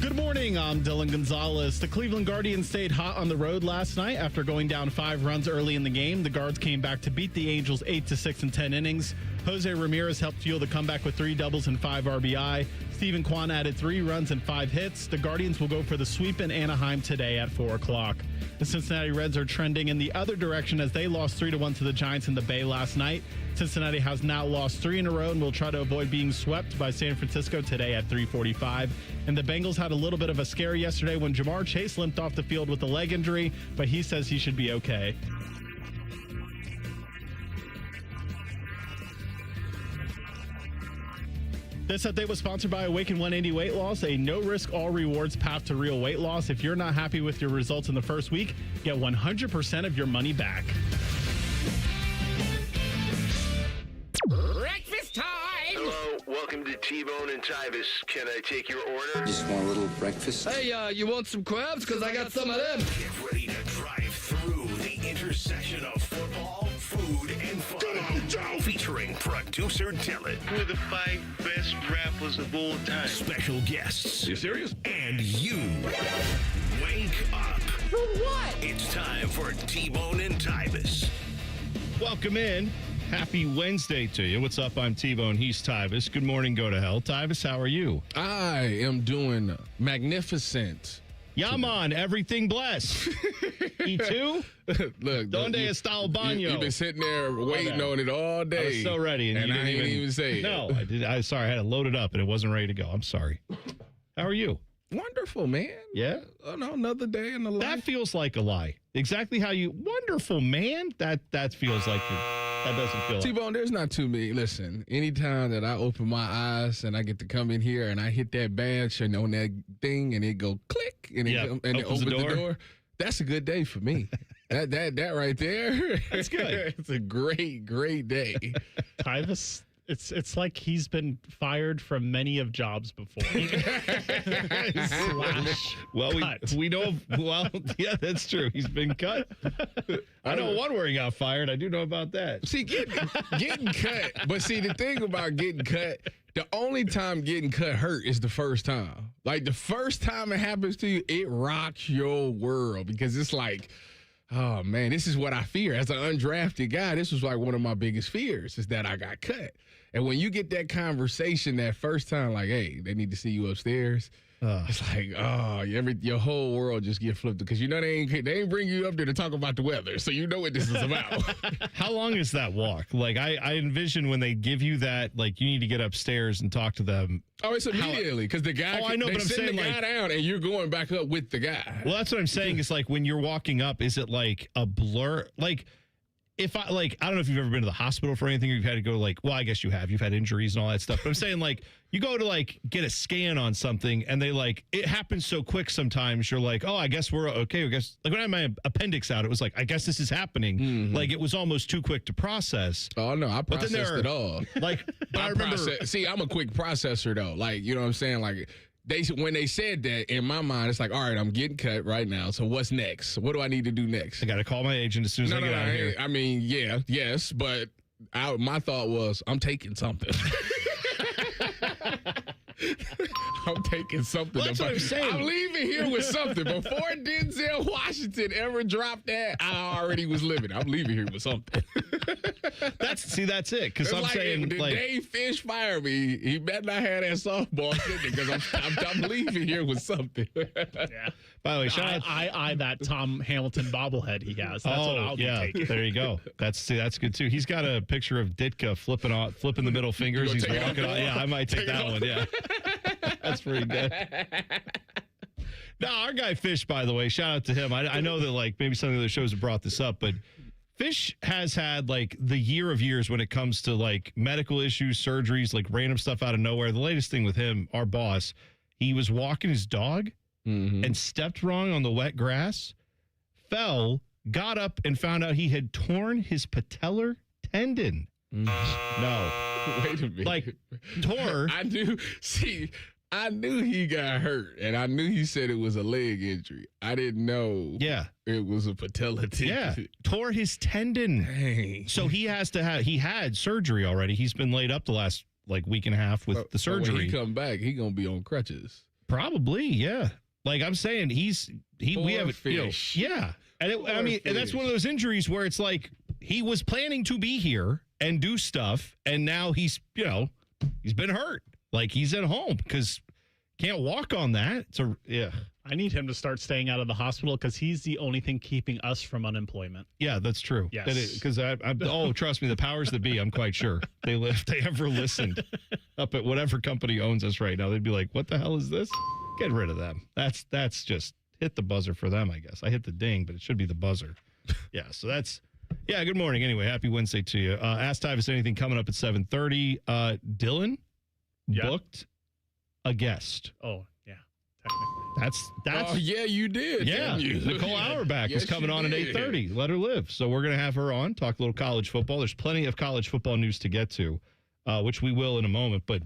Good morning, I'm Dylan Gonzalez. The Cleveland Guardians stayed hot on the road last night after going down 5 runs early in the game. The Guards came back to beat the Angels 8-6 in 10 innings. Jose Ramirez helped fuel the comeback with 3 doubles and 5 RBI. Steven Kwan added 3 runs and 5 hits. The Guardians will go for the sweep in Anaheim today at 4 o'clock. The Cincinnati Reds are trending in the other direction as they lost 3-1 to the Giants in the Bay last night. Cincinnati has now lost 3 in a row and will try to avoid being swept by San Francisco today at 3:45. And the Bengals had a little bit of a scare yesterday when Jamar Chase limped off the field with a leg injury, but he says he should be okay. This update was sponsored by Awaken 180 Weight Loss, a no-risk, all-rewards path to real weight loss. If you're not happy with your results in the first week, get 100% of your money back. Breakfast time! Hello, welcome to T-Bone and Tyvis. Can I take your order? Just want a little breakfast. Hey, you want some crabs? Because I got some of them. Get ready to drive through the intersection of football, food, and fun. Featuring producer Dylan. Who are the 5 best rappers of all time? Special guests. You serious? And you. Wake up. For what? It's time for T-Bone and Tyvis. Welcome in. Happy Wednesday to you. What's up? I'm T-Bone. He's Tyvis. Good morning, go to hell. Tyvis, how are you? I am doing magnificent. Yaman, everything blessed. E2? Look, Donde está el baño? You've been sitting there waiting on it all day. I was so ready. And you I didn't didn't even say it. No, I did. Sorry, I had it loaded up and it wasn't ready to go. I'm sorry. How are you? Wonderful, man. Yeah? Oh, no, another day in the life. That feels like a lie. Exactly how you... Wonderful, man. That feels like... That doesn't feel like... T-Bone, there's not too many. Listen, anytime that I open my eyes and I get to come in here and I hit that badge and on that thing and it go click and it opens the door, that's a good day for me. that right there. That's good. It's a great day. Tyvis, it's like he's been fired from many of jobs before. Well, we know. Well, yeah, that's true. He's been cut. I know one where he got fired. I do know about that. See, getting cut. But see, the thing about getting cut, the only time getting cut hurt is the first time. Like the first time it happens to you, it rocks your world because it's like, oh man, this is what I fear. As an undrafted guy, this was like one of my biggest fears is that I got cut. And when you get that conversation that first time, like, hey, they need to see you upstairs. It's like, oh, your whole world just get flipped because you know they ain't bring you up there to talk about the weather, so you know what this is about. How long is that walk? Like I envision when they give you that, like you need to get upstairs and talk to them. Oh, it's immediately because the guy. I know, they but I'm send saying the guy like down and you're going back up with the guy. Well, that's what I'm saying. Is like when you're walking up, is it like a blur? Like if I don't know if you've ever been to the hospital for anything, or you've had to go like, well, I guess you have. You've had injuries and all that stuff. But I'm saying like you go to like get a scan on something, and they like it happens so quick. Sometimes you're like, oh, I guess we're okay. I guess like when I had my appendix out, it was like, I guess this is happening. Mm-hmm. Like it was almost too quick to process. Oh no, I processed it all. Like, but I remember. See, I'm a quick processor though. Like you know what I'm saying, like. When they said that, in my mind, it's like, all right, I'm getting cut right now. So what's next? What do I need to do next? I got to call my agent as soon as I get out of here. I mean, yes, but my thought was, I'm taking something. I'm taking something. Well, that's what I'm saying. I'm leaving here with something. Before Denzel Washington ever dropped that, I already was living. I'm leaving here with something. That's it. Because I'm like, saying, the like, day Fish fired me, he better not have that softball sitting because I'm leaving here with something. Yeah. By the way, shout out. I that Tom Hamilton bobblehead he has. That's what I'll be taking. There you go. That's good too. He's got a picture of Ditka flipping the middle fingers. He's walking on. Yeah, I might take that one. Yeah, that's pretty good. No, our guy Fish, by the way, shout out to him. I know that like maybe some of the other shows have brought this up, but Fish has had like the year of years when it comes to like medical issues, surgeries, like random stuff out of nowhere. The latest thing with him, our boss, he was walking his dog and stepped wrong on the wet grass, fell, got up and found out he had torn his patellar tendon. No. Wait a minute. Like, tore. I knew he got hurt, and I knew he said it was a leg injury. I didn't know it was a patella tendon. Yeah, tore his tendon. Dang. So he had surgery already. He's been laid up the last like week and a half with the surgery. When he come back, he going to be on crutches. Probably, yeah. Like I'm saying, we have fish. yeah. And and that's one of those injuries where it's like he was planning to be here and do stuff, and now he's been hurt. Like he's at home because can't walk on that. I need him to start staying out of the hospital because he's the only thing keeping us from unemployment. Yeah, that's true. Yes. Because trust me, the powers that be, I'm quite sure if they ever listened up at whatever company owns us right now, they'd be like, "What the hell is this? Get rid of them." That's just hit the buzzer for them, I guess. I hit the ding, but it should be the buzzer. Yeah. So good morning. Anyway, happy Wednesday to you. Ask Tyvis anything coming up at 7:30. Dylan booked a guest. Oh, yeah. Technically. That's. Oh, yeah, you did. Yeah. Nicole Auerbach is coming on at 8:30. Let her live. So we're going to have her on, talk a little college football. There's plenty of college football news to get to, which we will in a moment. But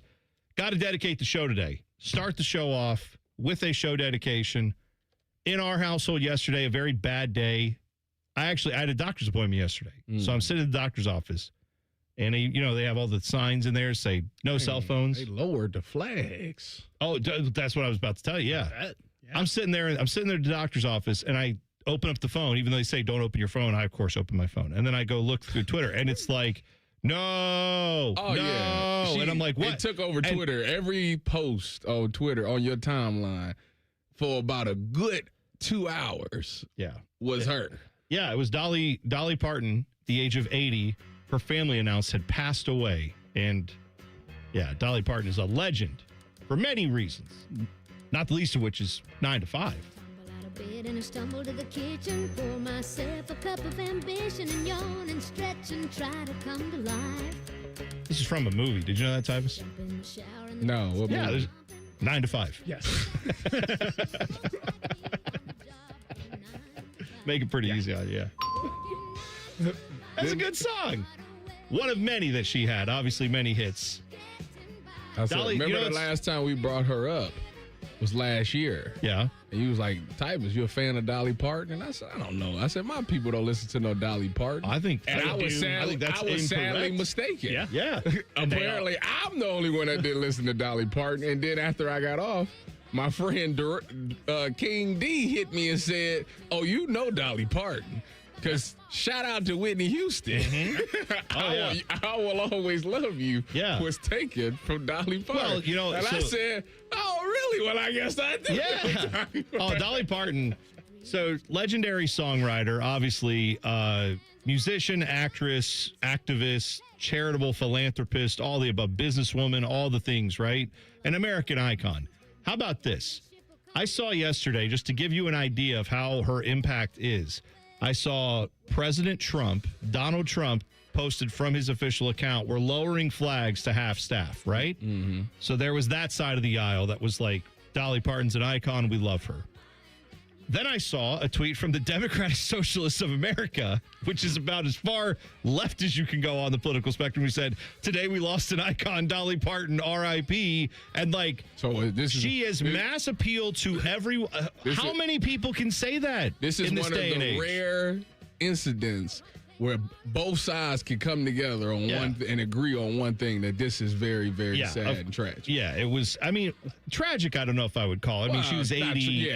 got to dedicate the show today. Start the show off with a show dedication. In our household yesterday, a very bad day. I had a doctor's appointment yesterday. So I'm sitting in the doctor's office. And, they have all the signs in there say no cell phones. They lowered the flags. Oh, that's what I was about to tell you. Yeah. I'm sitting there at the doctor's office, and I open up the phone. Even though they say don't open your phone, I, of course, open my phone. And then I go look through Twitter, and it's like, no. Yeah. And I'm like, what? It took over Twitter. Every post on Twitter on your timeline for about a good 2 hours was her. Yeah, it was Dolly Parton, the age of 80. Her family announced had passed away. And, Dolly Parton is a legend for many reasons, not the least of which is 9 to 5. Bed and I stumble to the kitchen, pour myself a cup of ambition and yawn and stretch and try to come to life. This is from a movie. Did you know that, Tyvis? No. What movie? There's 9 to 5. Yes. Make it pretty easy on you. That's a good song. One of many that she had. Obviously, many hits. Dolly, remember the last time we brought her up was last year. Yeah. And you was like, Tyvis, you a fan of Dolly Parton? And I said, I don't know. I said, my people don't listen to no Dolly Parton. I think was sadly mistaken. Yeah. Yeah. Apparently, I'm the only one that didn't listen to Dolly Parton. And then after I got off, my friend King D hit me and said, oh, you know Dolly Parton. Because shout out to Whitney Houston. Mm-hmm. I will always love you. Yeah. Was taken from Dolly Parton. Well, and I said, oh, really? Well, I guess I did. Yeah. Dolly Parton. So legendary songwriter, obviously, musician, actress, activist, charitable philanthropist, all the above, businesswoman, all the things, right? An American icon. How about this? I saw yesterday, just to give you an idea of how her impact is, I saw President Trump, Donald Trump, posted from his official account, we're lowering flags to half staff, right? Mm-hmm. So there was that side of the aisle that was like, Dolly Parton's an icon, we love her. Then I saw a tweet from the Democratic Socialists of America, which is about as far left as you can go on the political spectrum. We said, today we lost an icon, Dolly Parton, R.I.P. And she is mass appeal to everyone. How many people can say that this is in this one of day and the age? Rare incidents where both sides can come together on one and agree on one thing, that this is very, very sad and tragic. Yeah, it was, tragic, I don't know if I would call it. She was 80,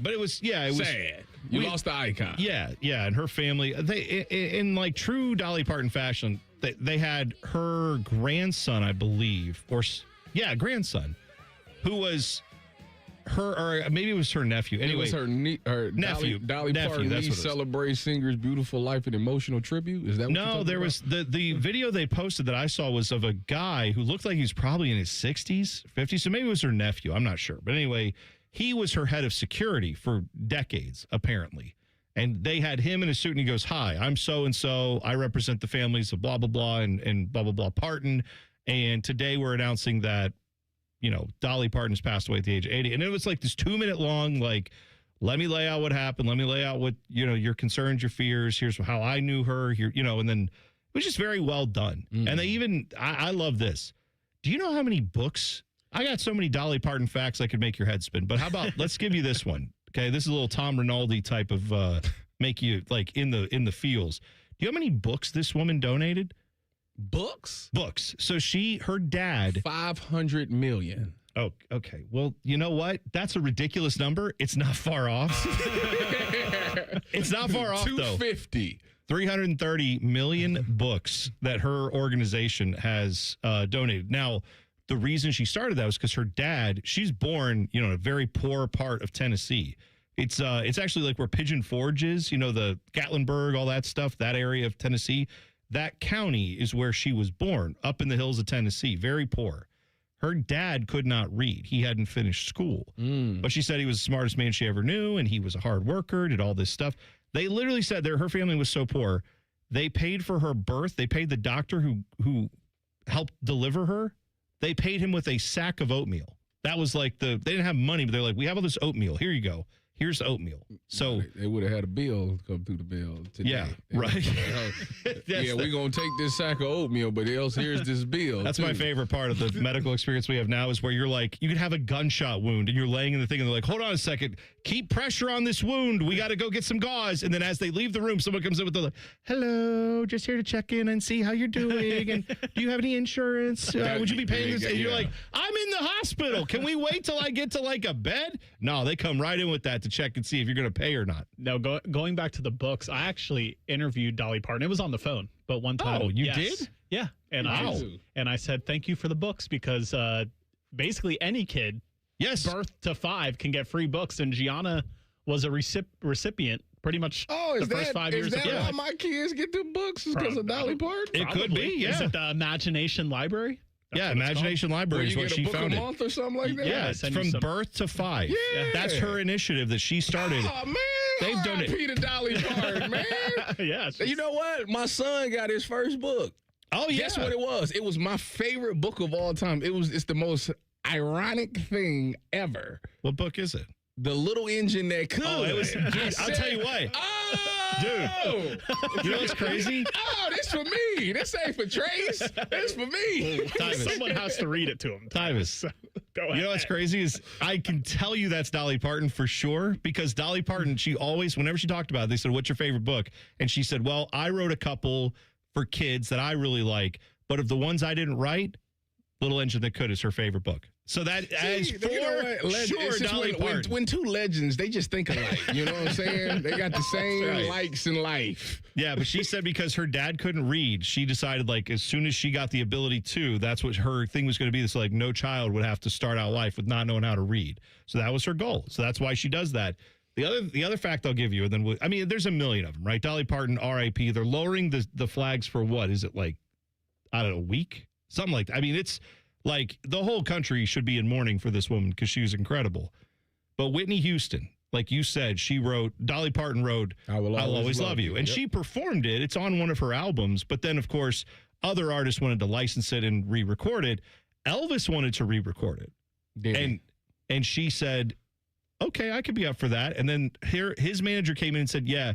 but it was, it was sad. You lost the icon. Yeah, and her family, they in like true Dolly Parton fashion, they had her grandson, I believe, grandson, who was her, or maybe it was her nephew. Anyway, it was her nephew. Dolly Parton niece celebrates singer's beautiful life and emotional tribute. Is that what no? There was the video they posted that I saw was of a guy who looked like he was probably in his 60s, 50s. So maybe it was her nephew. I'm not sure. But anyway, he was her head of security for decades, apparently. And they had him in a suit, and he goes, "Hi, I'm so and so. I represent the families of blah blah blah and blah blah blah Parton. And today we're announcing that." Dolly Parton's passed away at the age of 80. And it was like this 2-minute long, like, let me lay out what happened. Let me lay out what, your concerns, your fears. Here's how I knew her here, and then it was just very well done. Mm. And they even, I love this. Do you know how many books? I got so many Dolly Parton facts I could make your head spin. But how about, let's give you this one. Okay. This is a little Tom Rinaldi type of make you like in the feels. Do you know how many books this woman donated? Books. So her dad, 500 million. Oh, okay. Well, you know what? That's a ridiculous number. It's not far off. It's not far off, though. 250. 330 million books that her organization has donated. Now, the reason she started that was because her dad, she's born, in a very poor part of Tennessee. It's actually like where Pigeon Forge is, the Gatlinburg, all that stuff, that area of Tennessee. That county is where she was born, up in the hills of Tennessee, very poor. Her dad could not read. He hadn't finished school. But she said he was the smartest man she ever knew, and he was a hard worker, did all this stuff. They literally said her family was so poor, they paid for her birth. They paid the doctor who helped deliver her. They paid him with a sack of oatmeal. That was like they didn't have money, but they're like, we have all this oatmeal. Here you go. Here's oatmeal. So they would have had a bill come through the mail today. Yeah, right. We're going to take this sack of oatmeal, but else here's this bill. That's my favorite part of the medical experience we have now is where you're like, you could have a gunshot wound and you're laying in the thing and they're like, hold on a second, keep pressure on this wound. We got to go get some gauze. And then as they leave the room, someone comes in with the like, hello, just here to check in and see how you're doing. And do you have any insurance? Would you be paying this? And you're like, I'm in the hospital. Can we wait till I get to like a bed? No, they come right in with that to check and see if you're going to pay or not. Now, going back to the books, I actually interviewed Dolly Parton. It was on the phone, but one time. Oh, you did? Yeah. And I said, thank you for the books because basically any kid birth to 5 can get free books. And Gianna was a recipient pretty much the first 5 years. Is that why my kids get the books? Is because of Dolly Parton? It could be, yeah. Is it the Imagination Library? That's Imagination Library is what she founded. A month or something like that? Yeah, it's from birth to 5. Yeah. That's her initiative that she started. Oh, man. They've done it. Peter Dolly Parton, man. Yeah. You know what? My son got his first book. Oh, yeah. Guess what it was? It was my favorite book of all time. It's the most ironic thing ever. What book is it? The Little Engine That Could. Oh, it was. Dude, I'll tell you what. Dude, you know what's crazy? Oh, this for me. This ain't for Trace. This for me. Tyvis. Someone has to read it to him. Tyvis. Go ahead. You know what's crazy is I can tell you that's Dolly Parton for sure because Dolly Parton, she always, whenever she talked about it, they said, what's your favorite book? And she said, well, I wrote a couple for kids that I really like, but of the ones I didn't write, Little Engine That Could is her favorite book. So that as for sure, Dolly Parton. When two legends, they just think alike. You know what I'm saying? They got the same likes in life. Yeah, but she said because her dad couldn't read, she decided like as soon as she got the ability to, that's what her thing was going to be. This like no child would have to start out life with not knowing how to read. So that was her goal. So that's why she does that. The other fact I'll give you, and then there's a million of them, right? Dolly Parton, R.I.P. They're lowering the flags for what is it like? I don't know, a week, something like that. I mean, it's. Like, the whole country should be in mourning for this woman because she was incredible. But Whitney Houston, like you said, Dolly Parton wrote, I Will Always Love You. And she performed it. It's on one of her albums. But then, of course, other artists wanted to license it and re-record it. Elvis wanted to re-record it. And she said, okay, I could be up for that. And then his manager came in and said, yeah,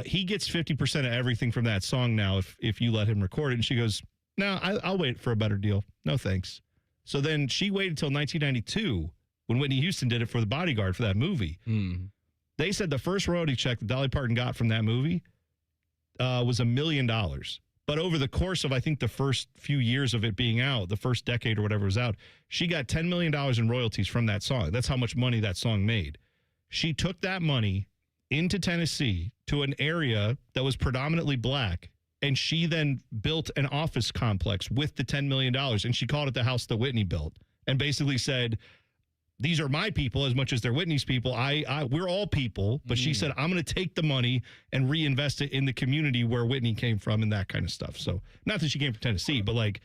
he gets 50% of everything from that song now if you let him record it. And she goes, no, I'll wait for a better deal. No, thanks. So then she waited until 1992 when Whitney Houston did it for The Bodyguard for that movie. They said the first royalty check that Dolly Parton got from that movie was $1 million. But over the course of, I think, the first few years of it being out, the first decade or whatever was out, she got $10 million in royalties from that song. That's how much money that song made. She took that money into Tennessee to an area that was predominantly black. And she then built an office complex with the $10 million. And she called it the house that Whitney built. And basically said, these are my people as much as they're Whitney's people. We're all people. But she said, I'm going to take the money and reinvest it in the community where Whitney came from and that kind of stuff. So not that she came from Tennessee, but like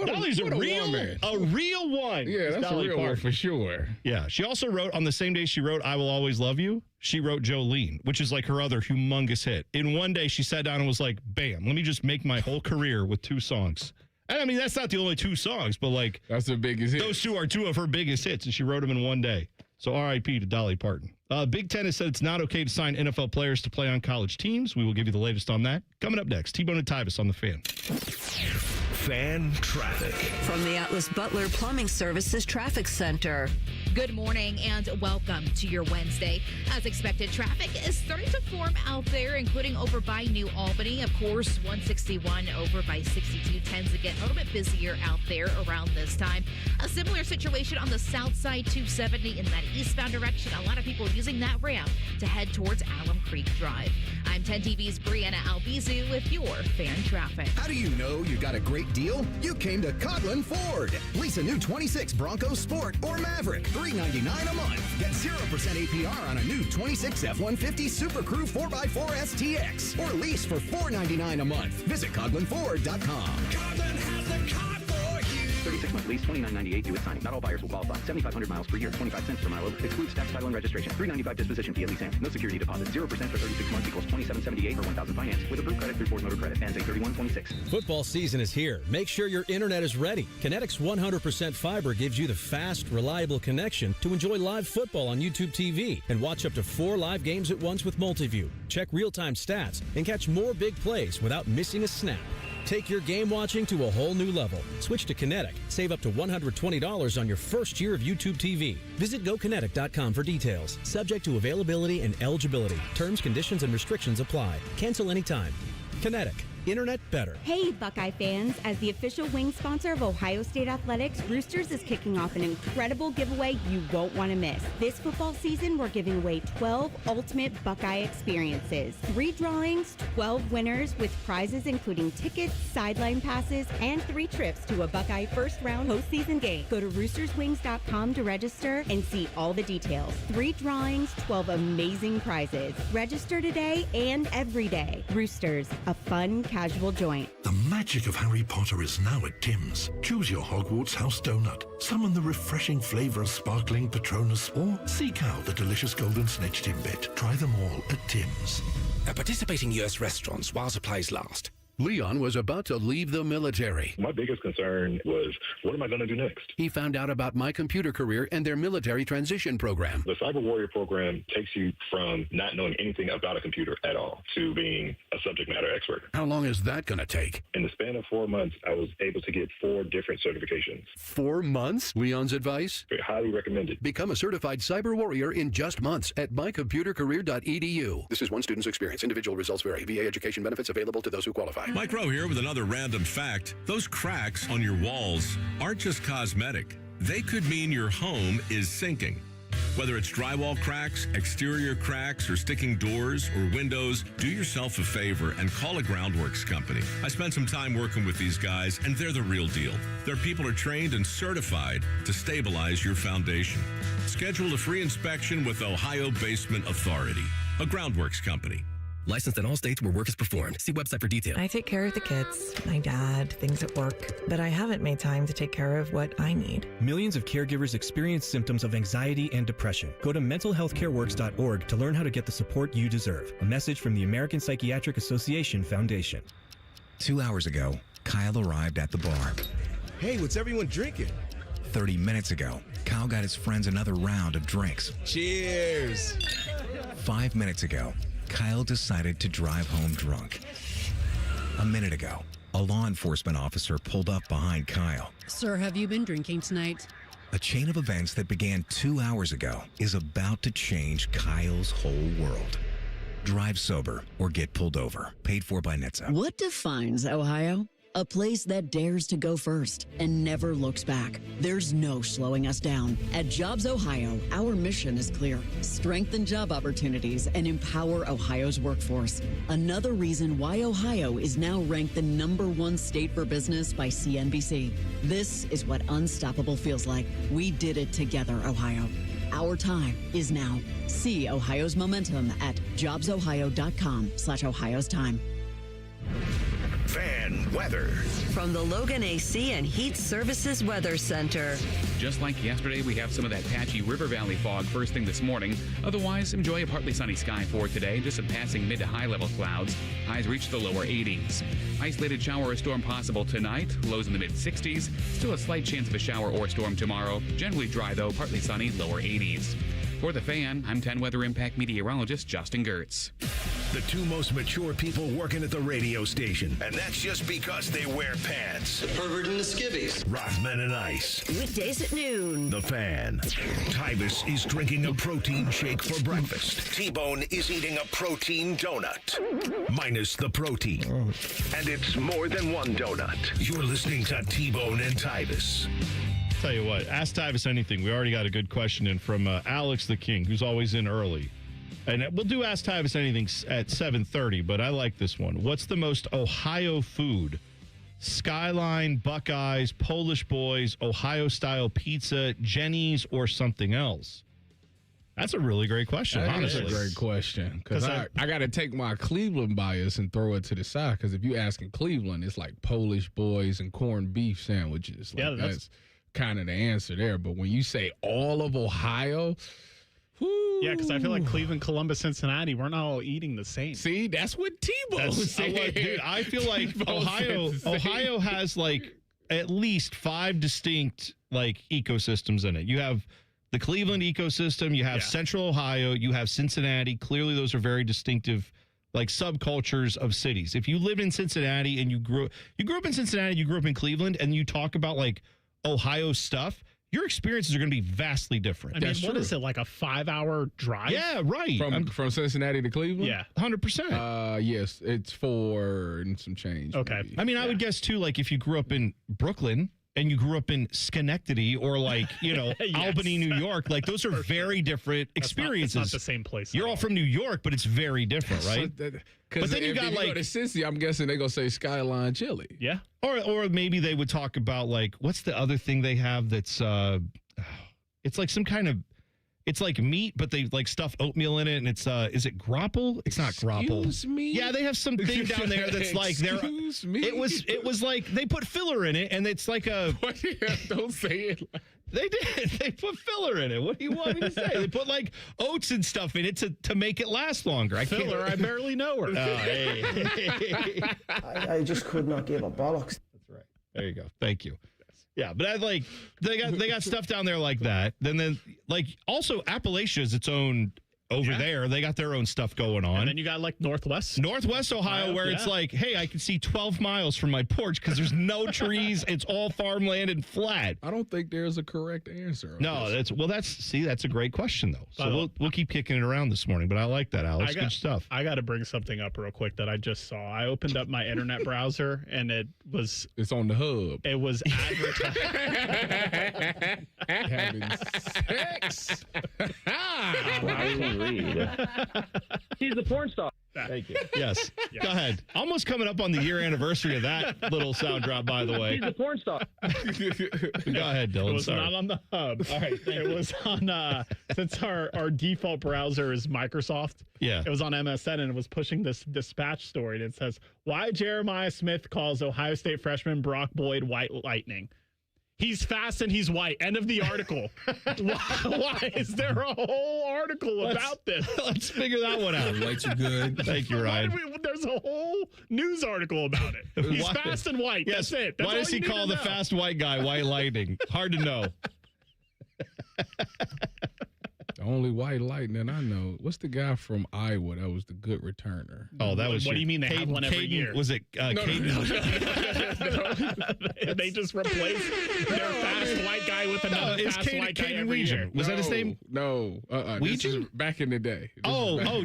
Dolly's a real one. Yeah, that's Dolly a real Parton. one for sure. Yeah. She also wrote on the same day she wrote I Will Always Love You. She wrote Jolene, which is like her other humongous hit. In one day, she sat down and was like, bam, let me just make my whole career with 2 songs. And I mean, that's not the only 2 songs, but like. That's the biggest hit. Those 2 are 2 of her biggest hits, and she wrote them in one day. So RIP to Dolly Parton. Big Ten has said it's not okay to sign NFL players to play on college teams. We will give you the latest on that. Coming up next, T-Bone and Tyvis on The Fan. Fan traffic. From the Atlas Butler Plumbing Services Traffic Center. Good morning and welcome to your Wednesday. As expected, traffic is starting to form out there, including over by New Albany. Of course, 161 over by 62 tends to get a little bit busier out there around this time. A similar situation on the south side, 270 in that eastbound direction. A lot of people using that ramp to head towards Alum Creek Drive. I'm 10 TV's Brianna Albizu with your fan traffic. How do you know you got a great deal? You came to Coghlan Ford. Lease a new 26 Bronco Sport or Maverick, $399 a month. Get 0% APR on a new 26 F-150 Super Crew 4x4 STX or lease for $499 a month. Visit CoglanFord.com. Coghlan has the car for you. 36-month lease, $29.98 due at signing. Not all buyers will qualify. 7,500 miles per year, 25 cents per mile over. Excludes tax, title, and registration. $395 disposition fee at lease end. No security deposit. 0% for 36 months equals $27.78 for 1,000 finance. With approved credit through Ford Motor Credit. Ends 8/31/26. Football season is here. Make sure your internet is ready. Kinetic's 100% fiber gives you the fast, reliable connection to enjoy live football on YouTube TV and watch up to 4 live games at once with Multiview. Check real-time stats and catch more big plays without missing a snap. Take your game watching to a whole new level. Switch to Kinetic. Save up to $120 on your first year of YouTube TV. Visit GoKinetic.com for details. Subject to availability and eligibility. Terms, conditions, and restrictions apply. Cancel anytime. Kinetic. Internet better. Hey, Buckeye fans. As the official wing sponsor of Ohio State Athletics, Roosters is kicking off an incredible giveaway you won't want to miss. This football season, we're giving away 12 ultimate Buckeye experiences. 3 drawings, 12 winners with prizes including tickets, sideline passes, and 3 trips to a Buckeye first-round postseason game. Go to roosterswings.com to register and see all the details. 3 drawings, 12 amazing prizes. Register today and every day. Roosters, a fun, casual joint. The magic of Harry Potter is now at Tim's. Choose your Hogwarts house donut, summon the refreshing flavor of sparkling Patronus, or seek out the delicious golden snitch Timbit. Try them all at Tim's. At participating U.S. restaurants while supplies last. Leon was about to leave the military. My biggest concern was, what am I going to do next? He found out about My Computer Career and their military transition program. The Cyber Warrior program takes you from not knowing anything about a computer at all to being a subject matter expert. How long is that going to take? In the span of 4 months, I was able to get 4 different certifications. 4 months? Leon's advice? Highly recommended. Become a certified cyber warrior in just months at mycomputercareer.edu. This is one student's experience. Individual results vary. VA education benefits available to those who qualify. Mike Rowe here with another random fact. Those cracks on your walls aren't just cosmetic. They could mean your home is sinking. Whether it's drywall cracks, exterior cracks, or sticking doors or windows, do yourself a favor and call a Groundworks company. I spent some time working with these guys, and they're the real deal. Their people are trained and certified to stabilize your foundation. Schedule a free inspection with Ohio Basement Authority, a Groundworks company. Licensed in all states where work is performed. See website for details. I take care of the kids, my dad, things at work, but I haven't made time to take care of what I need. Millions of caregivers experience symptoms of anxiety and depression. Go to mentalhealthcareworks.org to learn how to get the support you deserve. A message from the American Psychiatric Association Foundation. 2 hours ago, Kyle arrived at the bar. Hey, what's everyone drinking? 30 minutes ago, Kyle got his friends another round of drinks. Cheers! 5 minutes ago, Kyle decided to drive home drunk. A minute ago, a law enforcement officer pulled up behind Kyle. Sir, have you been drinking tonight? A chain of events that began 2 hours ago is about to change Kyle's whole world. Drive sober or get pulled over. Paid for by NHTSA. What defines Ohio? A place that dares to go first and never looks back. There's no slowing us down. At Jobs Ohio, our mission is clear. Strengthen job opportunities and empower Ohio's workforce. Another reason why Ohio is now ranked the #1 state for business by CNBC. This is what unstoppable feels like. We did it together, Ohio. Our time is now. See Ohio's momentum at jobsohio.com/Ohio's time. Fan weather. From the Logan AC and Heat Services Weather Center. Just like yesterday, we have some of that patchy River Valley fog first thing this morning. Otherwise, enjoy a partly sunny sky for today. Just some passing mid to high level clouds. Highs reach the lower 80s. Isolated shower or storm possible tonight. Lows in the mid 60s. Still a slight chance of a shower or storm tomorrow. Generally dry though, partly sunny, lower 80s. For the Fan, I'm 10 Weather Impact meteorologist Justin Gertz. The two most mature people working at the radio station. And that's just because they wear pants. The pervert and the skivvies. Rothman and Ice. Weekdays at noon. The Fan. Tyvis is drinking a protein shake for breakfast. T-Bone is eating a protein donut. Minus the protein. And it's more than one donut. You're listening to T-Bone and Tyvis. Tell you what, ask Tyvis anything. We already got a good question in from Alex the King, who's always in early. And we'll do Ask Tyvis Anything at 7:30, but I like this one. What's the most Ohio food? Skyline, Buckeyes, Polish Boys, Ohio-style pizza, Jenny's, or something else? That's a really great question, honestly. That's a great question. Because I got to take my Cleveland bias and throw it to the side. Because if you ask in Cleveland, it's like Polish Boys and corned beef sandwiches. Like, that's kind of the answer there. But when you say all of Ohio... Yeah, because I feel like Cleveland, Columbus, Cincinnati, we're not all eating the same. See, that's what T-Bone said. Dude, I feel like Ohio has like at least 5 distinct like ecosystems in it. You have the Cleveland ecosystem, you have Central Ohio, you have Cincinnati. Clearly, those are very distinctive like subcultures of cities. If you live in Cincinnati and you grew up in Cincinnati, you grew up in Cleveland, and you talk about like Ohio stuff, your experiences are going to be vastly different. I mean, what is it, like a 5-hour drive? Yeah, right. From Cincinnati to Cleveland? Yeah. 100%. Yes, it's 4 and some change. Okay. Maybe. I mean, I would guess, too, like if you grew up in Brooklyn and you grew up in Schenectady or like, Albany, New York, like those are very different experiences. It's not the same place. You're all from New York, but it's very different, right? But then you got like... go to Cincy, I'm guessing they're going to say Skyline Chili. Yeah. Or maybe they would talk about like, what's the other thing they have that's, it's like some kind of, it's like meat, but they like stuff oatmeal in it, and it's, is it grapple? It's not grapple. Excuse me? Yeah, they have some thing down there that's like, Excuse me? It was like, they put filler in it, and it's like a... Don't say it. They did. They put filler in it. What do you want me to say? They put like oats and stuff in it to make it last longer. I barely know her. Hey. I just could not give a bollocks. That's right. There you go. Thank you. Yeah, but I like they got stuff down there like that. Then like also Appalachia is its own over there. They got their own stuff going on. And then you got like Northwest Ohio, where it's like, hey, I can see 12 miles from my porch because there's no trees. It's all farmland and flat. I don't think there's a correct answer. No, that's a great question though. So we'll keep kicking it around this morning. But I like that, Alex. Good stuff. I got to bring something up real quick that I just saw. I opened up my internet browser and it's on the hub. It was advertising. Having sex. He's the porn star. Thank you. Yes. Go ahead. Almost coming up on the year anniversary of that little sound drop, by the way. He's the porn star. Go ahead, Dylan. It was not on the hub. All right. It was on, since our default browser is Microsoft. Yeah. It was on MSN, and it was pushing this dispatch story. And it says, why Jeremiah Smith calls Ohio State freshman Brock Boyd white lightning. He's fast and he's white. End of the article. Why is there a whole article about this? Let's figure that one out. Lights are good. Thank you, Ryan. There's a whole news article about it. He's fast and white. Yes. That's it. That's why does he call the fast white guy White Lightning? Hard to know. The only white lightning I know. What's the guy from Iowa that was the good returner? Oh, that was. What do you mean they have one every year? Was it Caden? They just replaced their fast white guy with another fast white guy every year. Was that his name? No. This is back in the day.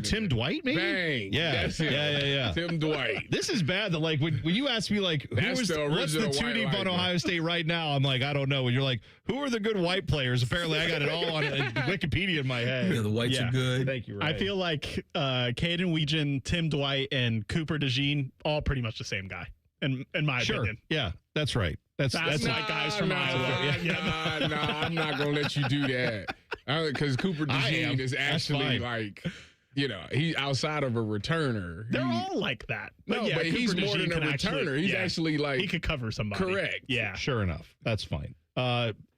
Tim Dwight, maybe? Bang. Yeah. Yeah. Tim Dwight. This is bad. That like when you ask me like what's the 2 deep on Ohio State right now, I'm like, I don't know. And you're like, who are the good white players? Apparently, I got it all on Wikipedia in my head. Yeah, the whites are good. Thank you, Ryan. I feel like Caden Weegan, Tim Dwight, and Cooper DeJean, all pretty much the same guy, in my opinion. Yeah, that's right. That's white guys from Iowa. No, I'm not going to let you do that. Because Cooper DeJean is actually like... he's outside of a returner. They're all like that. But he's more than a returner. He's actually like... He could cover somebody. Correct. Yeah. Sure enough. That's fine.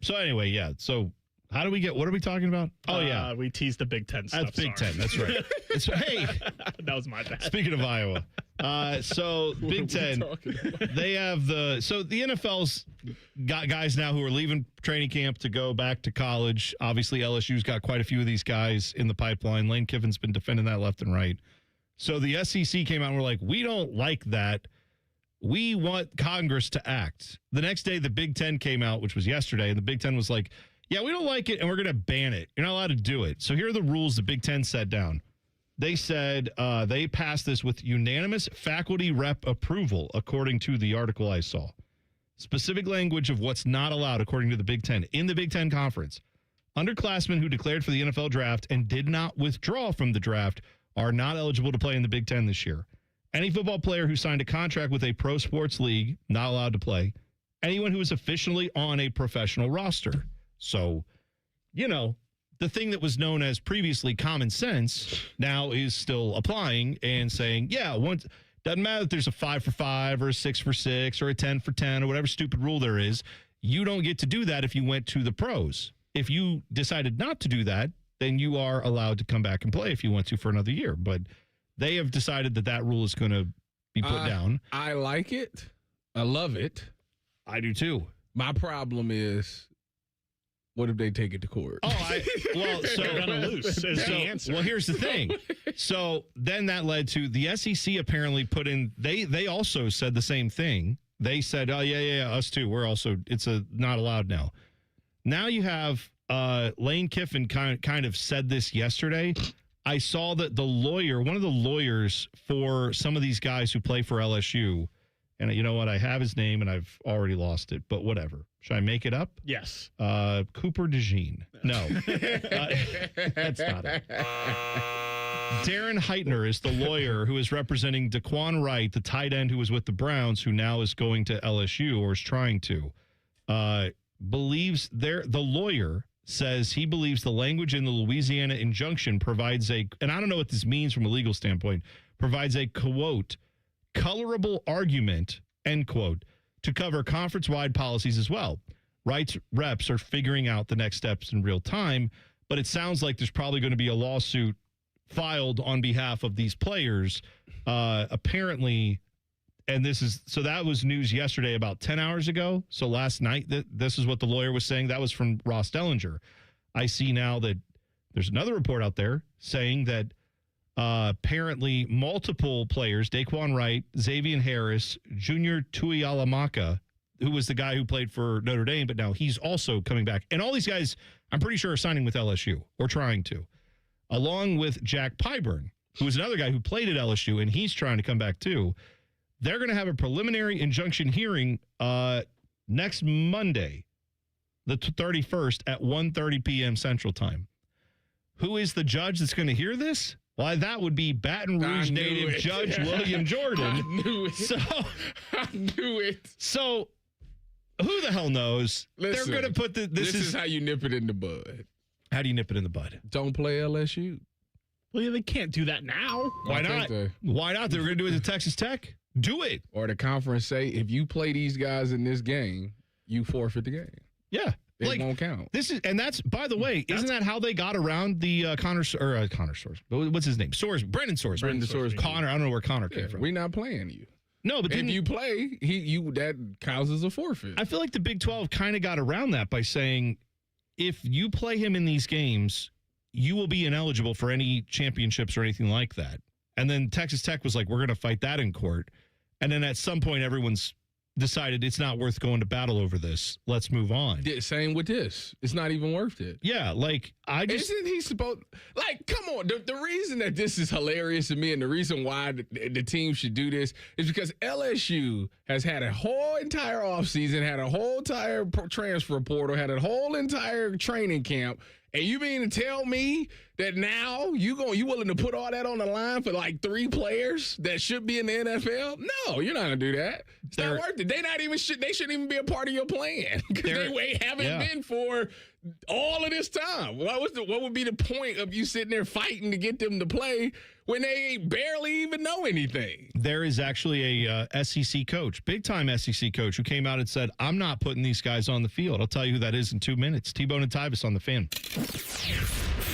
So anyway, yeah. So how do we get... What are we talking about? Oh, yeah. We teased the Big Ten stuff. That's Big Ten. That's right. Hey. That was my bad. Speaking of Iowa. So Big Ten, they have the NFL's got guys now who are leaving training camp to go back to college. Obviously, LSU's got quite a few of these guys in the pipeline. Lane Kiffin's been defending that left and right. So the SEC came out and were like, we don't like that. We want Congress to act. The next day, the Big Ten came out, which was yesterday, and the Big Ten was like, yeah, we don't like it, and we're going to ban it. You're not allowed to do it. So here are the rules the Big Ten set down. They said they passed this with unanimous faculty rep approval, according to the article I saw. Specific language of what's not allowed, according to the Big Ten. In the Big Ten Conference, underclassmen who declared for the NFL draft and did not withdraw from the draft are not eligible to play in the Big Ten this year. Any football player who signed a contract with a pro sports league, not allowed to play. Anyone who is officially on a professional roster. So, you know, the thing that was known as previously common sense now is still applying and saying, yeah, once doesn't matter if there's a 5 for 5 or a 6 for 6 or a 10 for 10 or whatever stupid rule there is. You don't get to do that if you went to the pros. If you decided not to do that, then you are allowed to come back and play if you want to for another year. But they have decided that that rule is going to be put down. I like it. I love it. I do too. My problem is, what if they take it to court? So they're gonna lose. Is the answer. Well, here's the thing. So then that led to the SEC apparently put in. They also said the same thing. They said, "Oh yeah, us too. We're also not allowed now." Now you have Lane Kiffin kind of said this yesterday. I saw that one of the lawyers for some of these guys who play for LSU, and you know what? I have his name and I've already lost it, but whatever. Should I make it up? Yes. Cooper DeJean. No. That's not it. Darren Heitner is the lawyer who is representing Daquan Wright, the tight end who was with the Browns, who now is going to LSU or is trying to. The lawyer says he believes the language in the Louisiana injunction provides and I don't know what this means from a legal standpoint, provides a, quote, colorable argument, end quote, to cover conference-wide policies as well. Wright's reps are figuring out the next steps in real time, but it sounds like there's probably going to be a lawsuit filed on behalf of these players. Apparently, and that was news yesterday about 10 hours ago. So last night, this is what the lawyer was saying. That was from Ross Dellinger. I see now that there's another report out there saying that apparently multiple players, Daquan Wright, Xavier Harris, Junior Tuialamaka, who was the guy who played for Notre Dame, but now he's also coming back. And all these guys, I'm pretty sure, are signing with LSU or trying to, along with Jack Pyburn, who is another guy who played at LSU, and he's trying to come back too. They're going to have a preliminary injunction hearing next Monday, the 31st at 1:30 p.m. Central Time. Who is the judge that's going to hear this? Why, that would be Baton Rouge native Judge William Jordan. I knew it. I knew it. So who the hell knows? Listen, they're going to put this is how you nip it in the bud. How do you nip it in the bud? Don't play LSU. Well, they can't do that now. Why not? Why not? They were going to do it at Texas Tech. Do it. Or the conference say, if you play these guys in this game, you forfeit the game. Yeah. It won't count. That's, by the way, isn't that how they got around the Connor Source? What's his name? Brendan Source. Connor, I don't know where Connor came from. We're not playing you. No, but if you play, that causes a forfeit. I feel like the Big 12 kind of got around that by saying, if you play him in these games, you will be ineligible for any championships or anything like that. And then Texas Tech was like, we're going to fight that in court. And then at some point, everyone's decided it's not worth going to battle over this. Let's move on. Yeah, same with this. It's not even worth it. Yeah, Isn't he supposed... come on. The reason that this is hilarious to me and the reason why the team should do this is because LSU has had a whole entire offseason, had a whole entire transfer portal, had a whole entire training camp, and you mean to tell me that now you willing to put all that on the line for like 3 players that should be in the NFL? No, you're not gonna do that. It's not worth it. They shouldn't even be a part of your plan because they haven't been for all of this time. What would be the point of you sitting there fighting to get them to play when they barely even know anything? There is actually a SEC coach, big time SEC coach, who came out and said, I'm not putting these guys on the field. I'll tell you who that is in 2 minutes. T-Bone and Tyvis on the Fan.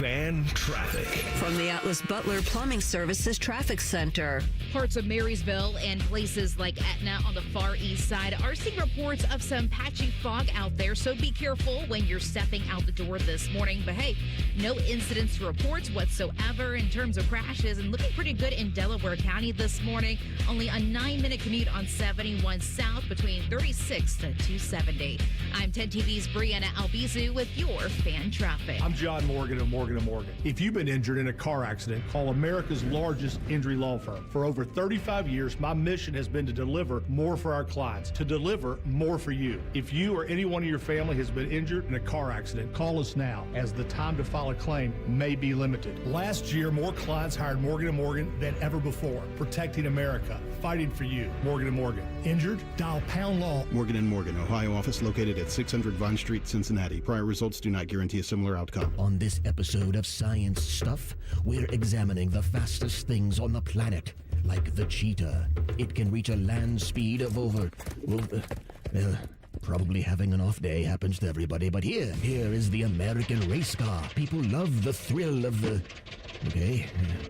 Fan Traffic. From the Atlas Butler Plumbing Services Traffic Center. Parts of Marysville and places like Etna on the far east side are seeing reports of some patchy fog out there, so be careful when you're stepping out the door this morning. But hey, no incidents to report whatsoever in terms of crashes, and looking pretty good in Delaware County this morning. Only a 9-minute commute on 71 South between 36 to 270. I'm 10 TV's Brianna Albizu with your Fan Traffic. I'm John Morgan of Morgan & Morgan. If you've been injured in a car accident, call America's largest injury law firm. For over 35 years, my mission has been to deliver more for our clients, to deliver more for you. If you or anyone in your family has been injured in a car accident, call us now, as the time to file a claim may be limited. Last year, more clients hired Morgan & Morgan than ever before, protecting America, fighting for you. Morgan & Morgan. Injured? Dial pound law. Morgan & Morgan, Ohio office located at 600 Vine Street, Cincinnati. Prior results do not guarantee a similar outcome. On this episode of Science Stuff, we're examining the fastest things on the planet, like the cheetah. It can reach a land speed of over... probably having an off day happens to everybody, but here is the American race car. People love the thrill of the... Okay.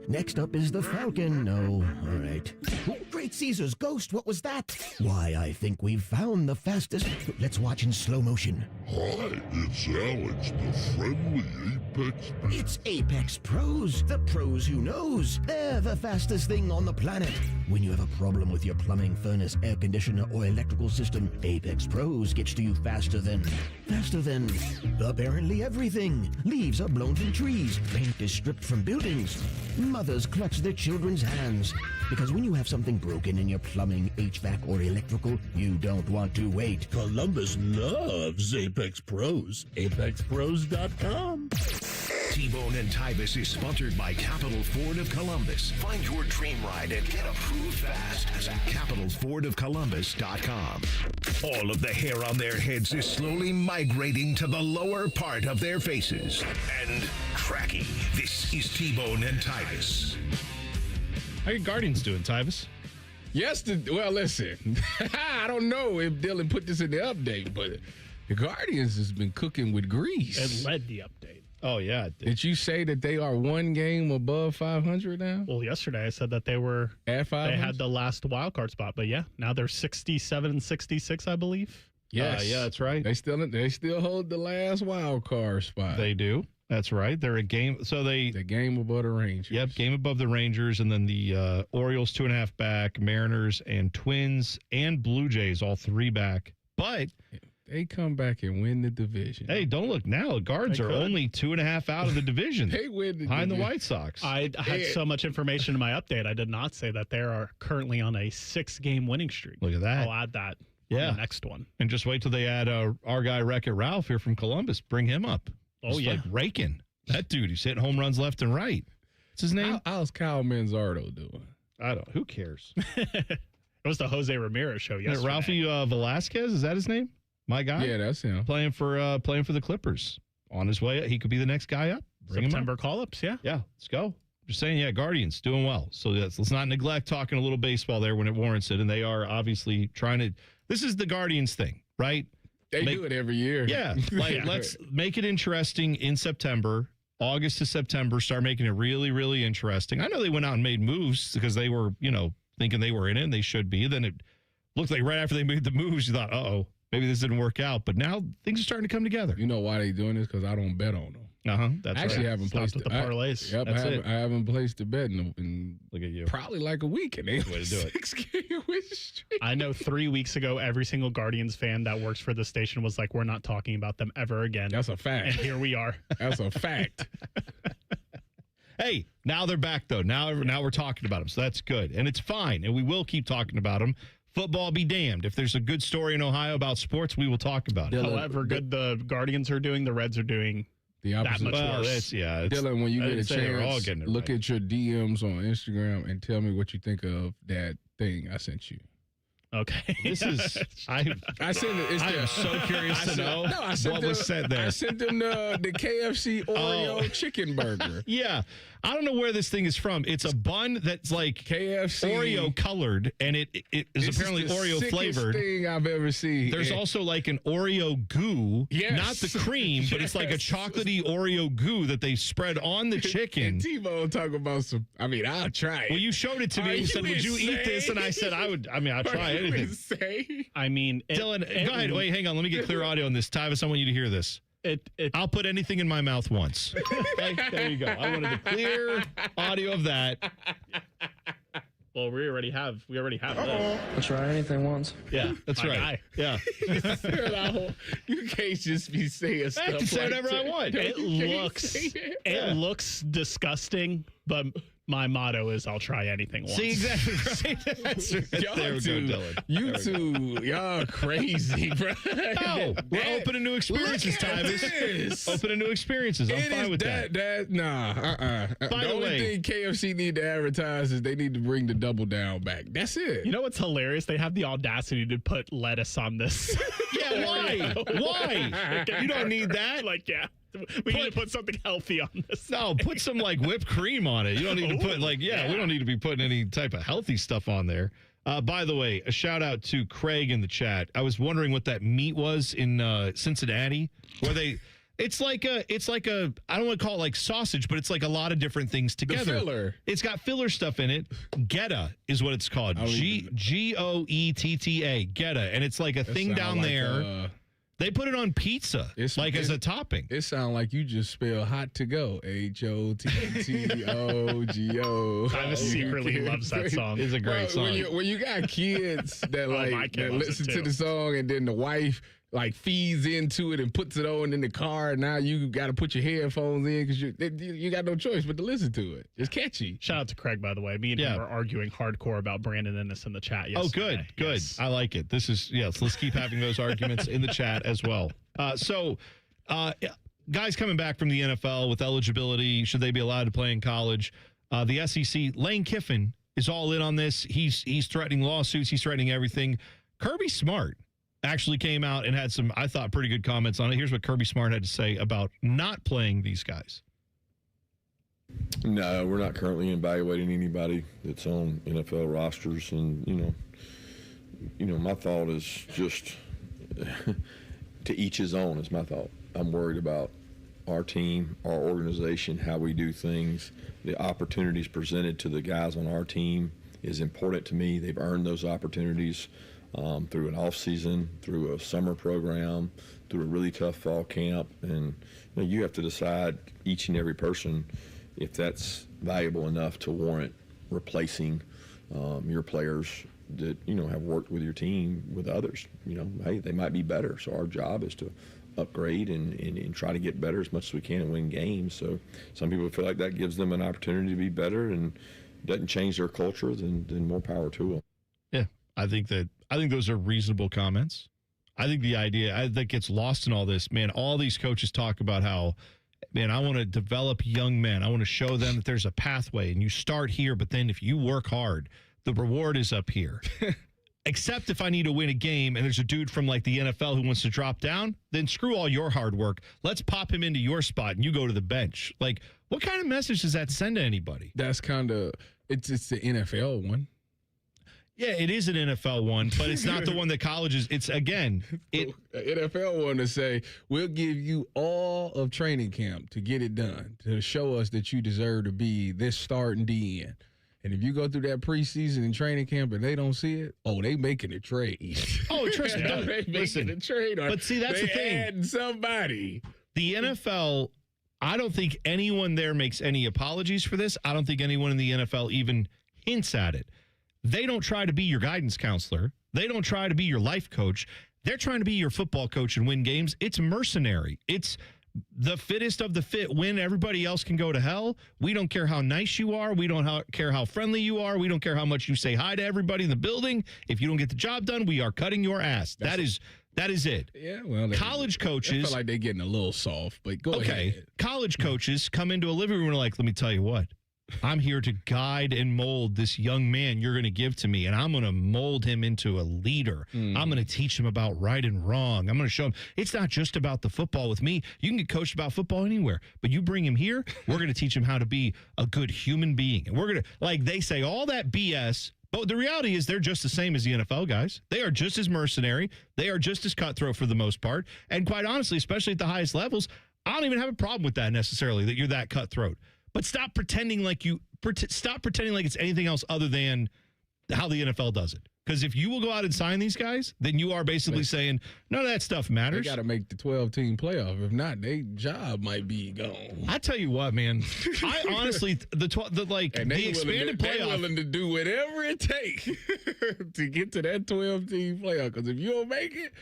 Next up is the Falcon. No, all right. Oh, Great Caesar's ghost, what was that? Why, I think we've found the fastest... Let's watch in slow motion. Hi, it's Alex, the friendly Apex... It's Apex Pros, the pros who knows. They're the fastest thing on the planet. When you have a problem with your plumbing, furnace, air conditioner, or electrical system, Apex Pros gets to you faster than apparently everything. Leaves are blown from trees. Paint is stripped from buildings. Mothers clutch their children's hands. Because when you have something broken in your plumbing, HVAC, or electrical, you don't want to wait. Columbus loves Apex Pros. ApexPros.com. T-Bone and Tyvis is sponsored by Capital Ford of Columbus. Find your dream ride and get approved fast at CapitalFordOfColumbus.com. All of the hair on their heads is slowly migrating to the lower part of their faces. And cracky. This is T-Bone and Tyvis. How are your Guardians doing, Tyvis? Well, listen, I don't know if Dylan put this in the update, but the Guardians has been cooking with grease. It led the update. Oh, yeah. Did you say that they are one game above 500 now? Well, yesterday I said that they were at 500. They had the last wild card spot, but yeah, now they're 67 and 66, I believe. Yes, yeah, that's right. They still hold the last wild card spot. They do. That's right. They're a game. So the game above the Rangers. Yep, game above the Rangers, and then the Orioles 2.5 back, Mariners and Twins and Blue Jays all 3 back. But they come back and win the division. Hey, don't look now. Guards are only 2.5 out of the division. They win behind the White Sox. I had so much information in my update. I did not say that they are currently on a 6-game winning streak. Look at that. I'll add that. Yeah, on the next one. And just wait till they add our guy Wreck-It Ralph here from Columbus. Bring him up. Oh, just yeah. like raking. That dude, he's hitting home runs left and right. What's his name? How's Kyle Manzardo doing? I don't. Who cares? It was the Jose Ramirez show yesterday. Ralphie Velasquez, is that his name? My guy? Yeah, that's him. Playing for the Clippers. On his way, he could be the next guy up. Bring September call-ups, yeah. Yeah, let's go. Just saying, yeah, Guardians doing well. So let's not neglect talking a little baseball there when it warrants it. And they are obviously trying to. This is the Guardians thing, right? They do it every year. Yeah, let's make it interesting in September. August to September, start making it really, really interesting. I know they went out and made moves because they were, thinking they were in it and they should be. Then it looked like right after they made the moves, you thought, maybe this didn't work out. But now things are starting to come together. You know why they doing this? Because I don't bet on them. That's I actually haven't placed the parlays. Yep, I haven't placed a bet in look at you. Probably like a week, and they way to do it. 6-game win streak. I know 3 weeks ago, every single Guardians fan that works for the station was like, "We're not talking about them ever again." That's a fact. And here we are. That's a fact. Hey, now they're back though. Now we're talking about them, so that's good, and it's fine, and we will keep talking about them. Football be damned. If there's a good story in Ohio about sports, we will talk about it. However good the Guardians are doing, the Reds are doing the opposite. That much worse. Dylan, when you get a chance, look right. at your DMs on Instagram and tell me what you think of that thing I sent you. Okay. This is I sent it. I am so curious to know what was said there. I sent them the KFC Oreo chicken burger. Yeah. I don't know where this thing is from. It's a bun that's like KFC Oreo colored, and it is apparently Oreo flavored. Thing I've ever seen. There's also like an Oreo goo, not the cream, but it's like a chocolatey Oreo goo that they spread on the chicken. And T-Bone talk about some. I mean, I'll try it. Well, you showed it to me and said, "Would you eat this?" And I said, "I would. I mean, I'll try anything." I mean, Dylan, go ahead. Wait, hang on. Let me get clear audio on this. Tyvis, I want you to hear this. I'll put anything in my mouth once. Okay, there you go. I wanted the clear audio of that. Well, we already have this. I'll try anything once. Yeah, that's right. Yeah. You can't just be saying stuff. I can say whatever I want. It looks disgusting, but my motto is I'll try anything once. See, exactly right. That's right. There we go, Dylan. You two, y'all crazy, bro. No, we're opening new experiences, Tyvis. Opening new experiences. I'm fine with that. The only thing KFC need to advertise is they need to bring the double down back. That's it. You know what's hilarious? They have the audacity to put lettuce on this. Yeah, why? Why? You don't need that. Like, yeah. We need to put something healthy on this. No, put some like whipped cream on it. You don't need to put we don't need to be putting any type of healthy stuff on there. By the way, a shout out to Craig in the chat. I was wondering what that meat was in Cincinnati, where it's like a I don't want to call it like sausage, but it's like a lot of different things together. The filler. It's got filler stuff in it. Geta is what it's called. Goetta. Geta, and it's like a thing down there. They put it on pizza, as a topping. It sounds like you just spell hot to go. HOTTOGO. Tyvis secretly loves that song. It's a great song. When you got kids that that listen to the song and then the wife feeds into it and puts it on in the car, and now you got to put your headphones in because you got no choice but to listen to it. It's catchy. Shout out to Craig, by the way. Me and him were arguing hardcore about Brandon Ennis in the chat yesterday. Oh, good. Yes. I like it. This is, let's keep having those arguments in the chat as well. Guys coming back from the NFL with eligibility, should they be allowed to play in college? The SEC, Lane Kiffin is all in on this. He's threatening lawsuits. He's threatening everything. Kirby Smart actually came out and had some, I thought, pretty good comments on it. Here's what Kirby Smart had to say about not playing these guys. No, we're not currently evaluating anybody that's on NFL rosters. And, my thought is just to each his own is my thought. I'm worried about our team, our organization, how we do things. The opportunities presented to the guys on our team is important to me. They've earned those opportunities. Through an off season, through a summer program, through a really tough fall camp, and you have to decide each and every person if that's valuable enough to warrant replacing your players that have worked with your team with others. Hey, they might be better, so our job is to upgrade and try to get better as much as we can and win games. So some people feel like that gives them an opportunity to be better and doesn't change their culture, then more power to them. Yeah, I think those are reasonable comments. I think the idea that gets lost in all this, man, all these coaches talk about how, man, I want to develop young men. I want to show them that there's a pathway and you start here, but then if you work hard, the reward is up here. Except if I need to win a game and there's a dude from the NFL who wants to drop down, then screw all your hard work. Let's pop him into your spot and you go to the bench. What kind of message does that send to anybody? That's it's the NFL one. Yeah, it is an NFL one, but it's not the one that colleges. It's, again, NFL one to say, we'll give you all of training camp to get it done, to show us that you deserve to be this start and the end. And if you go through that preseason and training camp and they don't see it, they making a trade. Oh, trust me. They making a trade. But see, that's the thing. Adding somebody. The NFL, I don't think anyone there makes any apologies for this. I don't think anyone in the NFL even hints at it. They don't try to be your guidance counselor. They don't try to be your life coach. They're trying to be your football coach and win games. It's mercenary. It's the fittest of the fit win. Everybody else can go to hell. We don't care how nice you are. We don't care how friendly you are. We don't care how much you say hi to everybody in the building. If you don't get the job done, we are cutting your ass. That is it. Yeah, well, college coaches. I feel like they're getting a little soft, but go ahead. College coaches come into a living room and are like, let me tell you what. I'm here to guide and mold this young man you're going to give to me, and I'm going to mold him into a leader. I'm going to teach him about right and wrong. I'm going to show him it's not just about the football with me. You can get coached about football anywhere, but you bring him here, we're going to teach him how to be a good human being. And we're going to, like they say, all that BS. But the reality is they're just the same as the NFL guys. They are just as mercenary. They are just as cutthroat for the most part. And quite honestly, especially at the highest levels, I don't even have a problem with that necessarily, that you're that cutthroat. But stop pretending like it's anything else other than how the NFL does it. Because if you will go out and sign these guys, then you are basically saying none of that stuff matters. They got to make the 12-team playoff. If not, their job might be gone. I tell you what, man. I honestly, the expanded playoff. They're willing to do whatever it takes to get to that 12-team playoff. Because if you don't make it,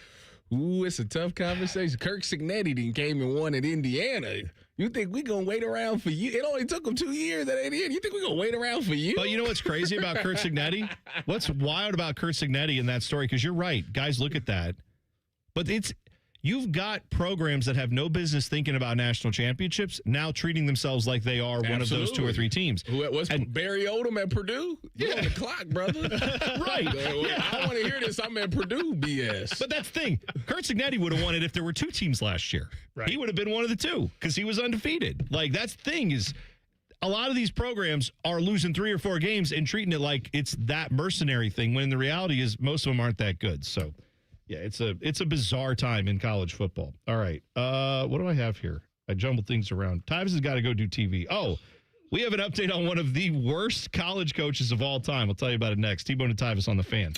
it's a tough conversation. Kirk Cignetti came and won at Indiana. You think we going to wait around for you? It only took them 2 years at Indiana. You think we going to wait around for you? But you know what's crazy about Kurt Cignetti? What's wild about Kurt Cignetti in that story? Because you're right. Guys, look at that. But you've got programs that have no business thinking about national championships now treating themselves like they are one of those 2 or 3 teams. Barry Odom at Purdue? You're on the clock, brother. Right. I don't want to hear this. I'm at Purdue BS. But that's the thing. Kurt Cignetti would have won it if there were 2 teams last year. Right. He would have been one of the 2 because he was undefeated. Like, that's the thing is a lot of these programs are losing 3 or 4 games and treating it like it's that mercenary thing when the reality is most of them aren't that good. So, yeah, it's a bizarre time in college football. All right. What do I have here? I jumbled things around. Tyvis has got to go do TV. Oh, we have an update on one of the worst college coaches of all time. I'll tell you about it next. T-Bone and Tyvis on the Fan.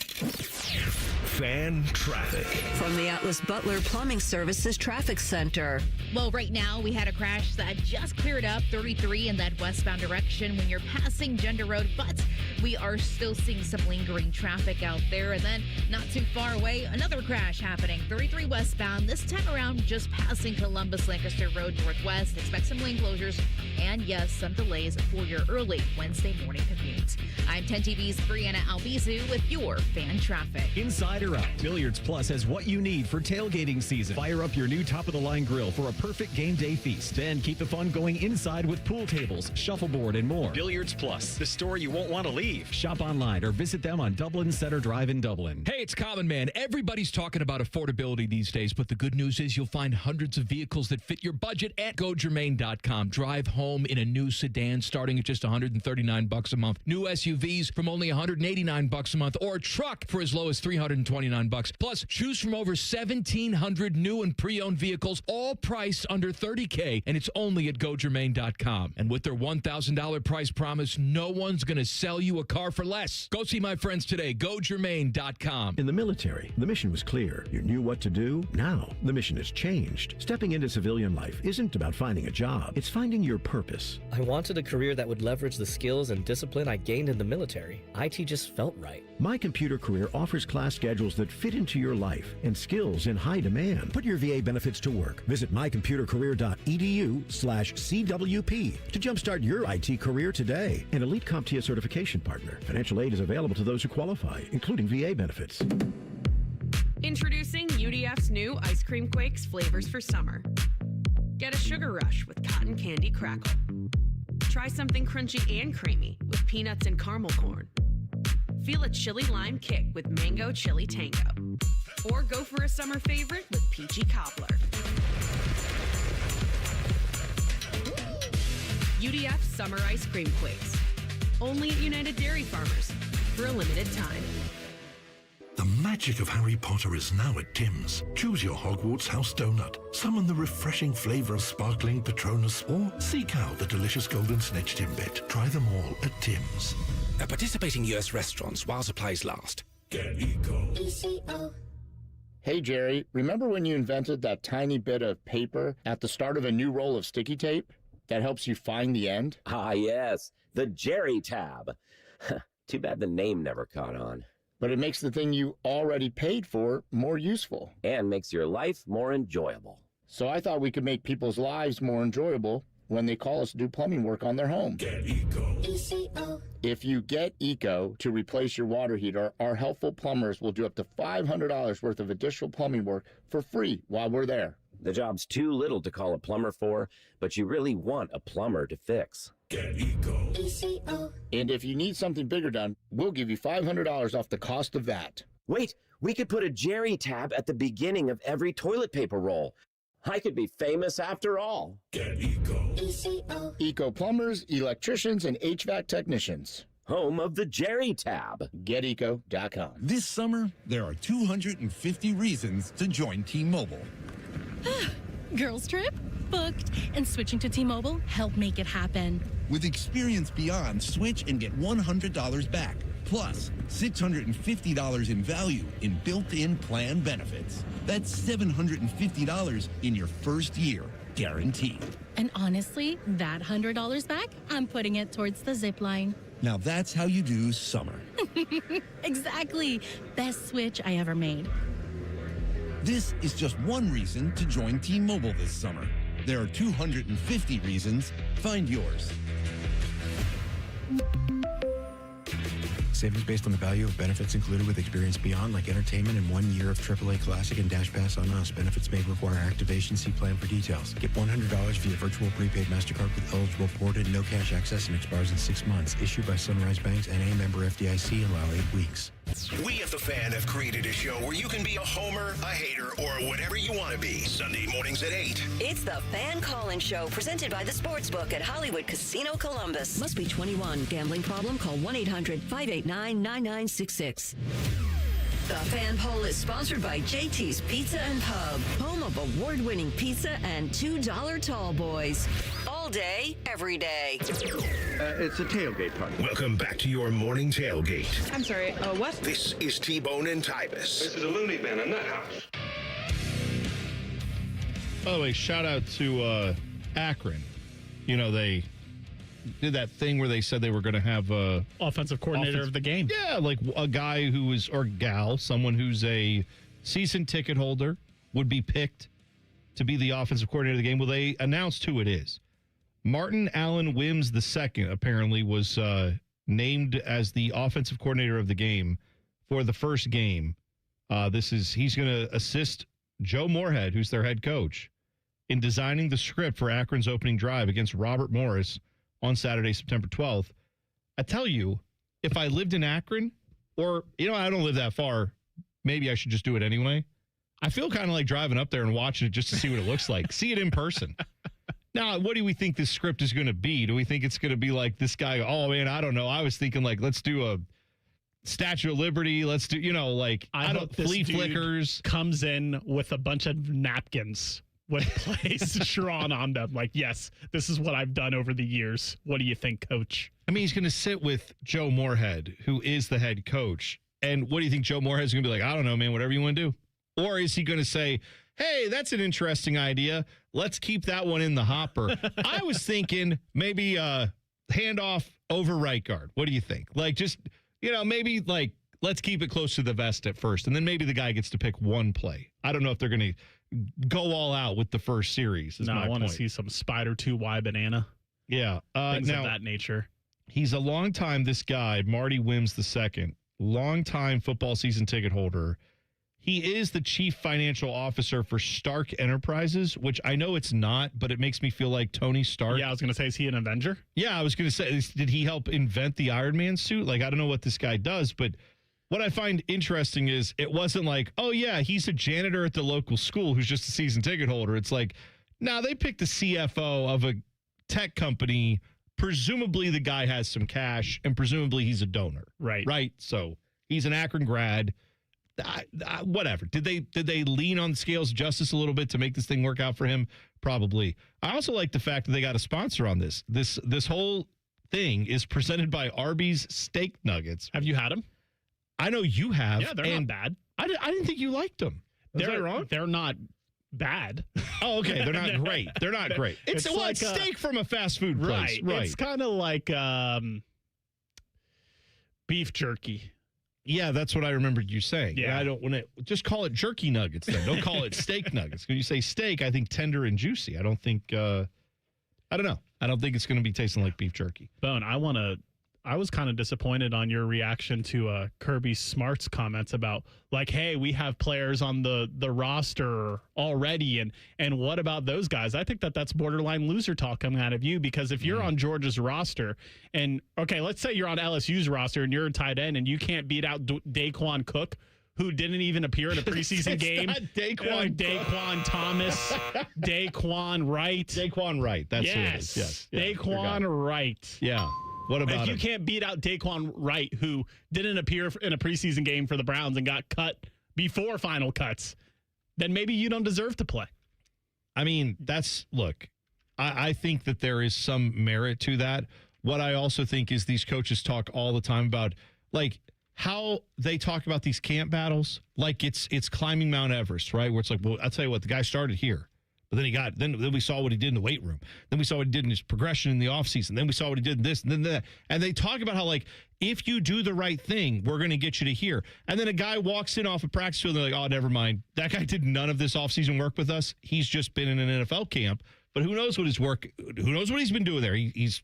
Fan traffic. From the Atlas Butler Plumbing Services Traffic Center. Well, right now we had a crash that just cleared up 33 in that westbound direction when you're passing Gender Road, but we are still seeing some lingering traffic out there. And then not too far away, another crash happening 33 westbound, this time around just passing Columbus Lancaster Road northwest. Expect some lane closures and yes, some delays for your early Wednesday morning commute. I'm 10 TV's Brianna Albizu with your fan traffic. Inside or out, Billiards Plus has what you need for tailgating season. Fire up your new top-of-the-line grill for a perfect game day feast. Then keep the fun going inside with pool tables, shuffleboard, and more. Billiards Plus, the store you won't want to leave. Shop online or visit them on Dublin Center Drive in Dublin. Hey, it's Common Man. Everybody's talking about affordability these days, but the good news is you'll find hundreds of vehicles that fit your budget at GoGermain.com. Drive home in a new sedan starting at just $139 a month. New SUVs from only $189 a month, or a truck for as low as $329. Plus, choose from over 1,700 new and pre-owned vehicles, all priced under $30K, and it's only at GoGermain.com. And with their $1,000 price promise, no one's going to sell you a car for less. Go see my friends today. GoGermain.com. In the military, the mission was clear. You knew what to do. Now, the mission has changed. Stepping into civilian life isn't about finding a job. It's finding your purpose. I wanted a career that would leverage the skills and discipline I gained in the military. IT just felt right. My Computer Career offers class schedules that fit into your life and skills in high demand. Put your VA benefits to work. Visit mycomputercareer.edu/CWP to jumpstart your IT career today. An elite CompTIA certification partner. Financial aid is available to those who qualify, including VA benefits. Introducing UDF's new Ice Cream Quakes flavors for summer. Get a sugar rush with cotton candy crackle. Try something crunchy and creamy with peanuts and caramel corn. Feel a chili lime kick with mango chili tango. Or go for a summer favorite with peachy cobbler. UDF Summer Ice Cream Quakes. Only at United Dairy Farmers for a limited time. The magic of Harry Potter is now at Tim's. Choose your Hogwarts house donut. Summon the refreshing flavor of sparkling Patronus, or seek out the delicious golden snitch Timbit. Try them all at Tim's. At participating US restaurants while supplies last. Get Eco. ECO. Hey, Jerry, remember when you invented that tiny bit of paper at the start of a new roll of sticky tape that helps you find the end? Ah, yes, the Jerry tab. Too bad the name never caught on. But it makes the thing you already paid for more useful. And makes your life more enjoyable. So I thought we could make people's lives more enjoyable when they call us to do plumbing work on their home. Get Eco. ECO. If you get Eco to replace your water heater, our helpful plumbers will do up to $500 worth of additional plumbing work for free while we're there. The job's too little to call a plumber for, but you really want a plumber to fix. Get Eco. ECO. And if you need something bigger done, we'll give you $500 off the cost of that. Wait, we could put a Jerry tab at the beginning of every toilet paper roll. I could be famous after all. Get Eco. ECO. Eco plumbers, electricians, and HVAC technicians. Home of the Jerry tab. GetEco.com. This summer, there are 250 reasons to join T-Mobile. Girls trip? Booked. And switching to T-Mobile helped make it happen. With Experience Beyond, switch and get $100 back. Plus, $650 in value in built-in plan benefits. That's $750 in your first year, guaranteed. And honestly, that $100 back, I'm putting it towards the zip line. Now that's how you do summer. Exactly. Best switch I ever made. This is just one reason to join T-Mobile this summer. There are 250 reasons. Find yours. Savings based on the value of benefits included with Experience Beyond, like entertainment and 1 year of AAA Classic and Dash Pass on us. Benefits may require activation. See plan for details. Get $100 via virtual prepaid MasterCard with eligible ported, no cash access, and expires in 6 months. Issued by Sunrise Banks and a member FDIC. Allow 8 weeks. We at The Fan have created a show where you can be a homer, a hater, or whatever you want to be. Sunday mornings at 8. It's the Fan Call-In Show, presented by the Sportsbook at Hollywood Casino Columbus. Must be 21. Gambling problem? Call 1-800-589-9966. The Fan Poll is sponsored by JT's Pizza and Pub, home of award-winning pizza and $2 tall boys. All day, every day. It's a tailgate party. Welcome back to your morning tailgate. I'm sorry, what? This is T-Bone and Tyvis. This is a loony bin, a nut house. By the way, shout out to Akron. You know, they did that thing where they said they were going to have a offensive coordinator of the game. Yeah, like a guy who is, or gal, someone who's a season ticket holder would be picked to be the offensive coordinator of the game. Well, they announced who it is. Martin Allen Wims II apparently was named as the offensive coordinator of the game for the first game. He's going to assist Joe Moorhead, who's their head coach, in designing the script for Akron's opening drive against Robert Morris on Saturday, September 12th. I tell you, if I lived in Akron, or, I don't live that far, maybe I should just do it anyway. I feel kind of like driving up there and watching it just to see what it looks like. See it in person. Now, what do we think this script is going to be? Do we think it's going to be like this guy? Oh, man, I don't know. I was thinking like, let's do a Statue of Liberty. Let's do, I hope this flea dude flickers. Comes in with a bunch of napkins with plays drawn on them. Like, yes, this is what I've done over the years. What do you think, coach? I mean, he's going to sit with Joe Moorhead, who is the head coach. And what do you think Joe Moorhead's going to be like? I don't know, man, whatever you want to do. Or is he going to say, hey, that's an interesting idea. Let's keep that one in the hopper. I was thinking maybe handoff over right guard. What do you think? Like, just, maybe like, let's keep it close to the vest at first. And then maybe the guy gets to pick one play. I don't know if they're going to go all out with the first series. No, I want to see some Spider 2Y banana. Yeah. Things of that nature. He's a long time, this guy, Marty Wims II, long-time football season ticket holder. He is the chief financial officer for Stark Enterprises, which I know it's not, but it makes me feel like Tony Stark. Yeah, I was going to say, is he an Avenger? Yeah, I was going to say, did he help invent the Iron Man suit? Like, I don't know what this guy does, but what I find interesting is it wasn't like, oh, yeah, he's a janitor at the local school who's just a season ticket holder. It's like, no, they picked the CFO of a tech company. Presumably the guy has some cash, and presumably he's a donor. Right? So he's an Akron grad. Whatever. Did they lean on the scales of justice a little bit to make this thing work out for him? Probably. I also like the fact that they got a sponsor on this. This whole thing is presented by Arby's Steak Nuggets. Have you had them? I know you have. Yeah, they're not bad. I didn't think you liked them. Is that wrong? They're not bad. Oh, okay. They're not great. They're not great. It's like steak from a fast food place. Right. It's kind of like beef jerky. Yeah, that's what I remembered you saying. Yeah. I don't want to just call it jerky nuggets then. Don't call it steak nuggets. When you say steak, I think tender and juicy. I don't think I don't know. I don't think it's going to be tasting like beef jerky. Bone, I want to I was kind of disappointed on your reaction to Kirby Smart's comments about like, hey, we have players on the roster already, and what about those guys? I think that's borderline loser talk coming out of you, because if you're on Georgia's roster, and okay, let's say you're on LSU's roster and you're a tight end and you can't beat out Daquan Cook, who didn't even appear in a preseason game. Daquan Thomas, Daquan Wright. Daquan Wright. That's who it is. Yes. Yeah, Daquan Wright. Yeah. What about if him? you can't beat out Daquan Wright, who didn't appear in a preseason game for the Browns and got cut before final cuts, then maybe you don't deserve to play. I mean, look, I think that there is some merit to that. What I also think is these coaches talk all the time about, like, how they talk about these camp battles like it's climbing Mount Everest, right? Where it's like, well, I'll tell you what, the guy started here, but then we saw what he did in the weight room. Then we saw what he did in his progression in the offseason. Then we saw what he did in this and then that. And they talk about how, like, if you do the right thing, we're going to get you to here. And then a guy walks in off a practice field and they're like, oh, never mind. That guy did none of this offseason work with us. He's just been in an NFL camp. But who knows what he's been doing there. He's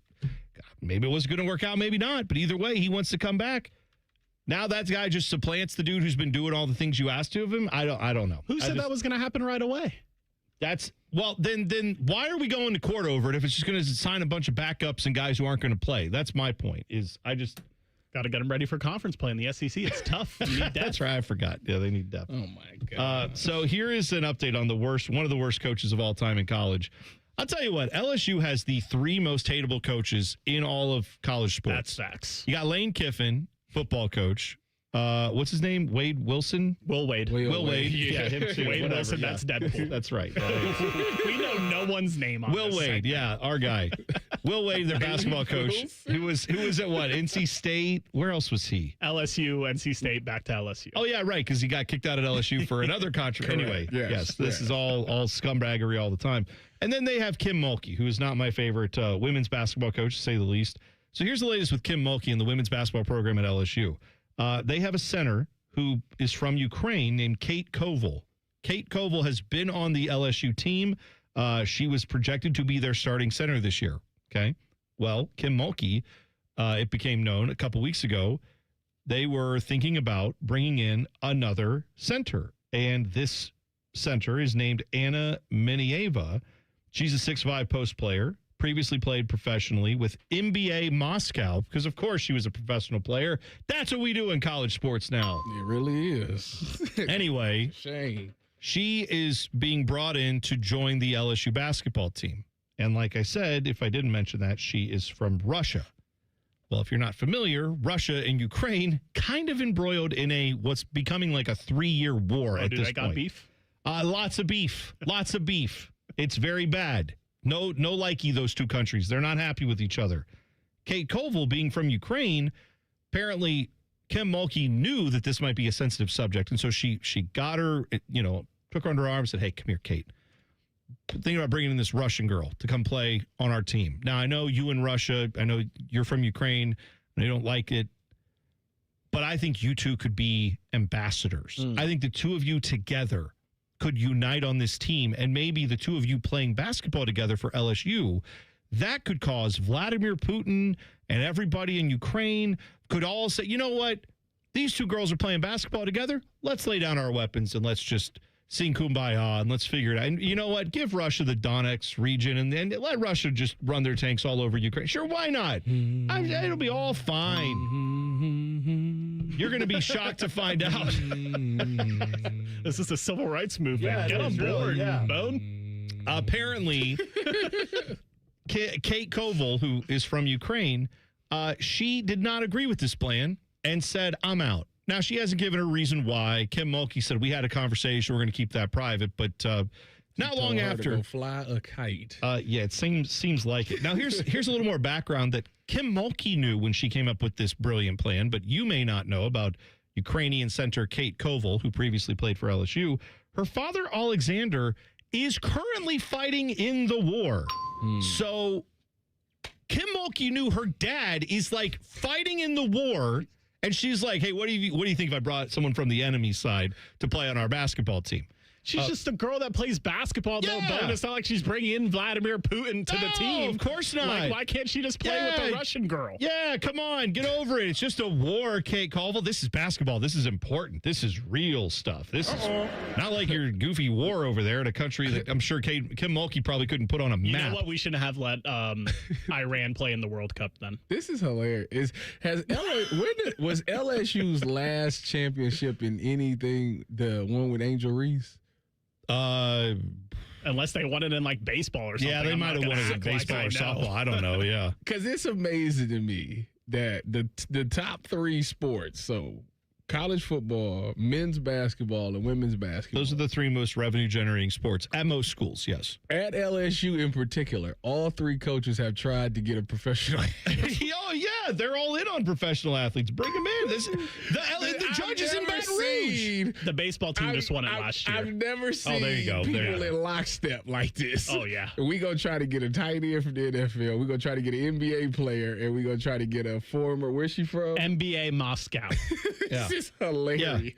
maybe it was going to work out, maybe not. But either way, he wants to come back. Now that guy just supplants the dude who's been doing all the things you asked of him. I don't know. Who said that was going to happen right away? Then why are we going to court over it if it's just going to sign a bunch of backups and guys who aren't going to play? That's my point. Got to get them ready for conference play in the SEC. It's tough. You need depth. That's right. I forgot. Yeah, they need depth. Oh my God. So here is an update on one of the worst coaches of all time in college. I'll tell you what, LSU has the 3 most hateable coaches in all of college sports. That's facts. You got Lane Kiffin, football coach. What's his name? Wade Wilson? Will Wade. Will Wade. Yeah, him too. Wade Wilson, that's Deadpool. That's right. We know no one's name on Will this Wade, segment. yeah, our guy. Will Wade, their basketball coach, who was at what? NC State? Where else was he? LSU, NC State, back to LSU. Oh, yeah, right, because he got kicked out at LSU for another contract. Anyway, yes, this is all scumbaggery all the time. And then they have Kim Mulkey, who is not my favorite women's basketball coach, to say the least. So here's the latest with Kim Mulkey and the women's basketball program at LSU. They have a center who is from Ukraine named Kate Koval. Kate Koval has been on the LSU team. She was projected to be their starting center this year. Okay. Well, Kim Mulkey, it became known a couple weeks ago, they were thinking about bringing in another center. And this center is named Anna Menieva. She's a 6'5" post player. Previously played professionally with NBA Moscow, because, of course, she was a professional player. That's what we do in college sports now. It really is. Anyway, shame. She is being brought in to join the LSU basketball team. And like I said, if I didn't mention that, she is from Russia. Well, if you're not familiar, Russia and Ukraine kind of embroiled in what's becoming like a 3-year war at this point. They got beef? Lots of beef. Lots of beef. It's very bad. No likey, those two countries. They're not happy with each other. Kate Koval, being from Ukraine, apparently Kim Mulkey knew that this might be a sensitive subject. And so she got her, took her under her arm and said, hey, come here, Kate. Thinking about bringing in this Russian girl to come play on our team. Now, I know you in Russia. I know you're from Ukraine. And you don't like it. But I think you two could be ambassadors. I think the two of you together could unite on this team, and maybe the two of you playing basketball together for LSU, that could cause Vladimir Putin and everybody in Ukraine could all say, you know what? These two girls are playing basketball together. Let's lay down our weapons and let's just sing Kumbaya and let's figure it out. And you know what? Give Russia the Donetsk region and let Russia just run their tanks all over Ukraine. Sure, why not? It'll be all fine. You're going to be shocked to find out. This is the civil rights movement. Yeah, get on board, Bone. Apparently, Kate Koval, who is from Ukraine, she did not agree with this plan and said, I'm out. Now, she hasn't given a reason why. Kim Mulkey said, we had a conversation. We're going to keep that private. But not long after. Go fly a kite. Yeah, it seems like it. Now, here's a little more background that Kim Mulkey knew when she came up with this brilliant plan, but you may not know about Ukrainian center Kate Koval, who previously played for LSU. Her father, Alexander, is currently fighting in the war. So Kim Mulkey knew her dad is like fighting in the war. And she's like, hey, what do you think if I brought someone from the enemy side to play on our basketball team? She's just a girl that plays basketball. No bonus. It's not like she's bringing in Vladimir Putin to the team. Of course not. Like, why can't she just play with the Russian girl? Yeah, come on. Get over it. It's just a war, Kate Colville. This is basketball. This is important. This is real stuff. This is not like your goofy war over there in a country that I'm sure Kim Mulkey probably couldn't put on a map. You know what? We shouldn't have let Iran play in the World Cup then. This is hilarious. Was LSU's last championship in anything the one with Angel Reese? Unless they won it in like baseball or something. Yeah, they might have won it in baseball or softball. I don't know. Yeah, because it's amazing to me that the top three sports, so college football, men's basketball, and women's basketball. Those are the three most revenue-generating sports at most schools, yes. At LSU in particular, all three coaches have tried to get a professional athlete. Oh, yeah, they're all in on professional athletes. Bring them in. The judges in Baton Rouge. The baseball team just won it last year. I've never seen people in lockstep like this. Oh, yeah. We're going to try to get a tight end from the NFL. We're going to try to get an NBA player, and we're going to try to get a former, where's she from? NBA Moscow. Yeah. This is hilarious.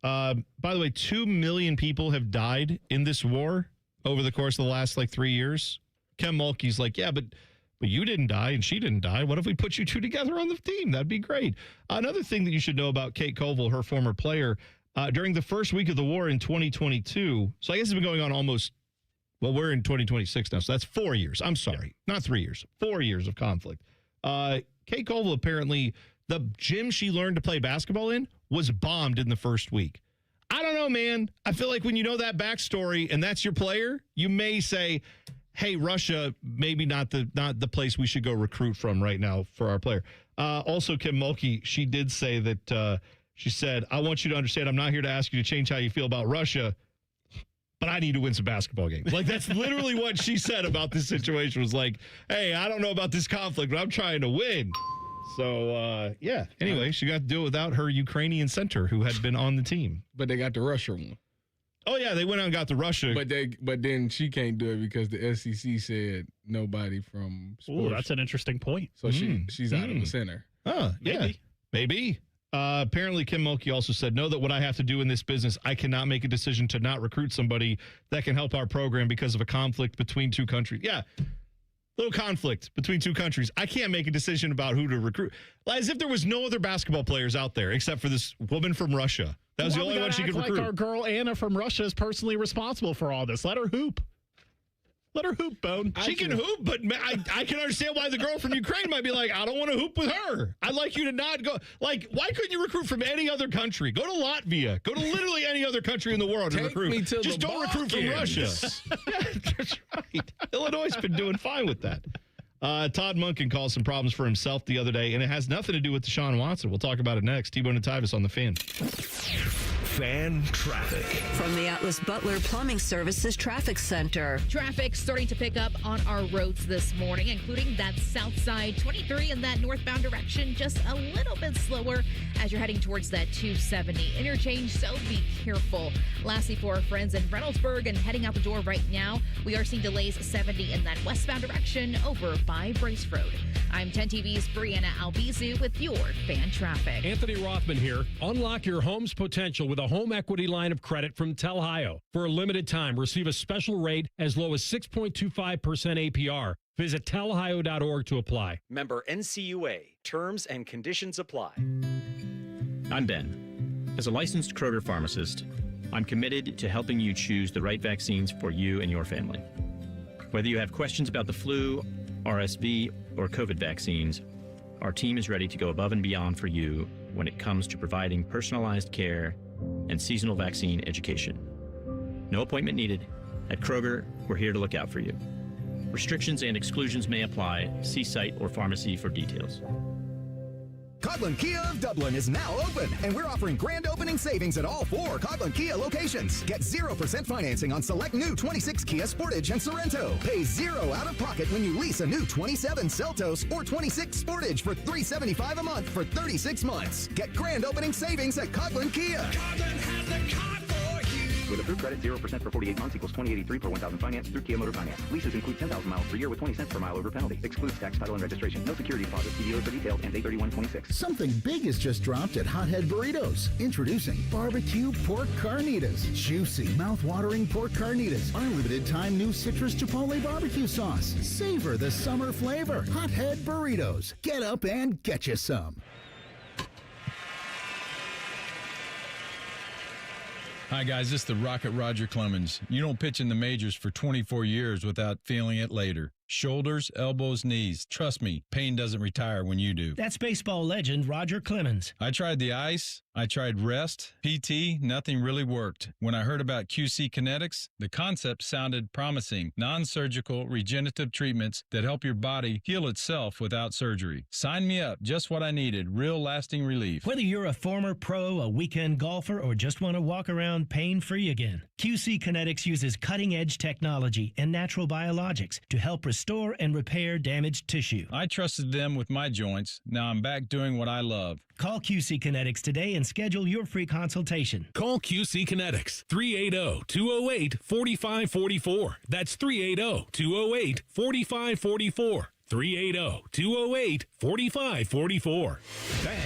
Yeah. By the way, 2 million people have died in this war over the course of the last 3 years. Kim Mulkey's like, yeah, but you didn't die and she didn't die. What if we put you two together on the team? That'd be great. Another thing that you should know about Kate Colville, her former player, during the first week of the war in 2022, so I guess it's been going on we're in 2026 now, so that's 4 years. I'm sorry, not 3 years, 4 years of conflict. Kate Colville, apparently, the gym she learned to play basketball in was bombed in the first week. I don't know, man. I feel like when you know that backstory and that's your player, you may say, hey, Russia, maybe not the place we should go recruit from right now for our player. Also, Kim Mulkey, she did say that she said, I want you to understand I'm not here to ask you to change how you feel about Russia, but I need to win some basketball games. Like, that's literally what she said about this situation was like, hey, I don't know about this conflict, but I'm trying to win. So, yeah. Anyway, she got to do it without her Ukrainian center who had been on the team. But they got the Russia one. Oh, yeah, they went out and got the Russia. But then she can't do it because the SEC said nobody from sports. Ooh, that's an interesting point. So she's out of the center. Oh, yeah. Maybe. Apparently, Kim Mulkey also said, know that what I have to do in this business, I cannot make a decision to not recruit somebody that can help our program because of a conflict between two countries. Yeah. Little conflict between two countries. I can't make a decision about who to recruit. As if there was no other basketball players out there except for this woman from Russia. That was the only one she could recruit. Like our girl Anna from Russia is personally responsible for all this. Let her hoop. Let her hoop, Bone. She can hoop, but I can understand why the girl from Ukraine might be like, I don't want to hoop with her. I'd like you to not go. Like, why couldn't you recruit from any other country? Go to Latvia. Go to literally any other country in the world and recruit. Just don't recruit from Russia. Yeah, that's right. Illinois' been doing fine with that. Todd Monken caused some problems for himself the other day, and it has nothing to do with Deshaun Watson. We'll talk about it next. T-Bone and Tyvis on the Fan. Fan traffic. From the Atlas Butler Plumbing Services Traffic Center. Traffic starting to pick up on our roads this morning, including that south side 23 in that northbound direction, just a little bit slower as you're heading towards that 270 interchange, so be careful. Lastly, for our friends in Reynoldsburg and heading out the door right now, we are seeing delays 70 in that westbound direction over by Brace Road. I'm 10 TV's Brianna Albizu with your Fan Traffic. Anthony Rothman here. Unlock your home's potential with a home equity line of credit from Telhio. For a limited time, receive a special rate as low as 6.25% APR. Visit telhio.org to apply. Member NCUA. Terms and conditions apply. I'm Ben. As a licensed Kroger pharmacist, I'm committed to helping you choose the right vaccines for you and your family. Whether you have questions about the flu, RSV, or COVID vaccines, our team is ready to go above and beyond for you when it comes to providing personalized care and seasonal vaccine education. No appointment needed. At Kroger, we're here to look out for you. Restrictions and exclusions may apply. See site or pharmacy for details. Coghlan Kia of Dublin is now open, and we're offering grand opening savings at all 4 Coghlan Kia locations. Get 0% financing on select new 26 Kia Sportage and Sorrento. Pay 0 out of pocket when you lease a new 27 Seltos or 26 Sportage for $375 a month for 36 months. Get grand opening savings at Coghlan Kia. Coghlan has the car for you. With Approved credit 0% for 48 months equals $20.83 per 1,000 finance through Kia Motor Finance. Leases include 10,000 miles per year with 20 cents per mile over penalty. Excludes tax, title, and registration. No security deposit. See dealer for details and 83126. Something big has just dropped at Hothead Burritos. Introducing barbecue pork carnitas. Juicy, mouth-watering pork carnitas. Our limited-time new citrus chipotle barbecue sauce. Savor the summer flavor. Hothead Burritos. Get up and get you some. Hi, guys. This is the Rocket Roger Clemens. You don't pitch in the majors for 24 years without feeling it later. Shoulders, elbows, knees. Trust me, pain doesn't retire when you do. That's baseball legend Roger Clemens. I tried the ice. I tried rest, PT, nothing really worked. When I heard about QC Kinetics, the concept sounded promising. Non-surgical, regenerative treatments that help your body heal itself without surgery. Sign me up, just what I needed, real lasting relief. Whether you're a former pro, a weekend golfer, or just want to walk around pain-free again, QC Kinetics uses cutting-edge technology and natural biologics to help restore and repair damaged tissue. I trusted them with my joints. Now I'm back doing what I love. Call QC Kinetics today and schedule your free consultation. Call QC Kinetics, 380-208-4544. That's 380-208-4544. 380-208-4544. Bang!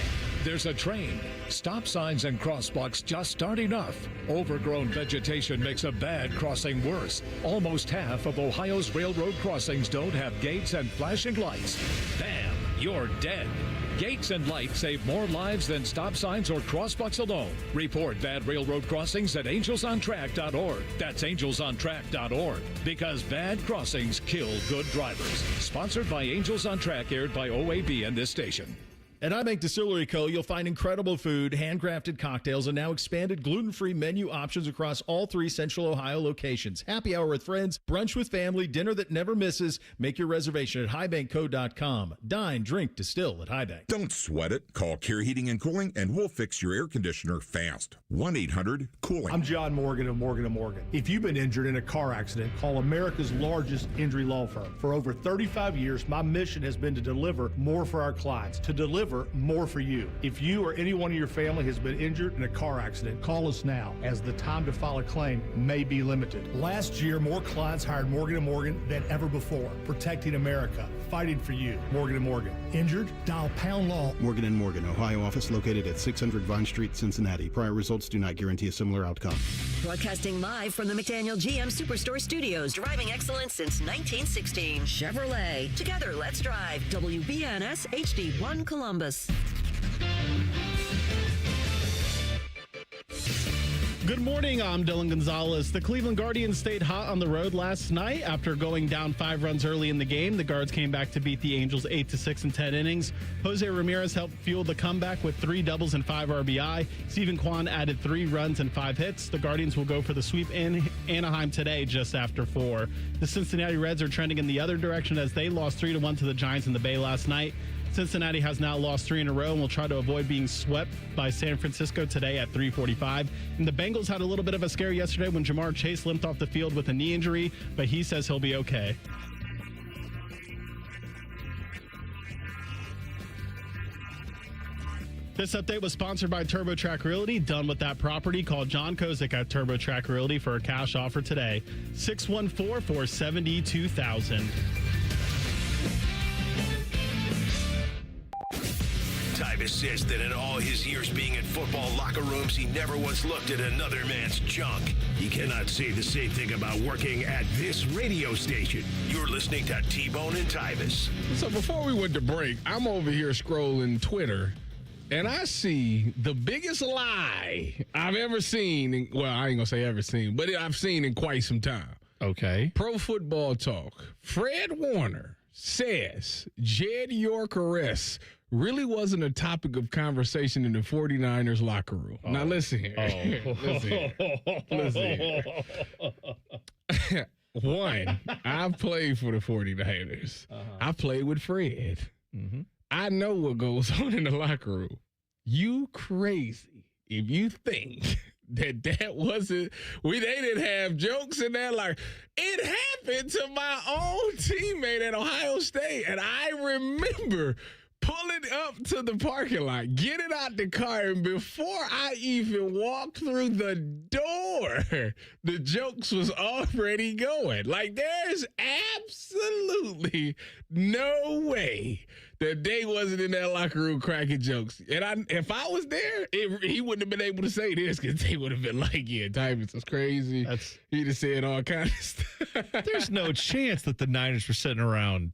There's a train. Stop signs and crosswalks just aren't enough. Overgrown vegetation makes a bad crossing worse. Almost half of Ohio's railroad crossings don't have gates and flashing lights. Bam! You're dead. Gates and lights save more lives than stop signs or crosswalks alone. Report bad railroad crossings at angelsontrack.org. That's angelsontrack.org. Because bad crossings kill good drivers. Sponsored by Angels on Track, aired by OAB and this station. At iBank Distillery Co., you'll find incredible food, handcrafted cocktails, and now expanded gluten-free menu options across all 3 Central Ohio locations. Happy hour with friends, brunch with family, dinner that never misses. Make your reservation at highbankco.com. Dine, drink, distill at Highbank. Don't sweat it. Call Care Heating and Cooling, and we'll fix your air conditioner fast. 1-800-COOLING. I'm John Morgan of Morgan & Morgan. If you've been injured in a car accident, call America's largest injury law firm. For over 35 years, my mission has been to deliver more for our clients, to deliver more for you. If you or anyone in your family has been injured in a car accident, call us now, as the time to file a claim may be limited. Last year, more clients hired Morgan & Morgan than ever before, protecting America, fighting for you. Morgan & Morgan. Injured? Dial pound law. Morgan & Morgan, Ohio office located at 600 Vine Street, Cincinnati. Prior results do not guarantee a similar outcome. Broadcasting live from the McDaniel GM Superstore Studios. Driving excellence since 1916. Chevrolet. Together, let's drive. WBNS HD1 Columbus. Good morning, I'm Dylan Gonzalez. The Cleveland Guardians stayed hot on the road last night after going down 5 runs early in the game. The Guards came back to beat the Angels 8-6 in 10 innings. Jose Ramirez helped fuel the comeback with 3 doubles and 5 RBI. Stephen Kwan added 3 runs and 5 hits. The Guardians will go for the sweep in Anaheim today just after 4. The Cincinnati Reds are trending in the other direction as they lost 3-1 to the Giants in the Bay last night. Cincinnati has now lost 3 in a row and will try to avoid being swept by San Francisco today at 3:45. And the Bengals had a little bit of a scare yesterday when Jamar Chase limped off the field with a knee injury, but he says he'll be okay. This update was sponsored by TurboTrack Realty. Done with that property? Call John Kozik at TurboTrack Realty for a cash offer today. 614-472-0000. Tyvis says that in all his years being in football locker rooms, he never once looked at another man's junk. He cannot say the same thing about working at this radio station. You're listening to T-Bone and Tyvis. So before we went to break, I'm over here scrolling Twitter, and I see the biggest lie I've ever seen. Well, I ain't going to say ever seen, but I've seen in quite some time. Okay. Pro Football Talk. Fred Warner says Jed York arrest really wasn't a topic of conversation in the 49ers locker room. Oh. Now, listen here. Listen here. One, I've played for the 49ers. I played with Fred. Mm-hmm. I know what goes on in the locker room. You crazy if you think that wasn't, they didn't have jokes in there. Like, it happened to my own teammate at Ohio State. And I remember pull it up to the parking lot, get it out the car, and before I even walked through the door, the jokes was already going. Like, there's absolutely no way that they wasn't in that locker room cracking jokes. And if I was there, he wouldn't have been able to say this because they would have been like, yeah, Tyvis is crazy. He'd have said all kinds of stuff. There's no chance that the Niners were sitting around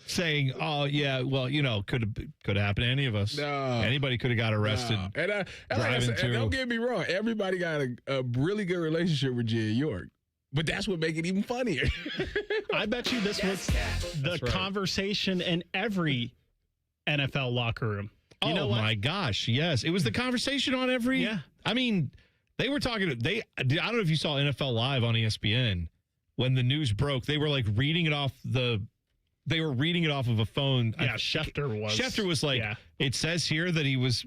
saying, "Oh yeah, well, could have happened to any of us. No, anybody could have got arrested." No. And don't get me wrong, everybody got a really good relationship with Jay York, but that's what make it even funnier. I bet you this was the conversation in every NFL locker room. You know what? My gosh, yes, it was the conversation on every. Yeah, I mean, they were talking. I don't know if you saw NFL Live on ESPN when the news broke. They were like reading it off the. They were reading it off of a phone. Yeah, Schefter was like, it says here that he was,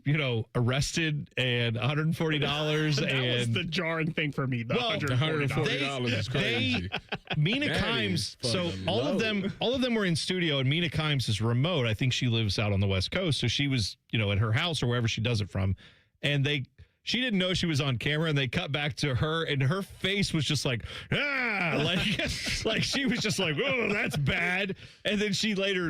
arrested and $140. That was the jarring thing for me. The $140 is crazy. Mina Kimes. So all of them were in studio, and Mina Kimes is remote. I think she lives out on the West Coast, so she was, at her house or wherever she does it from, and she didn't know she was on camera, and they cut back to her, and her face was just like, like she was just like, oh, that's bad. And then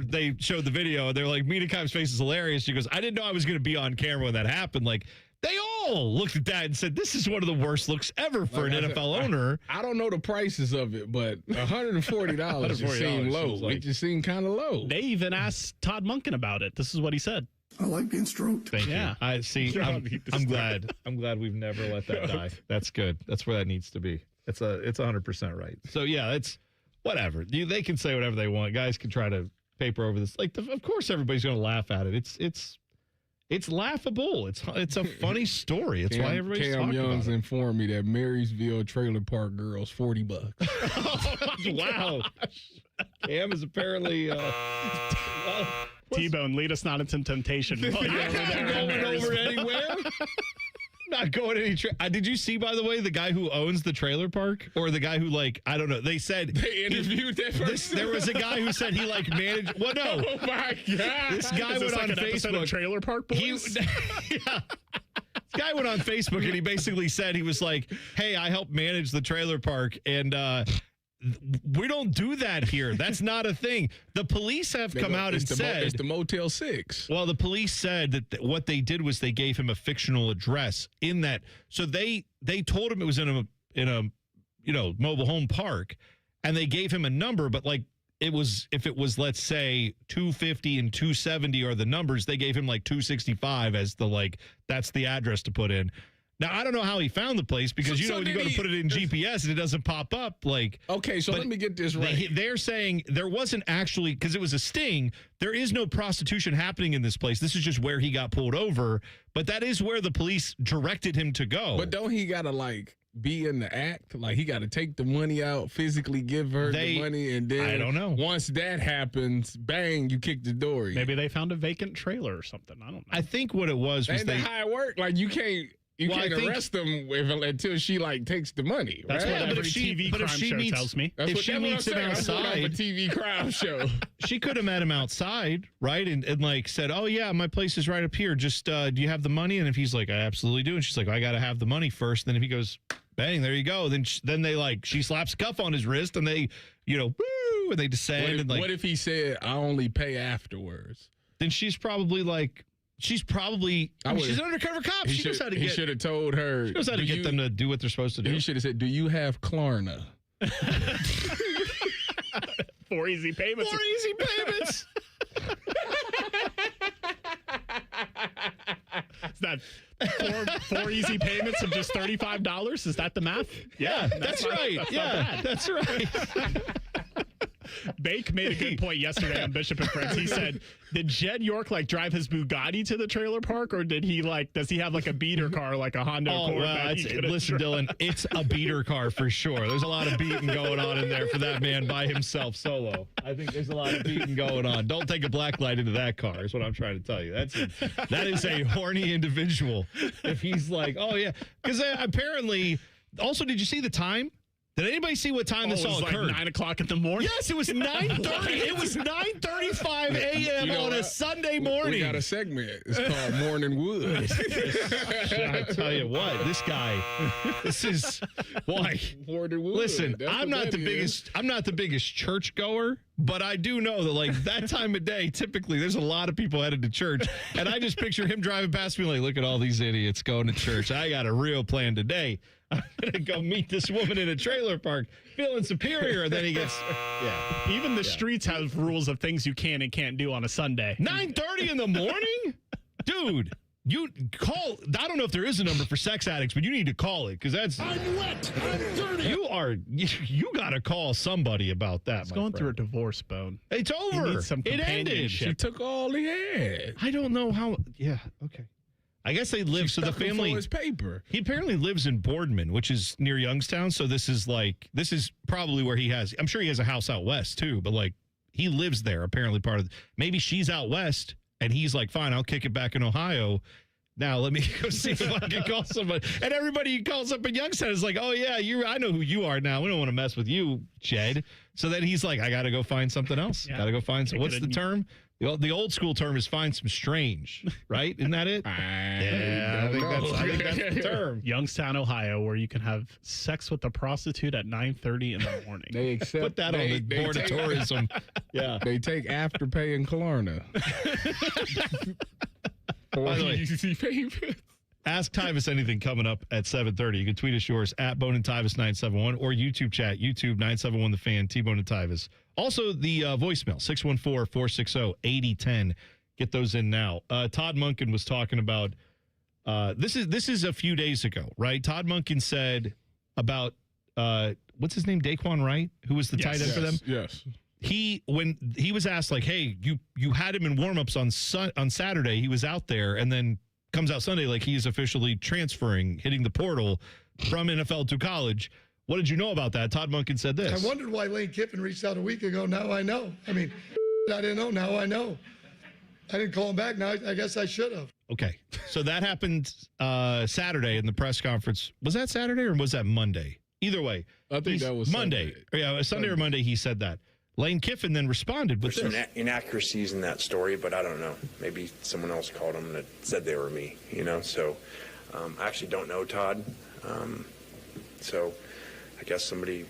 they showed the video, and they're like, Mina Kimes' face is hilarious. She goes, I didn't know I was going to be on camera when that happened. Like, they all looked at that and said, this is one of the worst looks ever for an NFL owner. I don't know the prices of it, but $140 just seemed low. It just seemed kind of low. They even asked Todd Monken about it. This is what he said. I like being stroked. Thank you. I see. I'm glad. I'm glad we've never let that die. That's good. That's where that needs to be. It's 100% right. So yeah, it's whatever. They can say whatever they want. Guys can try to paper over this. Like, of course, everybody's going to laugh at it. It's laughable. It's a funny story. It's why everybody's talking Young's about it. informed me that Marysville trailer park girls $40. Wow. Cam is apparently. T-Bone, lead us not into temptation. Not going over anywhere. Not going any. Did you see, by the way, the guy who owns the trailer park, or the guy who I don't know? They said they interviewed that person. There was a guy who said he managed. Well, no. Oh my God! This guy went on Facebook. Trailer Park Boys. Yeah. This guy went on Facebook and he basically said he was like, "Hey, I help manage the trailer park, and we don't do that here. That's not a thing." The police have come out and said it's the Motel 6. Well, the police said that what they did was they gave him a fictional address in that. So they told him it was in a mobile home park, and they gave him a number, but if it was let's say 250 and 270 are the numbers, they gave him 265 as that's the address to put in. Now, I don't know how he found the place because, you go to put it in GPS and it doesn't pop up. Okay, so let me get this right. They're saying there wasn't actually, because it was a sting, there is no prostitution happening in this place. This is just where he got pulled over. But that is where the police directed him to go. But don't he got to, be in the act? He got to take the money out, physically give her the money, and then I don't know. Once that happens, bang, you kick the door in. Maybe they found a vacant trailer or something. I don't know. I think what it was Ain't that how it worked? You can't... You can't arrest them until she takes the money. That's what every TV crime show tells me. If she meets him outside, a TV crime show, she could have met him outside, right? And said, "Oh yeah, my place is right up here. Just do you have the money?" And if he's like, "I absolutely do," and she's like, "I got to have the money first." And then if he goes, "Bang, there you go." Then they she slaps a cuff on his wrist, and they, woo, and they descend. What if he said, "I only pay afterwards"? Then she's probably she's an undercover cop. She knows how to get. He should have told her. She knows how to get them to do what they're supposed to do. He should have said, "Do you have Klarna?" 4 easy payments. 4 easy payments. Is that four easy payments of just $35? Is that the math? Yeah, that's right. That's right. Bake made a good point yesterday on Bishop and Friends. He said, did Jed York drive his Bugatti to the trailer park, or did he does he have a beater car, like a Honda Accord? Well, listen, Dylan, it's a beater car for sure. There's a lot of beating going on in there for that man by himself solo. I think there's a lot of beating going on. Don't take a black light into that car is what I'm trying to tell you. That is a horny individual. If he's oh yeah, because apparently, also, did you see the time? Did anybody see what time this all occurred? Like 9 o'clock in the morning? Yes, it was 9:30. It was 9:35 a.m. on a Sunday morning. We got a segment. It's called Morning Wood. I tell you what, this guy, this is why. Morning Wood. Listen, That's I'm what not the that biggest. is. I'm not the biggest church goer, but I do know that like that time of day, typically there's a lot of people headed to church, and I just picture him driving past me like, look at all these idiots going to church. I got a real plan today. I'm going to go meet this woman in a trailer park feeling superior. And then he gets, Even the streets have rules of things you can and can't do on a Sunday. 9:30 in the morning? Dude, you call. I don't know if there is a number for sex addicts, but you need to call it because that's. I'm wet. I'm dirty. You got to call somebody about that. He's going through a divorce, Bone. It's over. He needs some It ended. companionship. She took all he had. I don't know how. Yeah, okay. I guess they live, so the Stuck him family. for his paper. He apparently lives in Boardman, which is near Youngstown. So this is probably where he has. I'm sure he has a house out west too, but like he lives there. Apparently, maybe she's out west, and he's like, fine, I'll kick it back in Ohio. Now let me go see if I can call somebody. And everybody he calls up in Youngstown is like, oh yeah, I know who you are now. We don't want to mess with you, Jed. So then he's like, I got to go find something else. Yeah. Got to go find some. What's the term? The old school term is find some strange, right? Isn't that it? I think that's the term. Youngstown, Ohio, where you can have sex with a prostitute at 9:30 in the morning. They accept. Put that on the board of tourism. Yeah. They take Afterpay and Klarna. By the way, easy payment. Ask Tyvis anything coming up at 7:30. You can tweet us yours at Bone and Tyvis 971 or YouTube chat, YouTube 971 The Fan, T-Bone and Tyvis. Also, the voicemail, 614-460-8010. Get those in now. Todd Monken was talking about, this is a few days ago, right? Todd Monken said about, what's his name, Daquan Wright, who was the tight end for them? Yes. When he was asked, like, hey, you had him in warmups on Saturday, he was out there, and then comes out Sunday like he's officially transferring, hitting the portal from NFL to college. What did you know about that? Todd Monken said this. I wondered why Lane Kiffin reached out a week ago. Now I know. I mean, I didn't know. Now I know. I didn't call him back. Now I guess I should have. Okay. So that happened Saturday in the press conference. Was that Saturday or was that Monday? Either way. I think that was Monday. Sunday. Yeah, Sunday or Monday he said that. Lane Kiffin then responded with There's this. some inaccuracies in that story, but I don't know. Maybe someone else called them that said they were me, So I actually don't know Todd. So I guess somebody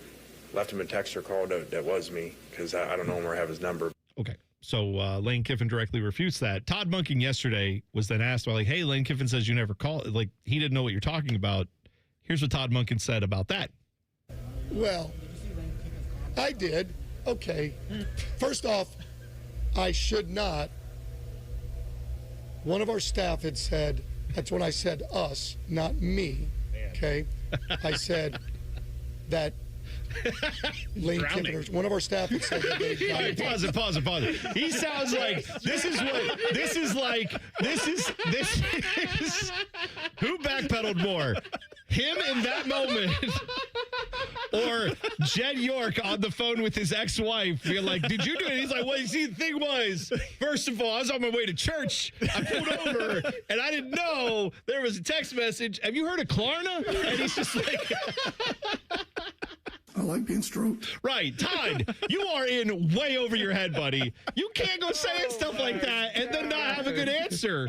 left him a text or call that was me because I don't know him or have his number. Okay. So Lane Kiffin directly refutes that. Todd Monken yesterday was then asked about, like, hey, Lane Kiffin says you never called. Like, he didn't know what you're talking about. Here's what Todd Monken said about that. Well, I did. Okay. First off, I should not. One of our staff had said, that's when I said us, not me. Okay. I said that Lane Kiffin, one of our staff had said that they got Hey, pause it. He sounds like this is who backpedaled more? Him in that moment or Jed York on the phone with his ex-wife being like, did you do it? He's like, well, you see, the thing was, first of all, I was on my way to church. I pulled over and I didn't know there was a text message. Have you heard of Klarna? And he's just like... I like being stroked. Right. Todd, you are in way over your head, buddy. You can't go saying stuff like that and then not have a good answer.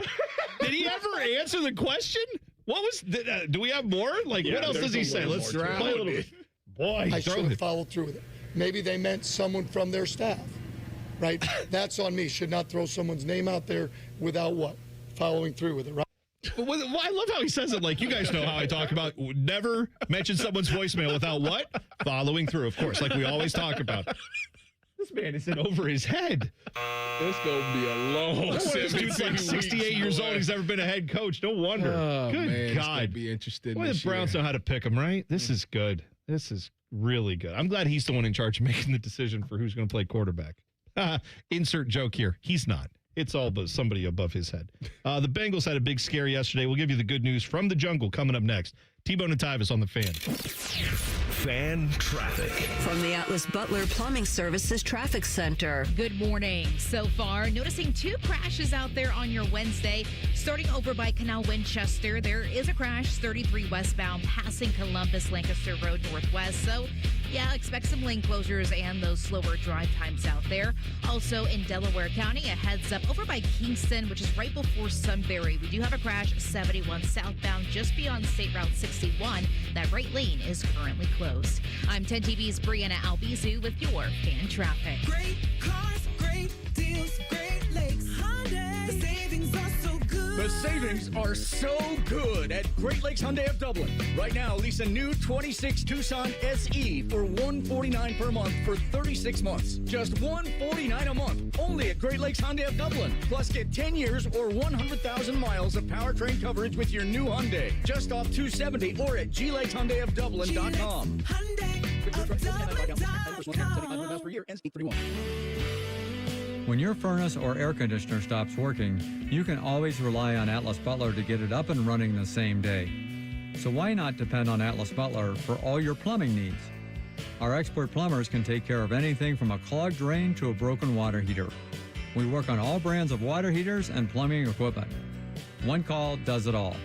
Did he ever answer the question? What was, do we have more? Like, what else does he say? Let's play a little bit. Boy, I should have followed through with it. Maybe they meant someone from their staff, right? That's on me. Should not throw someone's name out there without what? Following through with it, right? Well, I love how he says it. Like, you guys know how I talk about never mention someone's voicemail without what? Following through, of course, like we always talk about. This man is in over his head. It's going to be a long This dude's like 68 years old. He's never been a head coach. No wonder. Oh, Good man, God. Be interested. Boy, the Browns know how to pick him, right? This is good. This is really good. I'm glad he's the one in charge of making the decision for who's going to play quarterback. Insert joke here. He's not. It's all but somebody above his head. The Bengals had a big scare yesterday. We'll give you the good news from the jungle coming up next. T-Bone and Tyvis on the Fan. Fan traffic. From the Atlas Butler Plumbing Services Traffic Center. Good morning. So far, noticing 2 crashes out there on your Wednesday. Starting over by Canal Winchester, there is a crash, 33 westbound, passing Columbus Lancaster Road Northwest. So, yeah, expect some lane closures and those slower drive times out there. Also in Delaware County, a heads up over by Kingston, which is right before Sunbury. We do have a crash, 71 southbound, just beyond State Route 61. That right lane is currently closed. I'm 10 TV's Brianna Albizu with your fan traffic. Great cars, great deals, Great Lakes Hyundai. The savings are so good. The savings are so good at Great Lakes Hyundai of Dublin. Right now, lease a new 26 Tucson SE for $149 per month for 36 months. Just $149 a month. Only at Great Lakes Hyundai of Dublin. Plus, get 10 years or 100,000 miles of powertrain coverage with your new Hyundai. Just off 270 or at glakeshyundaiofdublin.com. When your furnace or air conditioner stops working, you can always rely on Atlas Butler to get it up and running the same day. So why not depend on Atlas Butler for all your plumbing needs? Our expert plumbers can take care of anything from a clogged drain to a broken water heater. We work on all brands of water heaters and plumbing equipment. One call does it all.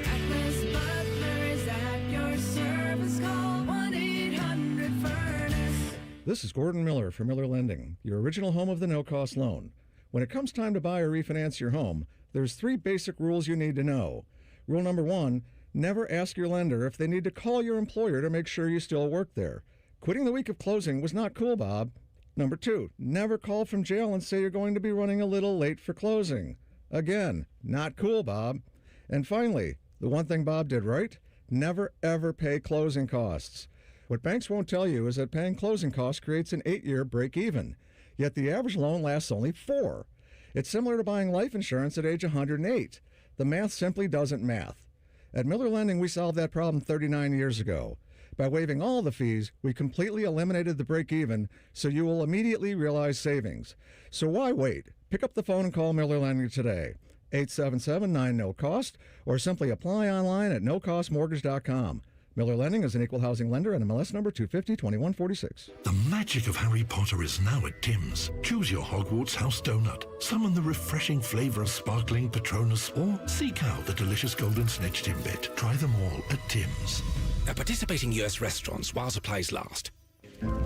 Atlas Butler is at your service. Call 1-800-FURNACE. This is Gordon Miller from Miller Lending, your original home of the no-cost loan. When it comes time to buy or refinance your home, there's 3 basic rules you need to know. Rule number 1, never ask your lender if they need to call your employer to make sure you still work there. Quitting the week of closing was not cool, Bob. Number 2, never call from jail and say you're going to be running a little late for closing. Again, not cool, Bob. And finally, the one thing Bob did right, never ever pay closing costs. What banks won't tell you is that paying closing costs creates an 8-year break even. Yet the average loan lasts only 4. It's similar to buying life insurance at age 108. The math simply doesn't math. At Miller Lending, we solved that problem 39 years ago. By waiving all the fees, we completely eliminated the break even, so you will immediately realize savings. So why wait? Pick up the phone and call Miller Lending today. 877-9-NO-COST, or simply apply online at nocostmortgage.com. Miller Lending is an equal housing lender and MLS number 250-2146. The magic of Harry Potter is now at Tim's. Choose your Hogwarts house donut, summon the refreshing flavor of sparkling Patronus, or seek out the delicious golden snitch Timbit. Try them all at Tim's. At participating U.S. restaurants while supplies last.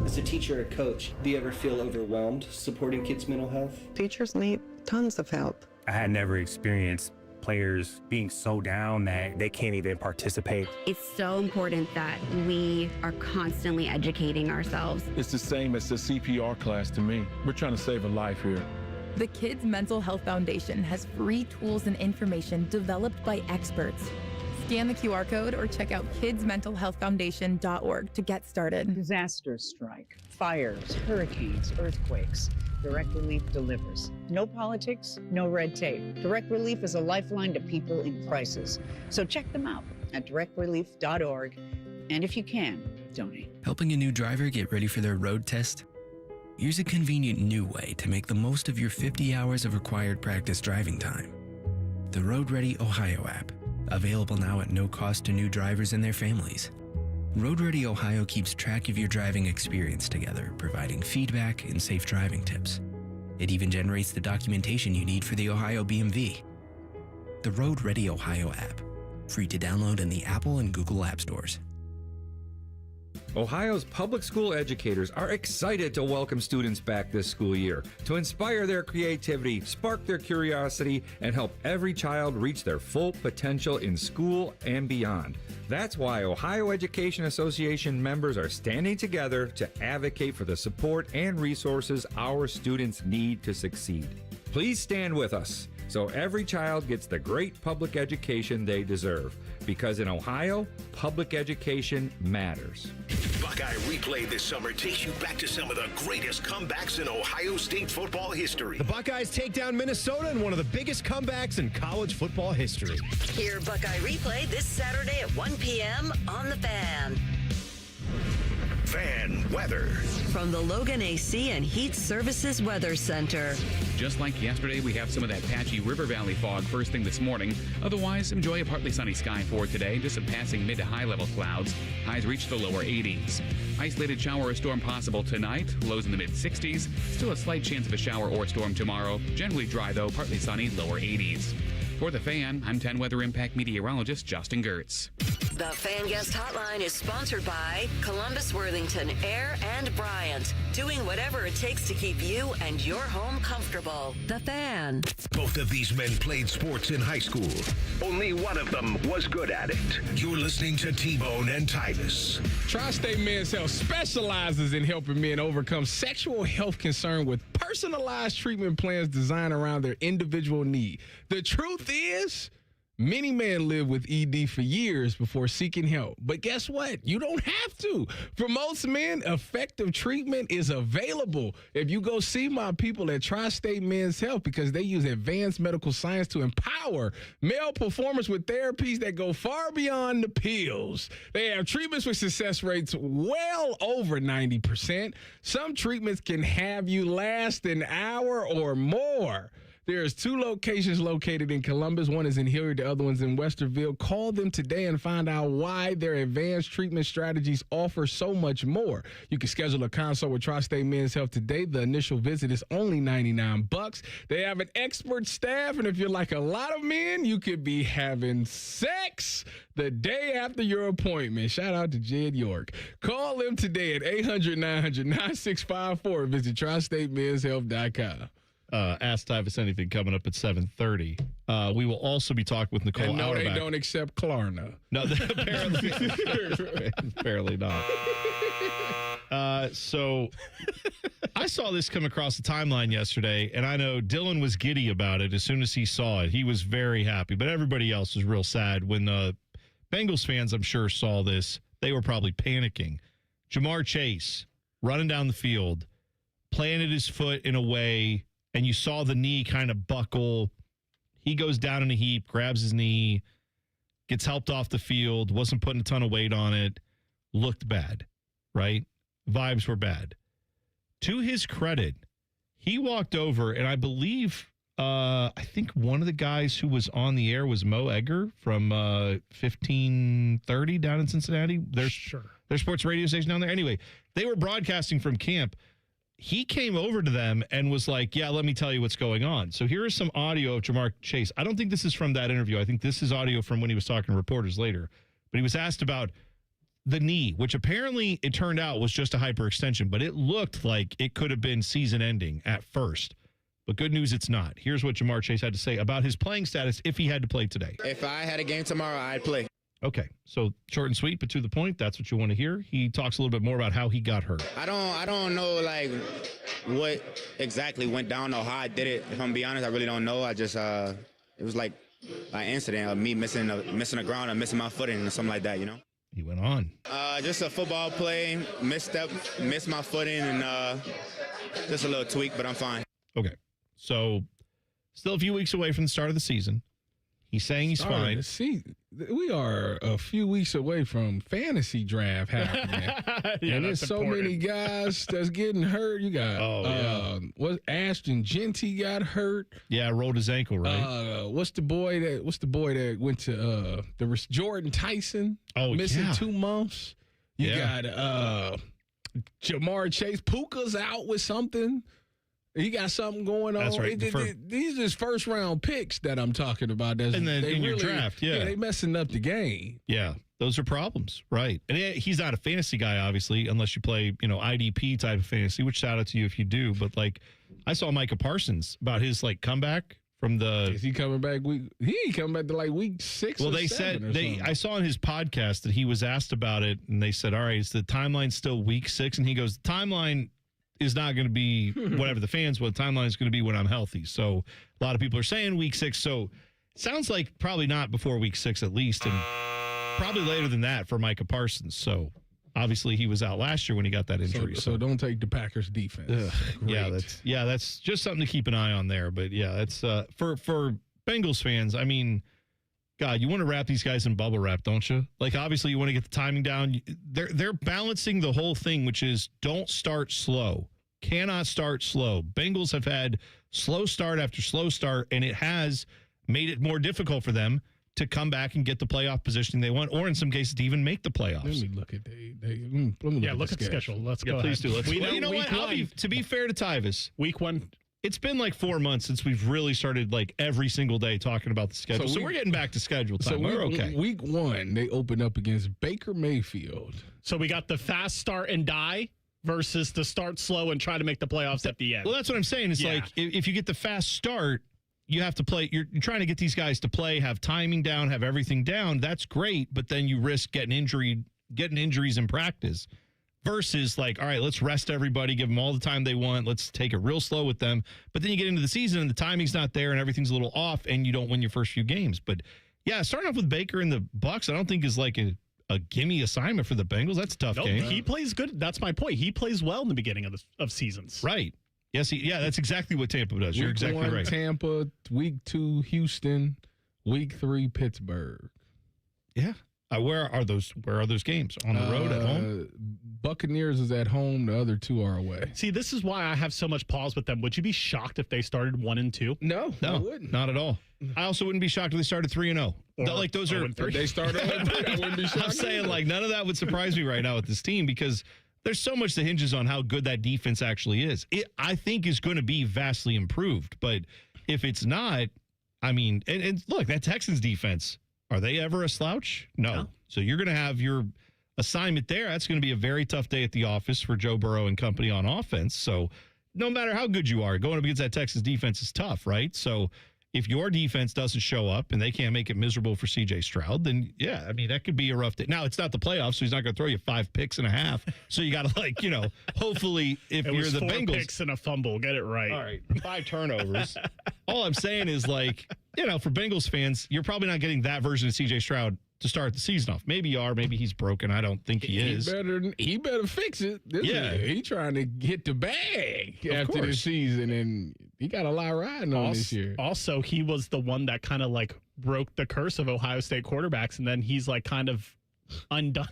As a teacher or coach, do you ever feel overwhelmed supporting kids' mental health? Teachers need tons of help. I had never experienced players being so down that they can't even participate. It's so important that we are constantly educating ourselves. It's the same as the CPR class to me. We're trying to save a life here. The Kids Mental Health Foundation has free tools and information developed by experts. Scan the QR code or check out kidsmentalhealthfoundation.org to get started. Disasters strike, fires, hurricanes, earthquakes. Direct Relief delivers. No politics, no red tape. Direct Relief is a lifeline to people in crisis. So check them out at directrelief.org. And if you can, donate. Helping a new driver get ready for their road test? Here's a convenient new way to make the most of your 50 hours of required practice driving time. The Road Ready Ohio app, available now at no cost to new drivers and their families. Road Ready Ohio keeps track of your driving experience together, providing feedback and safe driving tips. It even generates the documentation you need for the Ohio BMV. The Road Ready Ohio app, free to download in the Apple and Google App Stores. Ohio's public school educators are excited to welcome students back this school year to inspire their creativity, spark their curiosity, and help every child reach their full potential in school and beyond. That's why Ohio Education Association members are standing together to advocate for the support and resources our students need to succeed. Please stand with us so every child gets the great public education they deserve. Because in Ohio, public education matters. Buckeye Replay this summer takes you back to some of the greatest comebacks in Ohio State football history. The Buckeyes take down Minnesota in one of the biggest comebacks in college football history. Hear Buckeye Replay this Saturday at 1 p.m. on The Fan. Fan weather. From the Logan AC and Heat Services Weather Center. Just like yesterday, we have some of that patchy River Valley fog first thing this morning. Otherwise, enjoy a partly sunny sky for today. Just some passing mid to high level clouds. Highs reach the lower 80s. Isolated shower or storm possible tonight. Lows in the mid 60s. Still a slight chance of a shower or storm tomorrow. Generally dry though, partly sunny, lower 80s. For The Fan, I'm 10 Weather Impact meteorologist Justin Gertz. The Fan Guest Hotline is sponsored by Columbus, Worthington, Air, and Bryant. Doing whatever it takes to keep you and your home comfortable. The Fan. Both of these men played sports in high school. Only one of them was good at it. You're listening to T-Bone and Tyvis. Tri-State Men's Health specializes in helping men overcome sexual health concern with personalized treatment plans designed around their individual need. The truth is, many men live with ED for years before seeking help. But guess what? You don't have to. For most men, effective treatment is available if you go see my people at Tri-State Men's Health, because they use advanced medical science to empower male performers with therapies that go far beyond the pills. They have treatments with success rates well over 90%. Some treatments can have you last an hour or more. There's 2 locations located in Columbus. One is in Hilliard, the other one's in Westerville. Call them today and find out why their advanced treatment strategies offer so much more. You can schedule a consult with Tri-State Men's Health today. The initial visit is only $99. They have an expert staff, and if you're like a lot of men, you could be having sex the day after your appointment. Shout out to Jed York. Call them today at 800-900-9654. Visit TriStateMen'sHealth.com. Ask Tyvis anything coming up at 7:30. We will also be talking with Nicole. And no, Auerbach. they don't accept Klarna. No, apparently not. So I saw this come across the timeline yesterday, and I know Dylan was giddy about it as soon as he saw it. He was very happy, but everybody else was real sad. When Bengals fans, I'm sure, saw this, they were probably panicking. Jamar Chase running down the field, planted his foot in a way, and you saw the knee kind of buckle. He goes down in a heap, grabs his knee, gets helped off the field, wasn't putting a ton of weight on it, looked bad, right? Vibes were bad. To his credit, he walked over, and I believe, I think one of the guys who was on the air was Mo Egger from 1530 down in Cincinnati. Their sports radio station down there. Anyway, they were broadcasting from camp. He came over to them and was like, yeah, let me tell you what's going on. So here is some audio of Jamar Chase. I don't think this is from that interview. I think this is audio from when he was talking to reporters later. But he was asked about the knee, which apparently it turned out was just a hyperextension, but it looked like it could have been season ending at first. But good news, it's not. Here's what Jamar Chase had to say about his playing status if he had to play today. If I had a game tomorrow, I'd play. Okay, so short and sweet, but to the point. That's what you want to hear. He talks a little bit more about how he got hurt. I don't know like what exactly went down or how I did it. If I'm being honest, I really don't know. I just it was like an incident of me missing the ground and missing my footing or something like that, you know. He went on. Just a football play, missed my footing, and just a little tweak, but I'm fine. Okay, so still a few weeks away from the start of the season. He's saying he's fine. We are a few weeks away from fantasy draft happening. Yeah, and there's so important. many guys that's getting hurt. You got Ashton Genty got hurt. Yeah, rolled his ankle, right? What's the boy that went to Jordan Tyson? Missing 2 months. You got Jamar Chase. Puka's out with something. He got something going on. That's right. These are first round picks that I'm talking about. And then in your draft, they messing up the game. Yeah, those are problems, right? And he's not a fantasy guy, obviously, unless you play, IDP type of fantasy, which shout out to you if you do. But like, I saw Micah Parsons about his comeback from the. Is he coming back? He ain't coming back to week 6. Well, or they 7 said I saw on his podcast that he was asked about it, and they said, "All right, is the timeline still week 6?" And he goes, "The timeline is not going to be whatever the fans want. The timeline is going to be when I'm healthy." So a lot of people are saying week 6. So sounds like probably not before week 6 at least, and probably later than that for Micah Parsons. So obviously he was out last year when he got that injury. So don't take the Packers defense. That's just something to keep an eye on there. But yeah, that's for Bengals fans. I mean, God, you want to wrap these guys in bubble wrap, don't you? Like, obviously, you want to get the timing down. They're balancing the whole thing, which is don't start slow. Cannot start slow. Bengals have had slow start after slow start, and it has made it more difficult for them to come back and get the playoff positioning they want, or in some cases to even make the playoffs. Let me look at look at the schedule. Let's go. Please ahead. do. You know what? To be fair to Tyvis, week 1. It's been like 4 months since we've really started like every single day talking about the schedule. So we're getting back to schedule time. So we're okay. Week 1, they open up against Baker Mayfield. So we got the fast start and die versus the start slow and try to make the playoffs at the end. Well, that's what I'm saying. It's like if you get the fast start, you have to play. You're trying to get these guys to play, have timing down, have everything down. That's great, but then you risk getting injuries in practice. Versus like, all right, let's rest everybody, give them all the time they want. Let's take it real slow with them. But then you get into the season and the timing's not there and everything's a little off and you don't win your first few games. But yeah, starting off with Baker and the Bucs, I don't think is like a gimme assignment for the Bengals. That's a tough game. He plays good. That's my point. He plays well in the beginning of seasons. Right. Yes. That's exactly what Tampa does. You're exactly Week 1, right. Tampa, week 2, Houston, week 3, Pittsburgh. Yeah. Where are those games? On the road, at home? Buccaneers is at home. The other 2 are away. See, this is why I have so much pause with them. Would you be shocked if they started 1-2? No, I wouldn't. Not at all. I also wouldn't be shocked if they started 3-0. Like those are. If they started 0-3, I wouldn't be shocked. I'm saying like none of that would surprise me right now with this team because there's so much that hinges on how good that defense actually is. It, I think, is going to be vastly improved. But if it's not, I mean, and look, that Texans defense. Are they ever a slouch? No. So you're going to have your assignment there. That's going to be a very tough day at the office for Joe Burrow and company on offense. So no matter how good you are, going up against that Texas defense is tough, right? So if your defense doesn't show up and they can't make it miserable for C.J. Stroud, then, yeah, I mean, that could be a rough day. Now, it's not the playoffs, so he's not going to throw you 5 picks and a half. So you got to, hopefully if you're the 4 Bengals. picks and a fumble. Get it right. All right, 5 turnovers. All I'm saying is, for Bengals fans, you're probably not getting that version of C.J. Stroud to start the season off. Maybe you are. Maybe he's broken. I don't think he is. He better fix it. He trying to hit the bag after the season, and he got a lot riding on this year. Also, he was the one that kind of broke the curse of Ohio State quarterbacks, and then he's kind of undone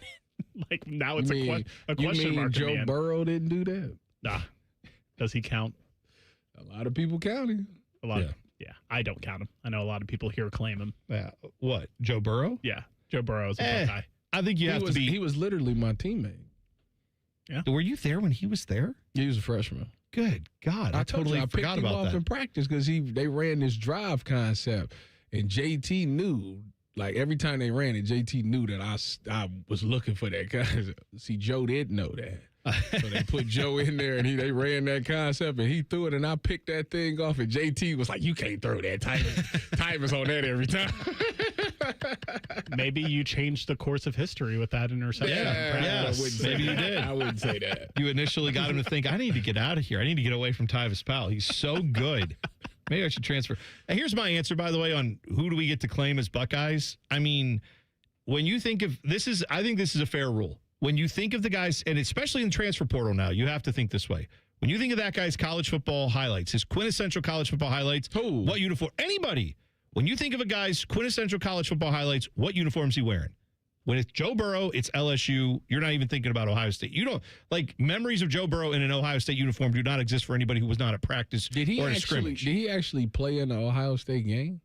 it. Now it's a question mark. Joe Burrow didn't do that? Nah. Does he count? A lot of people count him. A lot. Yeah, I don't count him. I know a lot of people here claim him. Yeah. What? Joe Burrow? Yeah. Joe Burrow is a Buckeye. I think you have to be. He was literally my teammate. Yeah. Were you there when he was there? He was a freshman. Good God. I totally forgot about that. In practice because they ran this drive concept, and JT knew. Every time they ran it, JT knew that I was looking for that concept. See, Joe didn't know that. So they put Joe in there, and they ran that concept, and he threw it, and I picked that thing off, and JT was like, you can't throw that. Tyvis on that every time. Maybe you changed the course of history with that interception. Maybe you did. I wouldn't say that. You initially got him to think, I need to get out of here. I need to get away from Tyvis Powell. He's so good. Maybe I should transfer. And here's my answer, by the way, on who do we get to claim as Buckeyes. I mean, when you think of I think this is a fair rule. When you think of the guys, and especially in the transfer portal now, you have to think this way. When you think of that guy's college football highlights, his quintessential college football highlights, what uniform? Anybody. When you think of a guy's quintessential college football highlights, what uniform is he wearing? When it's Joe Burrow, it's LSU. You're not even thinking about Ohio State. You don't memories of Joe Burrow in an Ohio State uniform do not exist for anybody who was not at practice or a scrimmage. Did he actually play in the Ohio State game?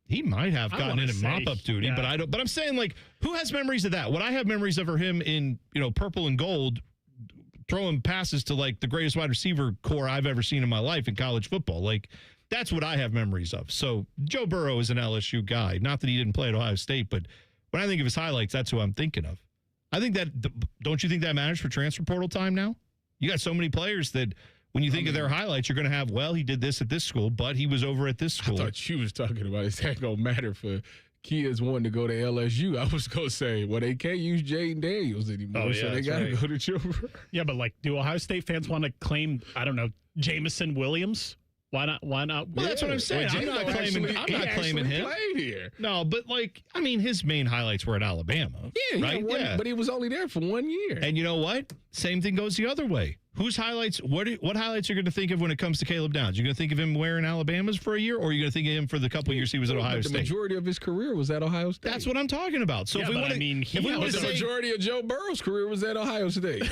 He might have gotten in mop-up duty, but I don't. But I'm saying, who has memories of that? What I have memories of are him in, purple and gold, throwing passes to the greatest wide receiver core I've ever seen in my life in college football. That's what I have memories of. So Joe Burrow is an LSU guy. Not that he didn't play at Ohio State, but when I think of his highlights, that's who I'm thinking of. I think that, don't you think that matters for transfer portal time now? You got so many players that when you think of their highlights, you're going to have, he did this at this school, but he was over at this school. I thought you was talking about it's not going to matter for kids wanting to go to LSU. I was going to say, they can't use Jaden Daniels anymore, so they got to go to Joe Burrow. Yeah, but do Ohio State fans want to claim, I don't know, Jamison Williams? Why not? Well, that's what I'm saying. I'm not claiming him. Here. No, but his main highlights were at Alabama. Yeah, right. But he was only there for 1 year. And you know what? Same thing goes the other way. Whose highlights? What highlights are you going to think of when it comes to Caleb Downs? You're going to think of him wearing Alabama's for a year, or are you going to think of him for the couple of years he was at Ohio State? The majority of his career was at Ohio State. That's what I'm talking about. So if we want to, the majority of Joe Burrow's career was at Ohio State.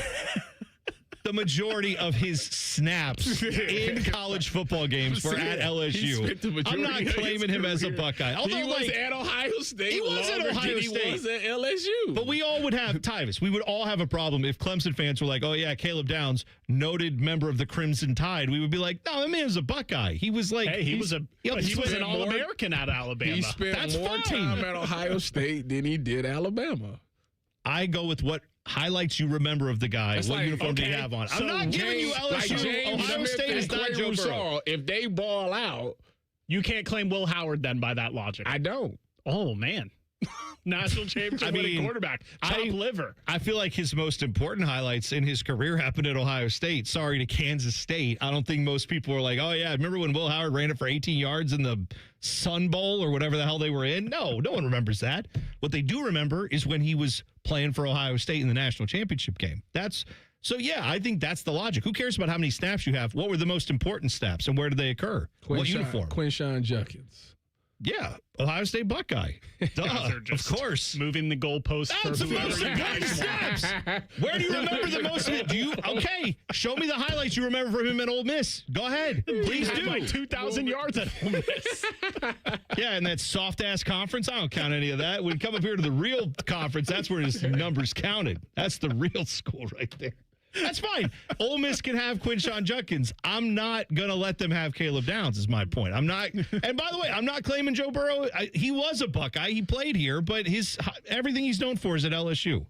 The majority of his snaps in college football games were at LSU. I'm not claiming him as a Buckeye. Although, he was at Ohio State. He was at Ohio State. He was at LSU. But we all would have, Tyvis, we would all have a problem if Clemson fans were like, oh, yeah, Caleb Downs, noted member of the Crimson Tide. We would be like, no, that man was a Buckeye. He was like. Hey, he was an All-American at Alabama. He spent more time at Ohio State than he did Alabama. I go with what highlights you remember of the guy. That's what uniform do you have on? So I'm not giving you LSU. Ohio State is not Joe Burrow. If they ball out, you can't claim Will Howard then by that logic. I don't. Oh, man. National championship winning quarterback. Top liver. I feel like his most important highlights in his career happened at Ohio State. Sorry to Kansas State. I don't think most people are like, oh, yeah, remember when Will Howard ran it for 18 yards in the Sun Bowl or whatever the hell they were in? No one remembers that. What they do remember is when he was playing for Ohio State in the national championship game. I think that's the logic. Who cares about how many snaps you have? What were the most important snaps and where did they occur? What uniform? Quinshon Judkins. Yeah, Ohio State Buckeye. Duh, of course. Moving the goalposts. That's the most important snaps. Where do you remember the most? Okay, show me the highlights you remember from him at Ole Miss. Go ahead. Please do. Like 2,000 yards at Ole Miss. Yeah, and that soft-ass conference, I don't count any of that. When you come up here to the real conference, that's where his numbers counted. That's the real school right there. That's fine. Ole Miss can have Quinshon Judkins. I'm not going to let them have Caleb Downs is my point. I'm not. And by the way, I'm not claiming Joe Burrow. He was a Buckeye. He played here, but everything he's known for is at LSU.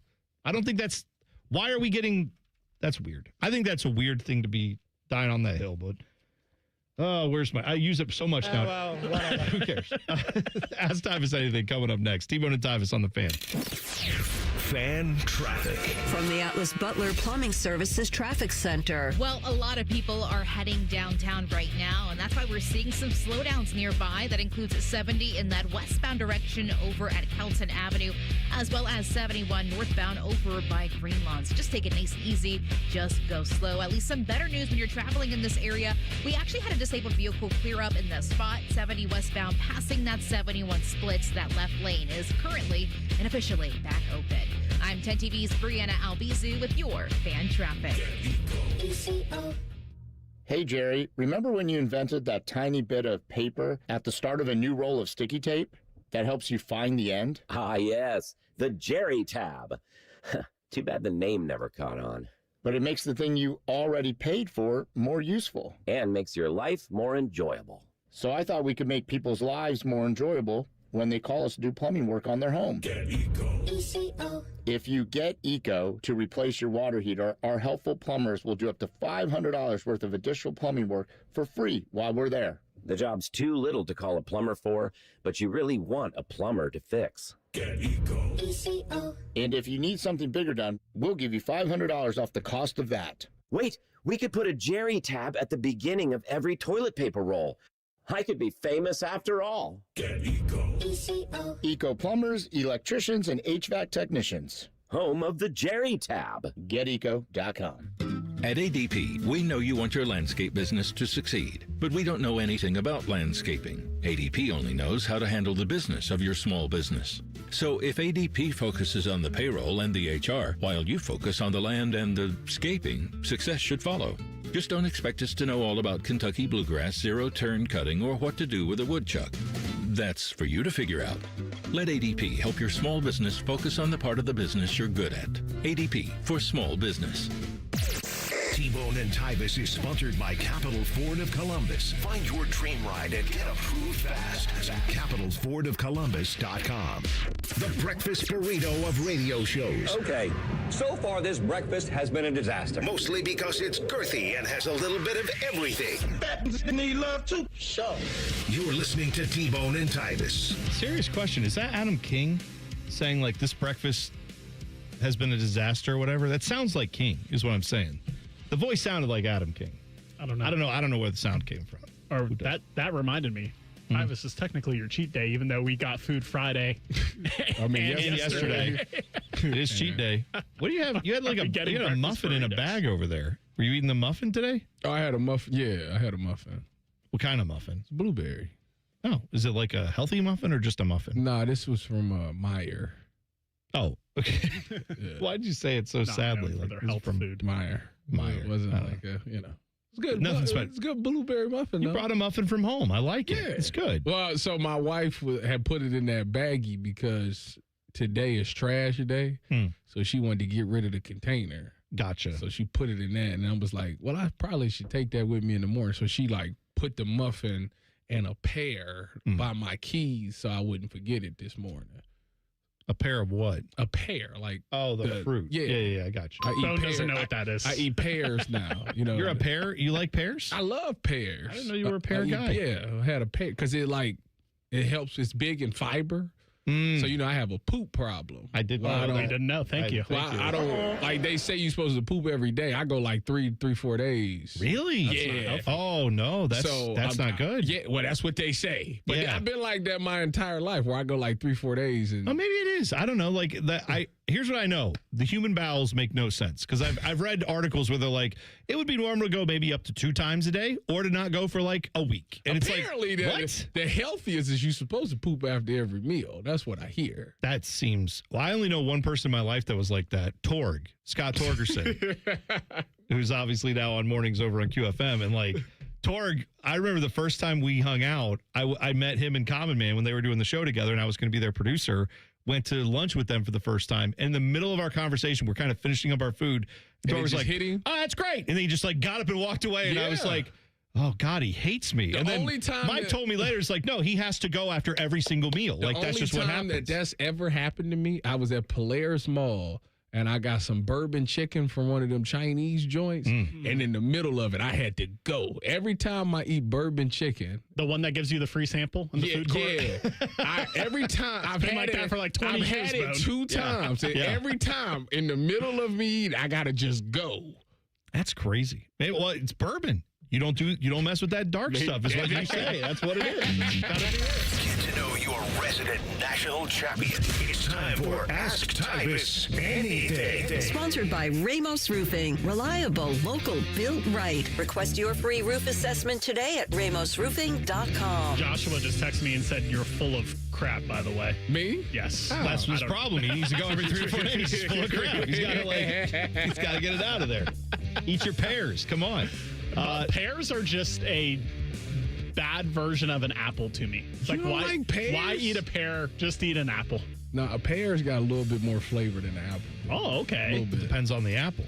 I don't think that's. Why are we getting. That's weird. I think that's a weird thing to be dying on that hill, but. Oh, where's my. I use it so much now. Well, who cares? Ask Tyvis anything coming up next. T-Bone and Tyvis on the Fan. Fan traffic. From the Atlas Butler Plumbing Services Traffic Center. Well, a lot of people are heading downtown right now, and that's why we're seeing some slowdowns nearby. That includes 70 in that westbound direction over at Kelton Avenue, as well as 71 northbound over by Greenlawn. So just take it nice and easy. Just go slow. At least some better news when you're traveling in this area. We actually had a disabled vehicle clear up in the spot. 70 westbound passing that 71 splits. That left lane is currently and officially back open. I'm 10 TV's Brianna Albizu with your fan traffic. Hey, Jerry, remember when you invented that tiny bit of paper at the start of a new roll of sticky tape that helps you find the end? Ah, yes, the Jerry tab. Too bad the name never caught on. But it makes the thing you already paid for more useful. And makes your life more enjoyable. So I thought we could make people's lives more enjoyable when they call us to do plumbing work on their home. Get Eco. ECO. If you get Eco to replace your water heater, our helpful plumbers will do up to $500 worth of additional plumbing work for free while we're there. The job's too little to call a plumber for, but you really want a plumber to fix. Get Eco. ECO. And if you need something bigger done, we'll give you $500 off the cost of that. Wait, we could put a Jerry tab at the beginning of every toilet paper roll. I could be famous after all. Get Eco. ECO. Eco plumbers, electricians, and HVAC technicians. Home of the Jerry tab. GetEco.com. At ADP, we know you want your landscape business to succeed, but we don't know anything about landscaping. ADP only knows how to handle the business of your small business. So if ADP focuses on the payroll and the HR, while you focus on the land and the scaping, success should follow. Just don't expect us to know all about Kentucky bluegrass, zero-turn cutting, or what to do with a woodchuck. That's for you to figure out. Let ADP help your small business focus on the part of the business you're good at. ADP for small business. T-Bone and Tyvis is sponsored by Capital Ford of Columbus. Find your dream ride and get approved fast at capitalfordofcolumbus.com. The breakfast burrito of radio shows. Okay, so far this breakfast has been a disaster. Mostly because it's girthy and has a little bit of everything. Need love too. Sure. You're listening to T-Bone and Tyvis. Serious question. Is that Adam King saying like this breakfast has been a disaster or whatever? That sounds like King is what I'm saying. The voice sounded like Adam King. I don't know. I don't know where the sound came from. Or that reminded me. Tyvis is technically your cheat day, even though we got food Friday. I mean, yesterday. It is cheat day. What do you have? You had like a muffin in a bag over there. Were you eating the muffin today? Oh, I had a muffin. Yeah, I had a muffin. What kind of muffin? It's blueberry. Oh, is it like a healthy muffin or just a muffin? Nah, this was from Meyer. Oh, okay. Yeah. Why did you say it so sadly? For Like their it's health from food. Meyer. It wasn't like a, It's good. Nothing It's special. good blueberry muffin. You though. brought a muffin from home. I like it. Yeah. It's good. Well, so my wife had put it in that baggie because today is trash day. So she wanted to get rid of the container. Gotcha. So she put it in that, and I was like, well, I probably should take that with me in the morning. So she like put the muffin and a pear by my keys so I wouldn't forget it this morning. A pear of what? A pear, like the fruit. Yeah, I got you. Bone doesn't know what that is. I eat pears now. You're a pear? You like pears? I love pears. I didn't know you were a pear I guy. I had a pear because it helps. It's big in fiber. So, I have a poop problem. I didn't know. I didn't know. Thank you. I don't, like they say you're supposed to poop every day. I go like 4 days. Really? Yeah. Oh, no. That's not good. Yeah, well, that's what they say. But Yeah. I've been like that my entire life where I go like 3-4 days. And Oh, maybe it is. I don't know. Like here's what I know: the human bowels make no sense because I've read articles where they're like, it would be normal to go maybe up to 2 times a day, or to not go for like a week. And apparently, it's like, what? the healthiest is you're supposed to poop after every meal. That's what I hear. That seems. Well, I only know one person in my life that was like that. Scott Torgerson, who's obviously now on mornings over on QFM, and like. Torg, I remember the first time we hung out, I met him in Common Man when they were doing the show together, and I was going to be their producer. Went to lunch with them for the first time. In the middle of our conversation, we're kind of finishing up our food. Torg was like, hitting? "Oh, that's great," and then he just like got up and walked away, and I was like, "Oh God, he hates me." And then Mike told me later, it's like, no, he has to go after every single meal. Like that's just what happens. The only time that's ever happened to me, I was at Polaris Mall. And I got some bourbon chicken from one of them Chinese joints. And in the middle of it, I had to go. Every time I eat bourbon chicken. The one that gives you the free sample in the food court? Yeah. Every time. I've been had like that for like 20 years, I've had it 2 times. And every time in the middle of me eating, I got to just go. That's crazy. Well, it's bourbon. You don't mess with that dark stuff is what you say. That's what it is. Get to know your resident national champion. It's time for Ask Tyvis Any Day. Sponsored by Ramos Roofing. Reliable, local, built right. Request your free roof assessment today at ramosroofing.com. Joshua just texted me and said, you're full of crap, by the way. Me? Yes. That's his problem. He needs to go every 3 or 4 days. He's full of crap. He's got to get it out of there. Eat your pears. Come on. Pears are just a bad version of an apple to me. It's like, don't like pears? Why eat a pear? Just eat an apple. No, a pear's got a little bit more flavor than an apple. Oh, okay. A little bit. Depends on the apple.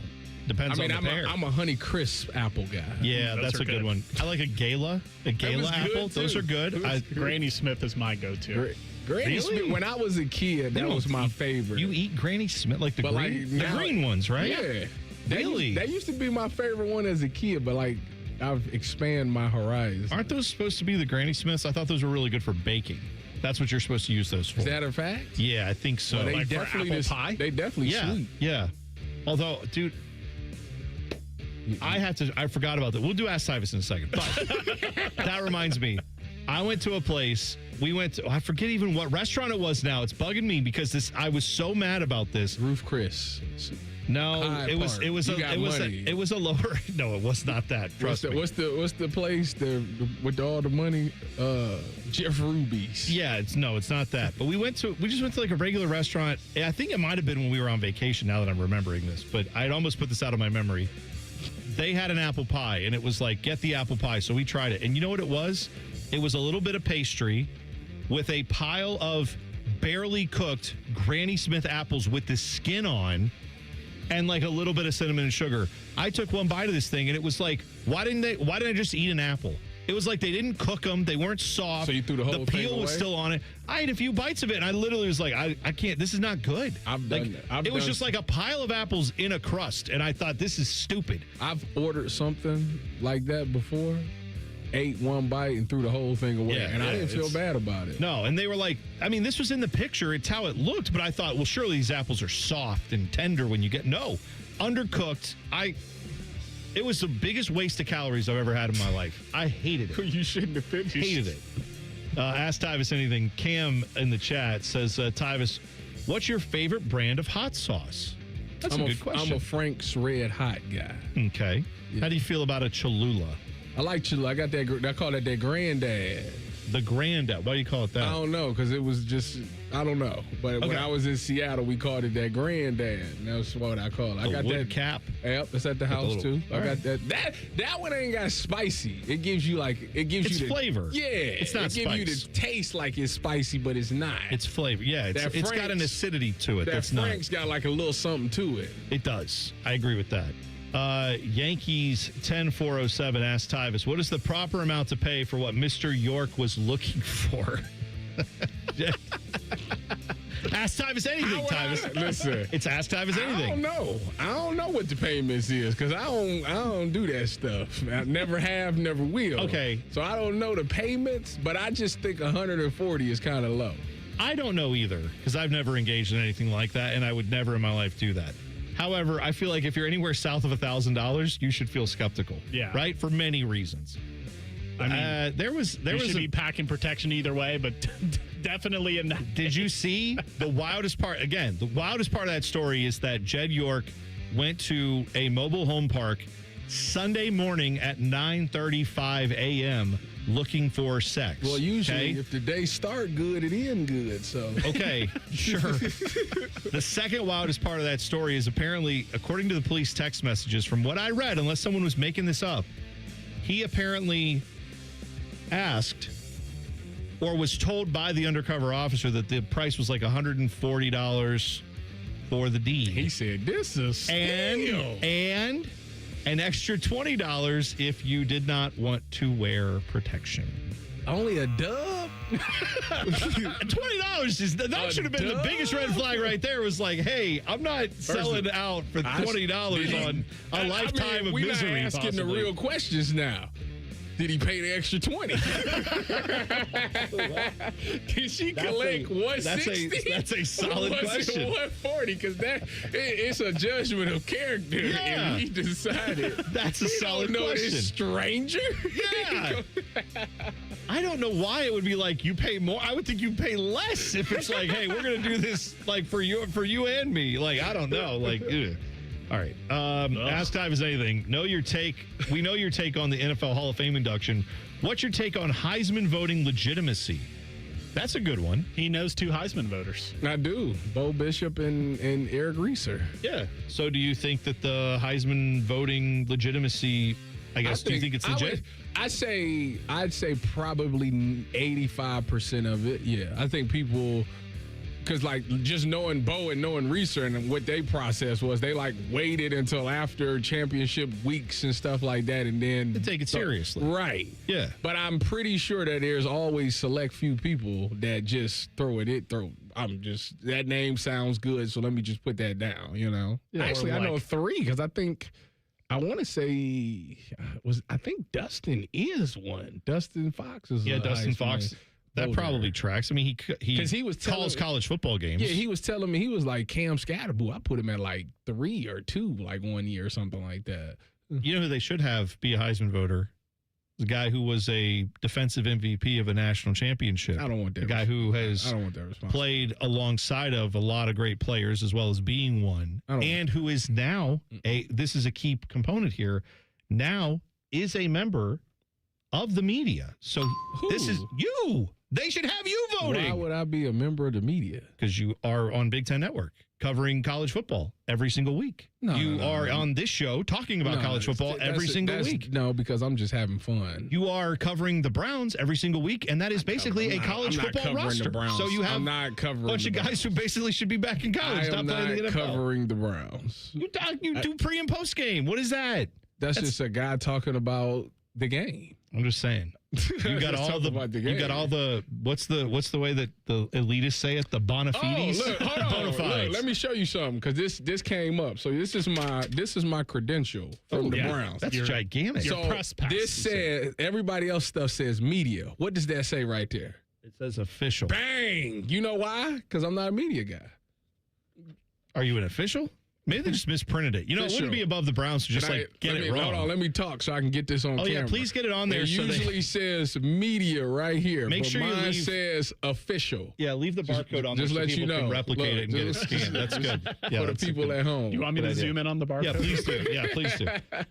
Depends on the pear. I'm a Honey Crisp apple guy. Yeah, Those that's are a good one. I like a Gala apple. Those are good. Granny Smith is my go-to. Granny Smith, when I was a kid, that was my favorite. You eat Granny Smith, like the green ones, right? Yeah. Really? That used to be my favorite one as a kid, but like I've expanded my horizons. Aren't those supposed to be the Granny Smiths? I thought those were really good for baking. That's what you're supposed to use those for. Is that a fact? Yeah, I think so. Well, they Like for definitely apple pie? They definitely sweet. Yeah. Although, dude, I forgot about that. We'll do Ask Tyvis in a second. But that reminds me. I went to a place. I forget even what restaurant it was now. It's bugging me because I was so mad about this. Roof Chris. No, it was a lower. No, it was not that. Trust me. What's the place with all the money? Jeff Ruby's. Yeah, it's not that. But we just went to like a regular restaurant. I think it might have been when we were on vacation. Now that I'm remembering this, but I'd almost put this out of my memory. They had an apple pie, and it was like, get the apple pie. So we tried it, and you know what it was? It was a little bit of pastry with a pile of barely cooked Granny Smith apples with the skin on. And like a little bit of cinnamon and sugar. I took one bite of this thing, and it was like, why didn't I just eat an apple? It was like they didn't cook them. They weren't soft. So you threw the whole thing peel was away? still on it. I ate a few bites of it, and I literally was like, I can't. This is not good. It was just like a pile of apples in a crust, and I thought, this is stupid. I've ordered something like that before. Ate one bite and threw the whole thing away. I didn't feel bad about it. No, and they were like, I mean, this was in the picture. It's how it looked. But I thought, well, surely these apples are soft and tender when you get. No, undercooked. It was the biggest waste of calories I've ever had in my life. I hated it. You shouldn't have finished. Hated it. Ask Tyvis anything. Cam in the chat says, Tyvis, what's your favorite brand of hot sauce? That's a good question. I'm a Frank's Red Hot guy. Okay. Yeah. How do you feel about a Cholula? I like Cholula. I got that. I call it that granddad. The granddad. Why do you call it that? I don't know, because it was just, I don't know. But when I was in Seattle, we called it that granddad. And that's what I call it. I got that cap. Yep, it's at the house too. I got that. That one ain't got spicy. It gives you it's the flavor. Yeah, it's not spicy. It gives you the taste like it's spicy, but it's not. It's flavor. Yeah, it's got an acidity to it. That's not. Frank's got like a little something to it. It does. I agree with that. Yankees 10407 asked Tyvis, what is the proper amount to pay for what Mr. York was looking for? Ask Tyvis anything, Tyvis. Listen, it's Ask Tyvis anything. I don't know what the payments is, because I don't do that stuff. I never have, never will. Okay. So I don't know the payments, but I just think 140 is kind of low. I don't know either, because I've never engaged in anything like that, and I would never in my life do that. However, I feel like if you're anywhere south of $1,000, you should feel skeptical. Yeah. Right? For many reasons. I mean, there was should be packing protection either way, but definitely in that. Did you see the wildest part? Again, the wildest part of that story is that Jed York went to a mobile home park Sunday morning at 9:35 a.m. looking for sex. Well, usually if the day start good, it end good. So okay, sure. The second wildest part of that story is apparently, according to the police text messages, from what I read, unless someone was making this up, he apparently asked or was told by the undercover officer that the price was like $140 for the deed. He said, "This is steal." And an extra $20 if you did not want to wear protection. Only a dub? $20 is that should have been the biggest red flag right there. Was like, hey, I'm not selling out for $20 on a lifetime of misery. We're not asking the real questions now. Did he pay the extra 20? Did she collect 160? That's a solid question. 140, because it's a judgment of character. Yeah. And he decided. That's a solid question. This stranger? Yeah. I don't know why it would be like you pay more. I would think you pay less if it's like, hey, we're gonna do this like for you and me. Like, I don't know. Like, ugh. All right. Ask Tyvis anything. We know your take on the NFL Hall of Fame induction. What's your take on Heisman voting legitimacy? That's a good one. He knows two Heisman voters. I do. Bo Bishop and Eric Reeser. Yeah. So do you think that the Heisman voting legitimacy, do you think it's legit? I'd say probably 85% of it. Yeah. I think people, because like just knowing Bo and knowing Reeser and what they process was, they like waited until after championship weeks and stuff like that, and then to take it seriously. Right. Yeah. But I'm pretty sure that there's always select few people that just that name sounds good, so let me just put that down, you know? Yeah, actually, I know 3, because I want to say I think Dustin is one. Dustin Fox is Dustin Fox. That probably tracks. I mean, he calls college football games. Yeah, he was telling me, he was like Cam Scatterboo. I put him at like 3 or 2, like 1 year or something like that. You know who they should have be a Heisman voter? The guy who was a defensive MVP of a national championship. I don't want that. The guy who has played alongside of a lot of great players as well as being one, and who is now this is a key component here. Now is a member of the media. So this is you. They should have you voting. Why would I be a member of the media? Because you are on Big Ten Network covering college football every single week. You are on this show talking about college football every single week. No, because I'm just having fun. You are covering the Browns every single week, and that is basically a college football roster. So you have a bunch of guys who basically should be back in college. I am not covering the Browns. You do pre and post game. What is that? That's just a guy talking about the game. I'm just saying. You got all the what's the way that the elitists say it? The bona fides. Oh, look, hold on. Look, let me show you something, because this came up. So this is my credential from the Browns. That's gigantic. So this says, everybody else stuff says media. What does that say right there? It says official. Bang! You know why? Because I'm not a media guy. Are you an official Maybe they just misprinted it. You know, it wouldn't be above the Browns to just get it wrong. Hold on, let me talk so I can get this on camera. Yeah, please get it on there. It usually says media right here. Make sure mine you says official. Yeah, leave the barcode on there just so let people you know. can replicate it and get it scanned. That's good. Yeah, for the people at home. You want me to zoom in on the barcode? Yeah, please do. Yeah, please do.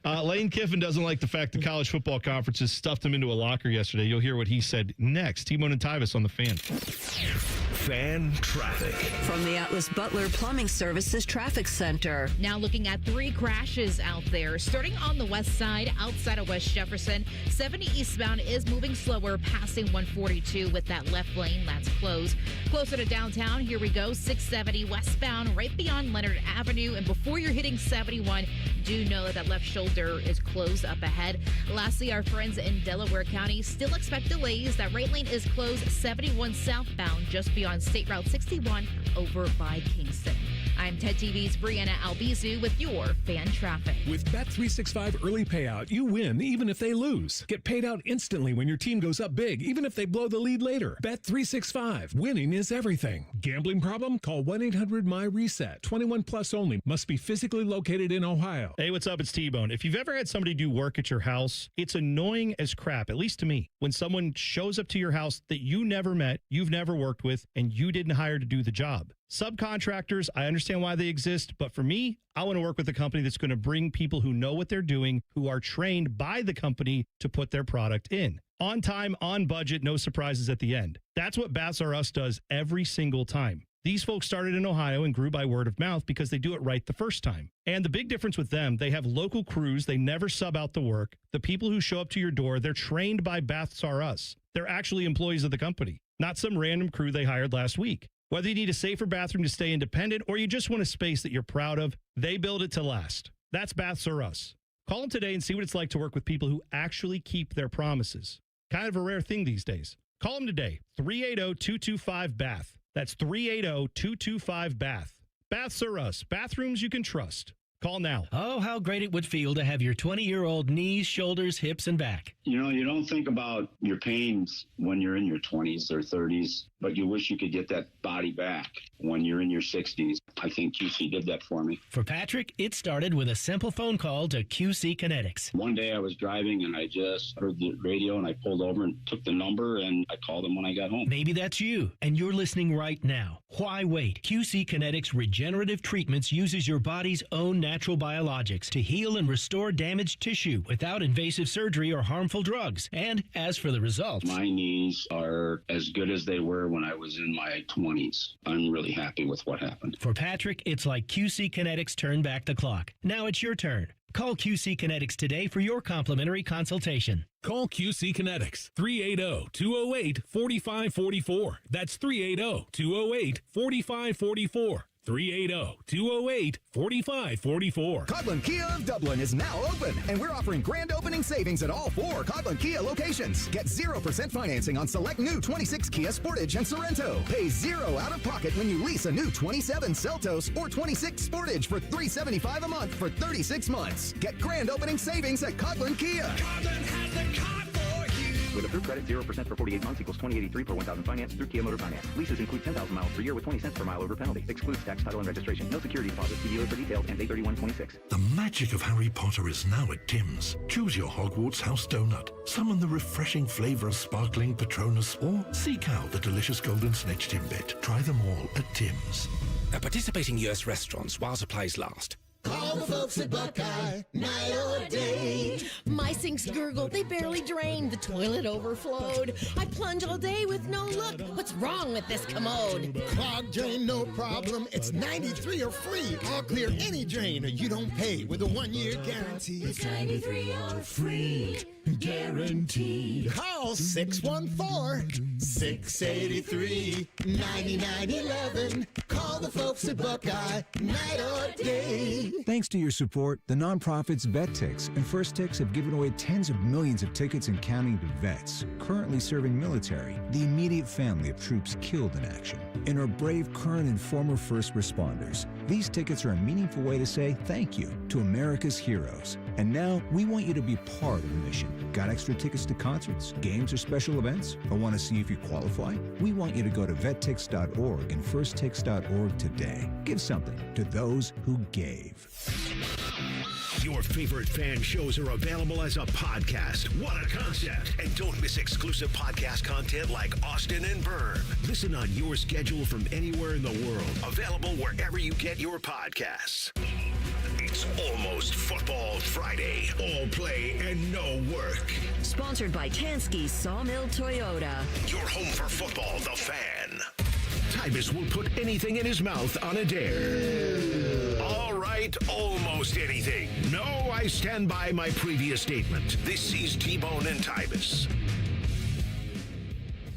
Lane Kiffin doesn't like the fact the college football conferences stuffed him into a locker yesterday. You'll hear what he said next. T-Bone and Tyvis on the Fan. Fan traffic. From the Atlas Butler Plumbing Services Traffic Center. Now looking at 3 crashes out there. Starting on the west side, outside of West Jefferson, 70 eastbound is moving slower, passing 142 with that left lane that's closed. Closer to downtown, here we go, 670 westbound, right beyond Leonard Avenue. And before you're hitting 71, do know that left shoulder is closed up ahead. Lastly, our friends in Delaware County still expect delays. That right lane is closed 71 southbound, just beyond State Route 61 over by Kingston. I'm TED TV's Brianna Albizu with your fan traffic. With Bet365 early payout, you win even if they lose. Get paid out instantly when your team goes up big, even if they blow the lead later. Bet365. Winning is everything. Gambling problem? Call 1-800-MY-RESET. 21 plus only. Must be physically located in Ohio. Hey, what's up? It's T-Bone. If you've ever had somebody do work at your house, it's annoying as crap, at least to me, when someone shows up to your house that you never met, you've never worked with, and you didn't hire to do the job. Subcontractors, I understand why they exist, but for me, I want to work with a company that's going to bring people who know what they're doing, who are trained by the company to put their product in. On time, on budget, no surprises at the end. That's what Baths R Us does every single time. These folks started in Ohio and grew by word of mouth because they do it right the first time. And the big difference with them, they have local crews. They never sub out the work. The people who show up to your door, they're trained by Baths R Us. They're actually employees of the company, not some random crew they hired last week. Whether you need a safer bathroom to stay independent or you just want a space that you're proud of, they build it to last. That's Baths R Us. Call them today and see what it's like to work with people who actually keep their promises. Kind of a rare thing these days. Call them today, 380-225-BATH. That's 380-225-BATH. Baths R Us. Bathrooms you can trust. Call now. Oh, how great it would feel to have your 20-year-old knees, shoulders, hips, and back. You know, you don't think about your pains when you're in your 20s or 30s, but you wish you could get that body back when you're in your 60s. I think QC did that for me. For Patrick, it started with a simple phone call to QC Kinetics. One day I was driving and I just heard the radio and I pulled over and took the number and I called them when I got home. Maybe that's you and you're listening right now. Why wait? QC Kinetics Regenerative Treatments uses your body's own natural biologics to heal and restore damaged tissue without invasive surgery or harmful drugs. And as for the results, my knees are as good as they were when I was in my 20s. I'm really happy with what happened. For Patrick, it's like QC Kinetics turned back the clock. Now it's your turn. Call QC Kinetics today for your complimentary consultation. Call QC Kinetics, 380-208-4544. That's 380-208-4544. 380-208-4544. Coghlan Kia of Dublin is now open, and we're offering grand opening savings at all 4 Coghlan Kia locations. Get 0% financing on select new 26 Kia Sportage and Sorrento. Pay $0 out of pocket when you lease a new 27 Seltos or 26 Sportage for $375 a month for 36 months. Get grand opening savings at Coghlan Kia. Coghlan has the car for you. With approved credit, 0% for 48 months equals $20.83 per 1,000 finance through Kia Motor Finance. Leases include 10,000 miles per year with 20 cents per mile over penalty. Excludes tax, title, and registration. No security deposit. See dealer for details. Ends 8/31/26. The magic of Harry Potter is now at Tim's. Choose your Hogwarts house donut. Summon the refreshing flavor of sparkling Patronus, or seek out the delicious golden snitch Timbit. Try them all at Tim's. At participating US restaurants while supplies last. Call the folks at Buckeye, night or day. My sinks gurgle, they barely drain. The toilet overflowed. I plunge all day with no luck. What's wrong with this commode? Clogged drain, no problem. It's 93 or free. All clear any drain or you don't pay with a 1-year guarantee. It's 93 or free. Guaranteed. Call 614-683-9911. Call the folks at Buckeye, night or day. Thanks to your support, the nonprofits VetTix and First Tix have given away tens of millions of tickets and counting to vets currently serving military, the immediate family of troops killed in action, and our brave current and former first responders. These tickets are a meaningful way to say thank you to America's heroes. And now we want you to be part of the mission. Got extra tickets to concerts, games, or special events? Or want to see if you qualify? We want you to go to vettix.org and firsttix.org today. Give something to those who gave. Your favorite fan shows are available as a podcast. What a concept. And don't miss exclusive podcast content like Austin and Byrne. Listen on your schedule from anywhere in the world. Available wherever you get your podcasts. It's almost Football Friday. All play and no work. Sponsored by Tansky Sawmill Toyota. Your home for football, The Fan. Tyvis will put anything in his mouth on a dare. All right, almost anything. No, I stand by my previous statement. This is T-Bone and Tyvis.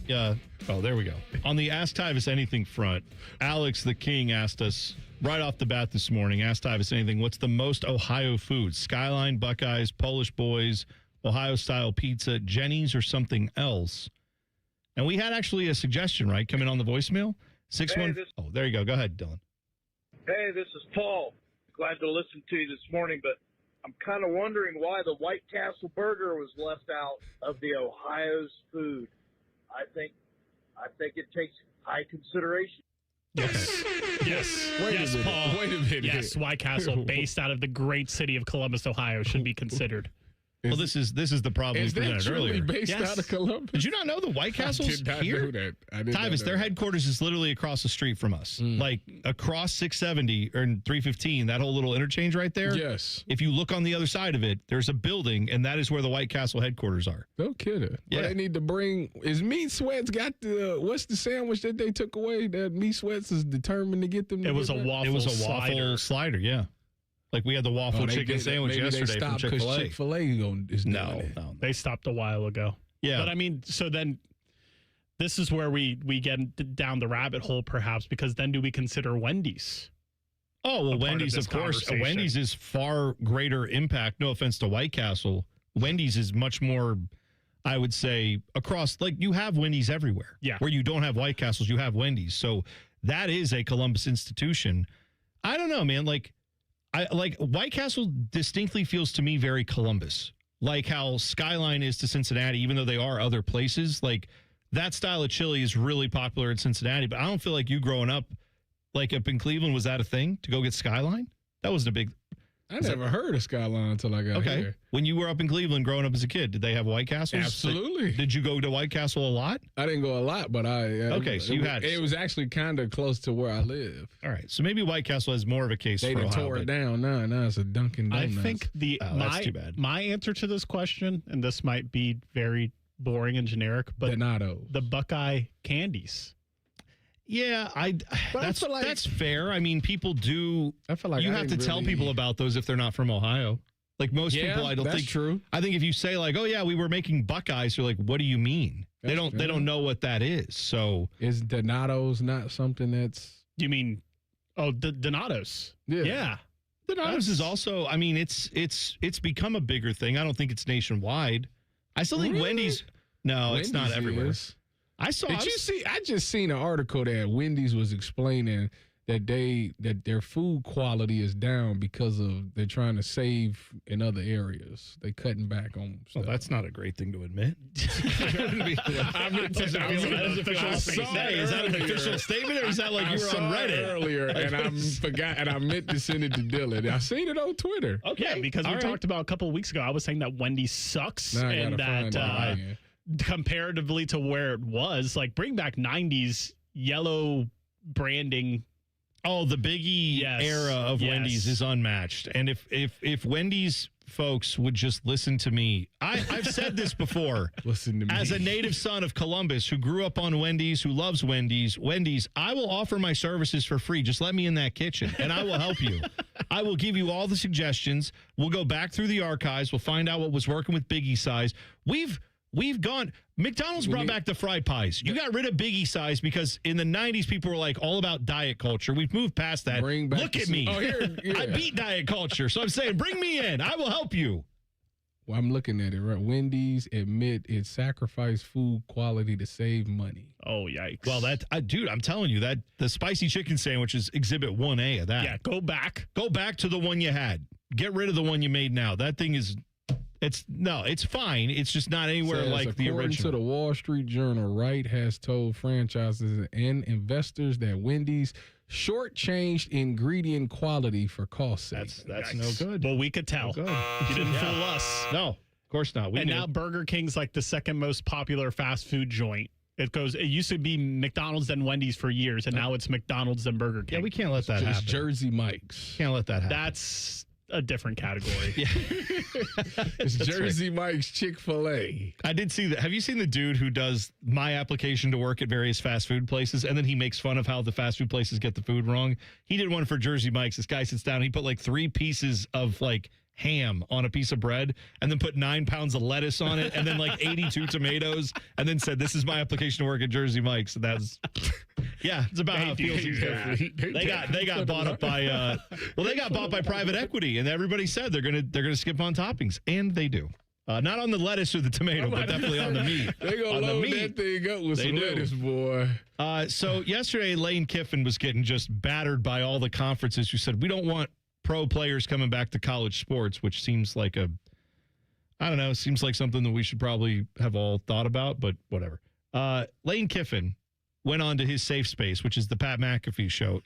Yeah. Oh, there we go. On the Ask Tyvis Anything front, Alex the King asked us right off the bat this morning, Ask Tyvis Anything, what's the most Ohio food? Skyline, Buckeyes, Polish Boys, Ohio-style pizza, Jenny's, or something else? And we had actually a suggestion, right, coming on the voicemail? Oh, there you go. Go ahead, Dylan. Hey, this is Paul. Glad to listen to you this morning, but I'm kind of wondering why the White Castle burger was left out of the Ohio's food. I think it takes high consideration. Yes. Yes, Paul. Wait a minute. Yes, White Castle, based out of the great city of Columbus, Ohio, should be considered. Well, this is the problem we presented earlier. Based out of Columbus? Did you not know the White Castle's here? I did Tyvis, their headquarters is literally across the street from us. Like across 670 or 315, that whole little interchange right there. Yes. If you look on the other side of it, there's a building, and that is where the White Castle headquarters are. No kidding. Yeah. Well, they need to bring. Is Meat Sweats got the? What's the sandwich that they took away? That Meat Sweats is determined to get them. It was a waffle slider. Yeah. Like we had the waffle chicken sandwich yesterday from Chick-fil-A. Chick-fil-A is doing it. No. They stopped a while ago. Yeah. But I mean, so then this is where we get down the rabbit hole, perhaps, because then do we consider Wendy's? Oh, well, Wendy's, of course. Wendy's is far greater impact. No offense to White Castle. Wendy's is much more, I would say, across, like you have Wendy's everywhere. Yeah. Where you don't have White Castles, you have Wendy's. So that is a Columbus institution. I don't know, man. Like White Castle distinctly feels to me very Columbus, like how Skyline is to Cincinnati, even though they are other places. Like that style of chili is really popular in Cincinnati, but I don't feel like you growing up, like up in Cleveland, was that a thing to go get Skyline? That wasn't a big. I never heard of Skyline until I got here. When you were up in Cleveland growing up as a kid, did they have White Castles? Absolutely. Like, did you go to White Castle a lot? I didn't go a lot, but Okay, so you had. It was actually kind of close to where I live. All right, so maybe White Castle has more of a case they for Ohio. They tore it down. Now it's a Dunkin' Donuts. I think that's too bad. My answer to this question, and this might be very boring and generic, but Donatos. The Buckeye candies. Yeah, that's fair. I mean, people do. I feel like you have to tell people about those if they're not from Ohio. Like most people, I don't think. True. I think if you say like, "Oh yeah, we were making Buckeyes," they're like, "What do you mean?" They don't know what that is. So is Donatos not something that's? You mean, Donatos? Yeah. Donatos is also. I mean, it's become a bigger thing. I don't think it's nationwide. I still think Wendy's. No, it's not everywhere. Is. I just seen an article that Wendy's was explaining that their food quality is down because of they're trying to save in other areas. They cutting back on stuff. Well, that's not a great thing to admit. Is that an official statement, or is that like you were on Reddit earlier and I meant to send it to Dylan. I seen it on Twitter. Okay, yeah, because we talked about a couple of weeks ago. I was saying that Wendy's sucks and that comparatively to where it was, like bring back 90s yellow branding. Oh, the Biggie era of Wendy's is unmatched. And if Wendy's folks would just listen to me, I've said this before. Listen to me. As a native son of Columbus who grew up on Wendy's, who loves Wendy's, I will offer my services for free. Just let me in that kitchen and I will help you. I will give you all the suggestions. We'll go back through the archives. We'll find out what was working with Biggie size. We've gone. McDonald's brought back the fried pies. You got rid of Biggie size because in the 90s, people were like all about diet culture. We've moved past that. Look at me. I beat diet culture. So I'm saying, bring me in. I will help you. Well, I'm looking at it, right? Wendy's admit it sacrificed food quality to save money. Oh, yikes. Well, dude, I'm telling you that the spicy chicken sandwich is exhibit 1A of that. Yeah, go back to the one you had. get rid of the one you made now. That thing is, it's fine. It's just not anywhere like the original. According to the Wall Street Journal, Wright has told franchises and investors that Wendy's shortchanged ingredient quality for cost sake. That's no good. Well, we could tell. You didn't fool us. No, of course not. Now Burger King's like the second most popular fast food joint. It used to be McDonald's and Wendy's for years, and now it's McDonald's and Burger King. Yeah, we can't let that happen. Jersey Mike's. Can't let that happen. That's a different category. It's Jersey Mike's Chick-fil-A. I did see that. Have you seen the dude who does my application to work at various fast food places, and then he makes fun of how the fast food places get the food wrong? He did one for Jersey Mike's. This guy sits down, he put like 3 pieces of like ham on a piece of bread, and then put 9 pounds of lettuce on it, and then like 82 tomatoes, and then said, "This is my application to work at Jersey Mike's." And that's it's about how it feels. They got bought up by they got bought by private equity, and everybody said they're gonna skip on toppings, and they do. Not on the lettuce or the tomato, but definitely on the meat. They're going to load that thing up with some lettuce, boy. So yesterday, Lane Kiffin was getting just battered by all the conferences who said, we don't want pro players coming back to college sports, which seems like seems like something that we should probably have all thought about, but whatever. Lane Kiffin went on to his safe space, which is the Pat McAfee show.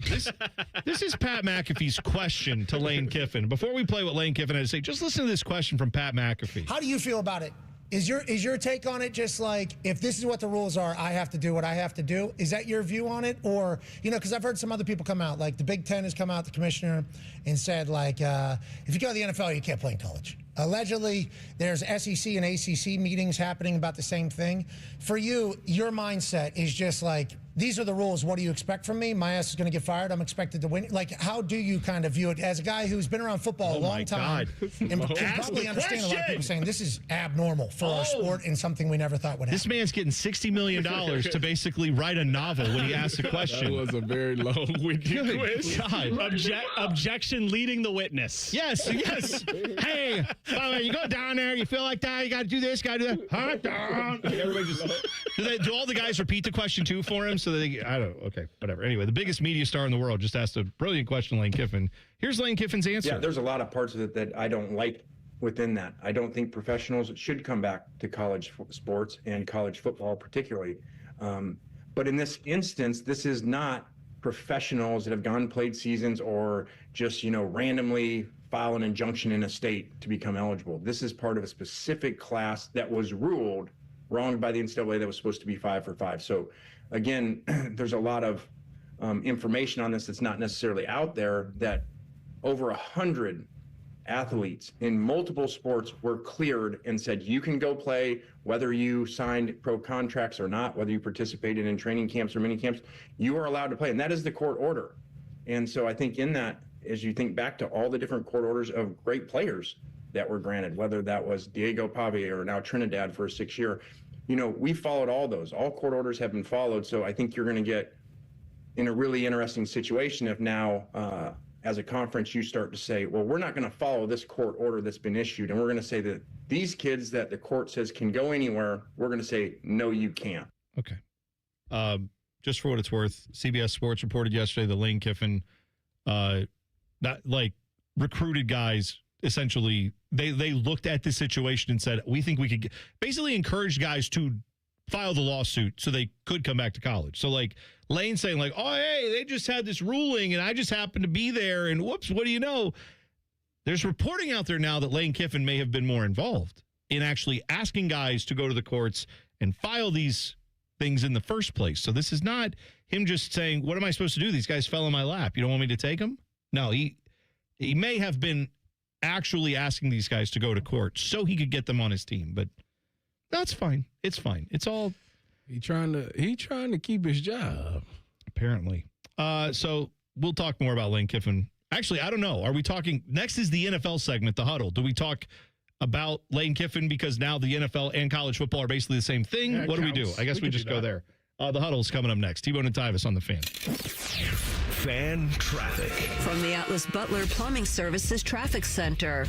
This is Pat McAfee's question to Lane Kiffin. Before we play what Lane Kiffin had to say, just listen to this question from Pat McAfee. How do you feel about it? Is your take on it just like, if this is what the rules are, I have to do what I have to do? Is that your view on it? Or, because I've heard some other people come out, like the Big Ten has come out, the commissioner, and said, like, if you go to the NFL, you can't play in college. Allegedly, there's SEC and ACC meetings happening about the same thing. For you, your mindset is just like, these are the rules. What do you expect from me? My ass is going to get fired. I'm expected to win. Like, how do you kind of view it as a guy who's been around football a long time and probably understand a lot of people saying this is abnormal for our sport and something we never thought would happen? This man's getting $60 million to basically write a novel when he asks a question. That was a very long-winded question. Objection leading the witness. Yes. Hey, by the way, you go down there, you feel like that, you got to do this, got to do that. Huh? Down. Everybody just do all the guys repeat the question too for him? So I don't know. Okay, whatever. Anyway, the biggest media star in the world just asked a brilliant question, Lane Kiffin. Here's Lane Kiffin's answer. Yeah, there's a lot of parts of it that I don't like within that. I don't think professionals should come back to college sports and college football particularly. But in this instance, this is not professionals that have gone and played seasons or just, randomly file an injunction in a state to become eligible. This is part of a specific class that was ruled wrong by the NCAA that was supposed to be 5 for 5. So again, there's a lot of information on this that's not necessarily out there, that over 100 athletes in multiple sports were cleared and said, you can go play, whether you signed pro contracts or not, whether you participated in training camps or mini camps, you are allowed to play. And that is the court order. And so I think in that, as you think back to all the different court orders of great players that were granted, whether that was Diego Pavia or now Trinidad for a 6-year, we followed all those. All court orders have been followed. So I think you're going to get in a really interesting situation if now, as a conference, you start to say, well, we're not going to follow this court order that's been issued. And we're going to say that these kids that the court says can go anywhere, we're going to say, no, you can't. Okay. Just for what it's worth, CBS Sports reported yesterday that Lane Kiffin, recruited guys. Essentially, they looked at the situation and said, we think we could basically encourage guys to file the lawsuit so they could come back to college. So Lane saying oh, hey, they just had this ruling and I just happened to be there and whoops, what do you know? There's reporting out there now that Lane Kiffin may have been more involved in actually asking guys to go to the courts and file these things in the first place. So this is not him just saying, what am I supposed to do? These guys fell in my lap. You don't want me to take them? No, he may have been actually asking these guys to go to court so he could get them on his team, but that's fine. It's fine. It's all he trying to keep his job, apparently. So we'll talk more about Lane Kiffin. Actually, I don't know. Are we talking next? Is the NFL segment, the huddle? Do we talk about Lane Kiffin because now the NFL and college football are basically the same thing? Yeah, what do we do? I guess we just go there. The huddle's coming up next. T-Bone and Tyvis on the Fan. Fan traffic from the Atlas Butler Plumbing Services Traffic Center.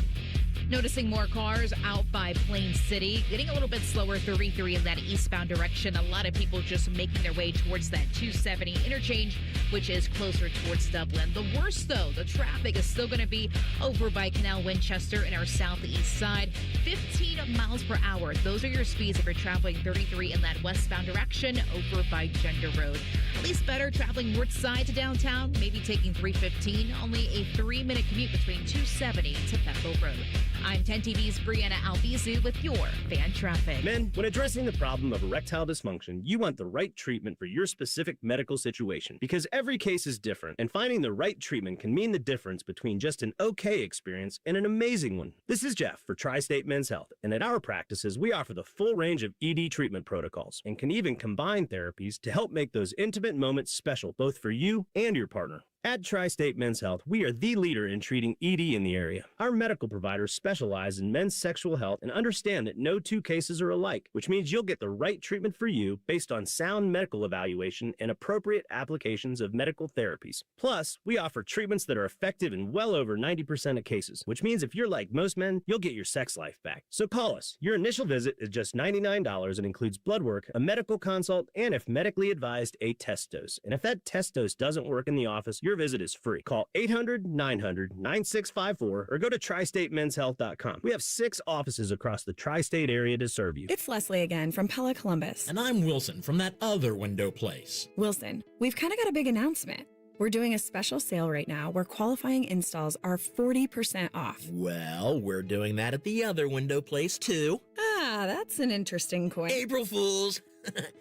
Noticing more cars out by Plain City, getting a little bit slower 33 in that eastbound direction. A lot of people just making their way towards that 270 interchange, which is closer towards Dublin. The worst, though, the traffic is still going to be over by Canal Winchester in our southeast side. 15 miles per hour. Those are your speeds if you're traveling 33 in that westbound direction over by Gender Road. At least better traveling north side to downtown, maybe taking 315. Only a 3-minute commute between 270 to Bethel Road. I'm 10 TV's Brianna Albizu with your fan traffic. Men, when addressing the problem of erectile dysfunction, you want the right treatment for your specific medical situation because every case is different, and finding the right treatment can mean the difference between just an okay experience and an amazing one. This is Jeff for Tri-State Men's Health, and at our practices, we offer the full range of ED treatment protocols and can even combine therapies to help make those intimate moments special both for you and your partner. At Tri-State Men's Health, we are the leader in treating ED in the area. Our medical providers specialize in men's sexual health and understand that no two cases are alike, which means you'll get the right treatment for you based on sound medical evaluation and appropriate applications of medical therapies. Plus, we offer treatments that are effective in well over 90% of cases, which means if you're like most men, you'll get your sex life back. So call us. Your initial visit is just $99 and includes blood work, a medical consult, and if medically advised, a test dose. And if that test dose doesn't work in the office, your visit is free. Call 800-900-9654 or go to tristatemenshealth.com. We have 6 offices across the tri-state area to serve you. It's Leslie again from Pella Columbus. And I'm Wilson from that other window place. Wilson, we've kind of got a big announcement. We're doing a special sale right now where qualifying installs are 40% off. Well, we're doing that at the other window place too. Ah, that's an interesting coin. April Fools.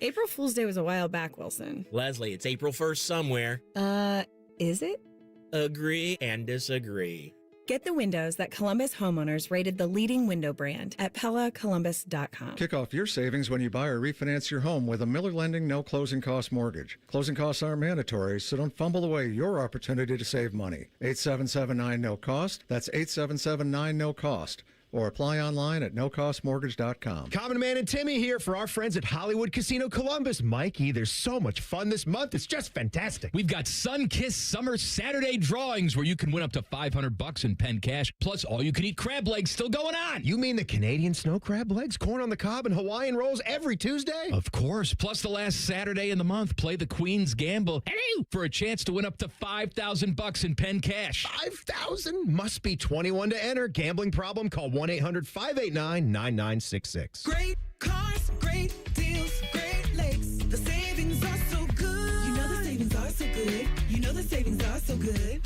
April Fool's Day was a while back, Wilson. Leslie, it's April 1st somewhere. Is it? Agree and disagree. Get the windows that Columbus homeowners rated the leading window brand at PellaColumbus.com. Kick off your savings when you buy or refinance your home with a Miller Lending no closing cost mortgage. Closing costs are mandatory, so don't fumble away your opportunity to save money. 8779 no cost. That's 8779 no cost. Or apply online at nocostmortgage.com. Common Man and Timmy here for our friends at Hollywood Casino Columbus. Mikey, there's so much fun this month. It's just fantastic. We've got Sun-Kissed Summer Saturday drawings where you can win up to $500 in pen cash, plus all-you-can-eat crab legs still going on. You mean the Canadian snow crab legs, corn on the cob, and Hawaiian rolls every Tuesday? Of course. Plus the last Saturday in the month, play the Queen's Gamble for a chance to win up to $5,000 in pen cash. $5,000? Must be 21 to enter. Gambling problem? Call 1-800-589-9966. Great cars, great deals, great lakes. The savings are so good. You know the savings are so good. You know the savings are so good.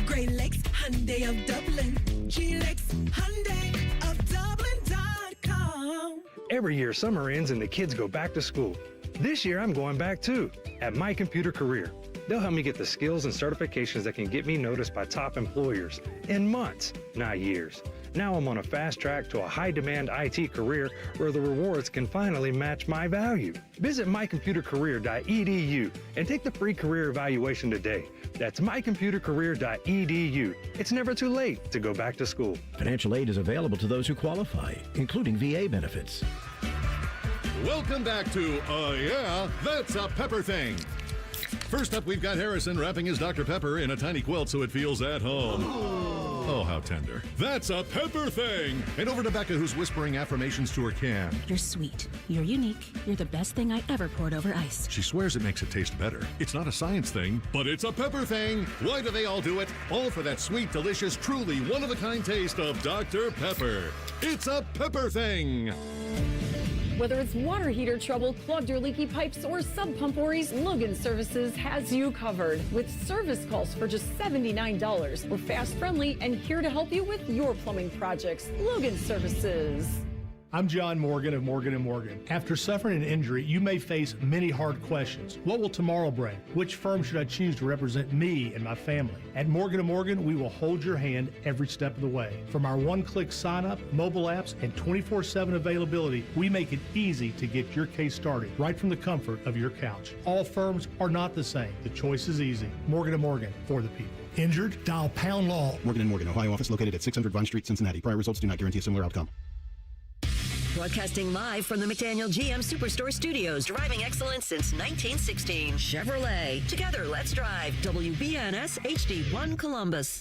Great Lakes Hyundai of Dublin. G-Lakes Hyundai of Dublin.com. Every year, summer ends and the kids go back to school. This year, I'm going back too, at My Computer Career. They'll help me get the skills and certifications that can get me noticed by top employers in months, not years. Now I'm on a fast track to a high-demand IT career where the rewards can finally match my value. Visit mycomputercareer.edu and take the free career evaluation today. That's mycomputercareer.edu. It's never too late to go back to school. Financial aid is available to those who qualify, including VA benefits. Welcome back to Yeah, That's a Pepper Thing. First up, we've got Harrison wrapping his Dr. Pepper in a tiny quilt so it feels at home. Oh, how tender. That's a Pepper Thing. And over to Becca, who's whispering affirmations to her can. You're sweet. You're unique. You're the best thing I ever poured over ice. She swears it makes it taste better. It's not a science thing, but it's a Pepper Thing. Why do they all do it? All for that sweet, delicious, truly one-of-a-kind taste of Dr. Pepper. It's a Pepper Thing. Whether it's water heater trouble, clogged or leaky pipes, or sub pump worries, Logan Services has you covered. With service calls for just $79. We're fast, friendly, and here to help you with your plumbing projects. Logan Services. I'm John Morgan of Morgan & Morgan. After suffering an injury, you may face many hard questions. What will tomorrow bring? Which firm should I choose to represent me and my family? At Morgan & Morgan, we will hold your hand every step of the way. From our one-click sign-up, mobile apps, and 24/7 availability, we make it easy to get your case started right from the comfort of your couch. All firms are not the same. The choice is easy. Morgan & Morgan, for the people. Injured? Dial # law. Morgan & Morgan, Ohio office located at 600 Vine Street, Cincinnati. Prior results do not guarantee a similar outcome. Broadcasting live from the McDaniel GM Superstore Studios. Driving excellence since 1916. Chevrolet. Together, let's drive. WBNS HD1 Columbus.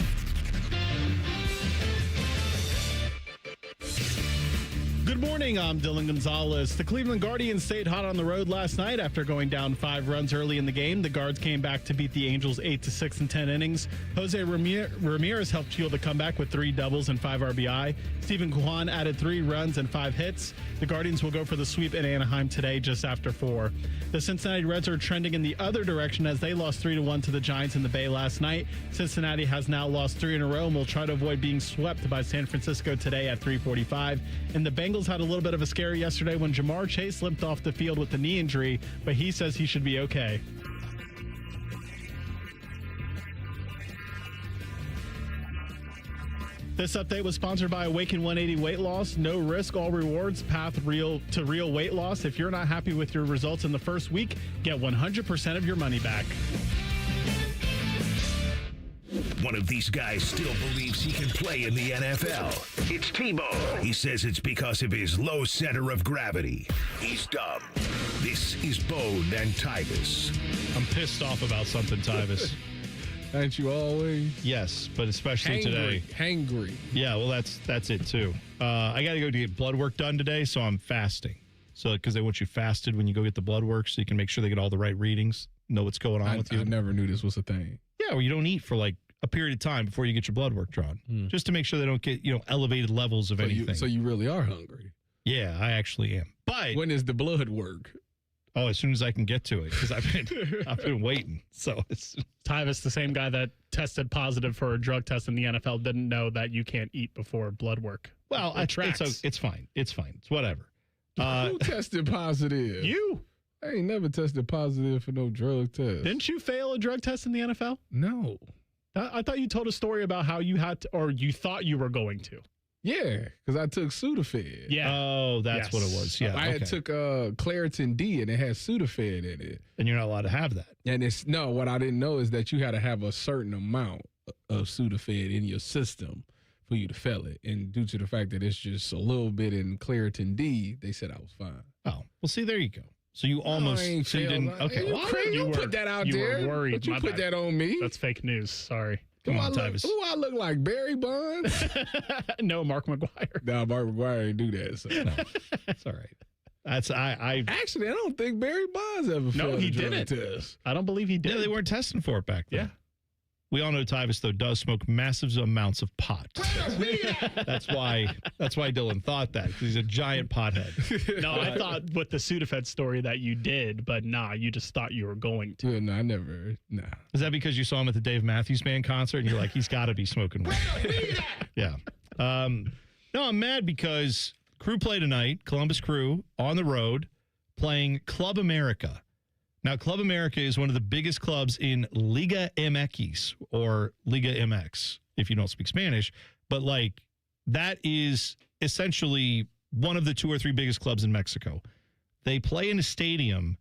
Good morning, I'm Dylan Gonzalez. The Cleveland Guardians stayed hot on the road last night after going down 5 runs early in the game. The Guards came back to beat the Angels 8-6 in 10 innings. Jose Ramirez helped fuel the comeback with 3 doubles and 5 RBI. Stephen Kwan added 3 runs and 5 hits. The Guardians will go for the sweep in Anaheim today just after 4. The Cincinnati Reds are trending in the other direction as they lost 3-1 to the Giants in the Bay last night. Cincinnati has now lost 3 in a row and will try to avoid being swept by San Francisco today at 3:45. And the Bengals had a little bit of a scare yesterday when Jamar Chase limped off the field with a knee injury, but he says he should be okay. This update was sponsored by Awaken 180 Weight Loss. No risk, all rewards, path to real weight loss. If you're not happy with your results in the first week, get 100% of your money back. One of these guys still believes he can play in the NFL. It's T-Bone. He says it's because of his low center of gravity. He's dumb. This is Bone and Tyvis. I'm pissed off about something, Tyvis. Aren't you always? Yes, but especially today. Hangry. Yeah, well, that's it too. I got to go to get blood work done today, so I'm fasting. So because they want you fasted when you go get the blood work, so you can make sure they get all the right readings, know what's going on with you. I never knew this was a thing. Yeah, well, you don't eat for like a period of time before you get your blood work drawn, just to make sure they don't get elevated levels of anything. So you really are hungry. Yeah, I actually am. But when is the blood work? Oh, as soon as I can get to it, because I've been waiting. So it's Tyvis, the same guy that tested positive for a drug test in the NFL, didn't know that you can't eat before blood work. Well, it's fine. It's fine. It's whatever. Who tested positive? You. I ain't never tested positive for no drug test. Didn't you fail a drug test in the NFL? No. I thought you told a story about how you had to, or you thought you were going to. Yeah, because I took Sudafed. Yeah. Oh, that's what it was. Yeah. I took Claritin D and it had Sudafed in it. And you're not allowed to have that. And what I didn't know is that you had to have a certain amount of Sudafed in your system for you to fail it. And due to the fact that it's just a little bit in Claritin D, they said I was fine. Oh, well, see, there you go. So you almost so you didn't. Okay, well, you put that out there. You were worried. But you put that on me. That's fake news. Sorry. Come on, Tyvis. Who I look like? Barry Bonds? No, Mark McGuire. No, Mark McGuire ain't do that. So. No, that's all right. That's I actually I don't think Barry Bonds ever. No, he didn't. Test. I don't believe he did. Yeah, they weren't testing for it back then. Yeah. We all know Tyvis, though, does smoke massive amounts of pot. That's why Dylan thought that, because he's a giant pothead. No, I thought with the Sudafed story that you did, but you just thought you were going to. Yeah, no, I never. Nah. Is that because you saw him at the Dave Matthews Band concert and you're like, he's got to be smoking weed? Yeah. No, I'm mad because Crew play tonight, Columbus Crew, on the road, playing Club America. Now, Club America is one of the biggest clubs in Liga MX, or Liga MX, if you don't speak Spanish. But, that is essentially one of the 2 or 3 biggest clubs in Mexico. They play in a stadium,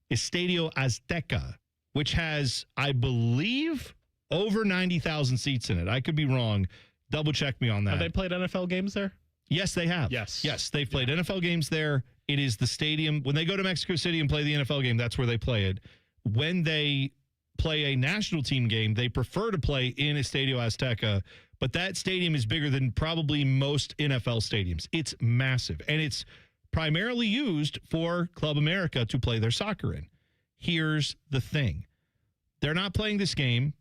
Estadio Azteca, which has, I believe, over 90,000 seats in it. I could be wrong. Double check me on that. Have they played NFL games there? Yes, they have. Yes, they've played NFL games there. It is the stadium. When they go to Mexico City and play the NFL game, that's where they play it. When they play a national team game, they prefer to play in Estadio Azteca, but that stadium is bigger than probably most NFL stadiums. It's massive, and it's primarily used for Club America to play their soccer in. Here's the thing. They're not playing this game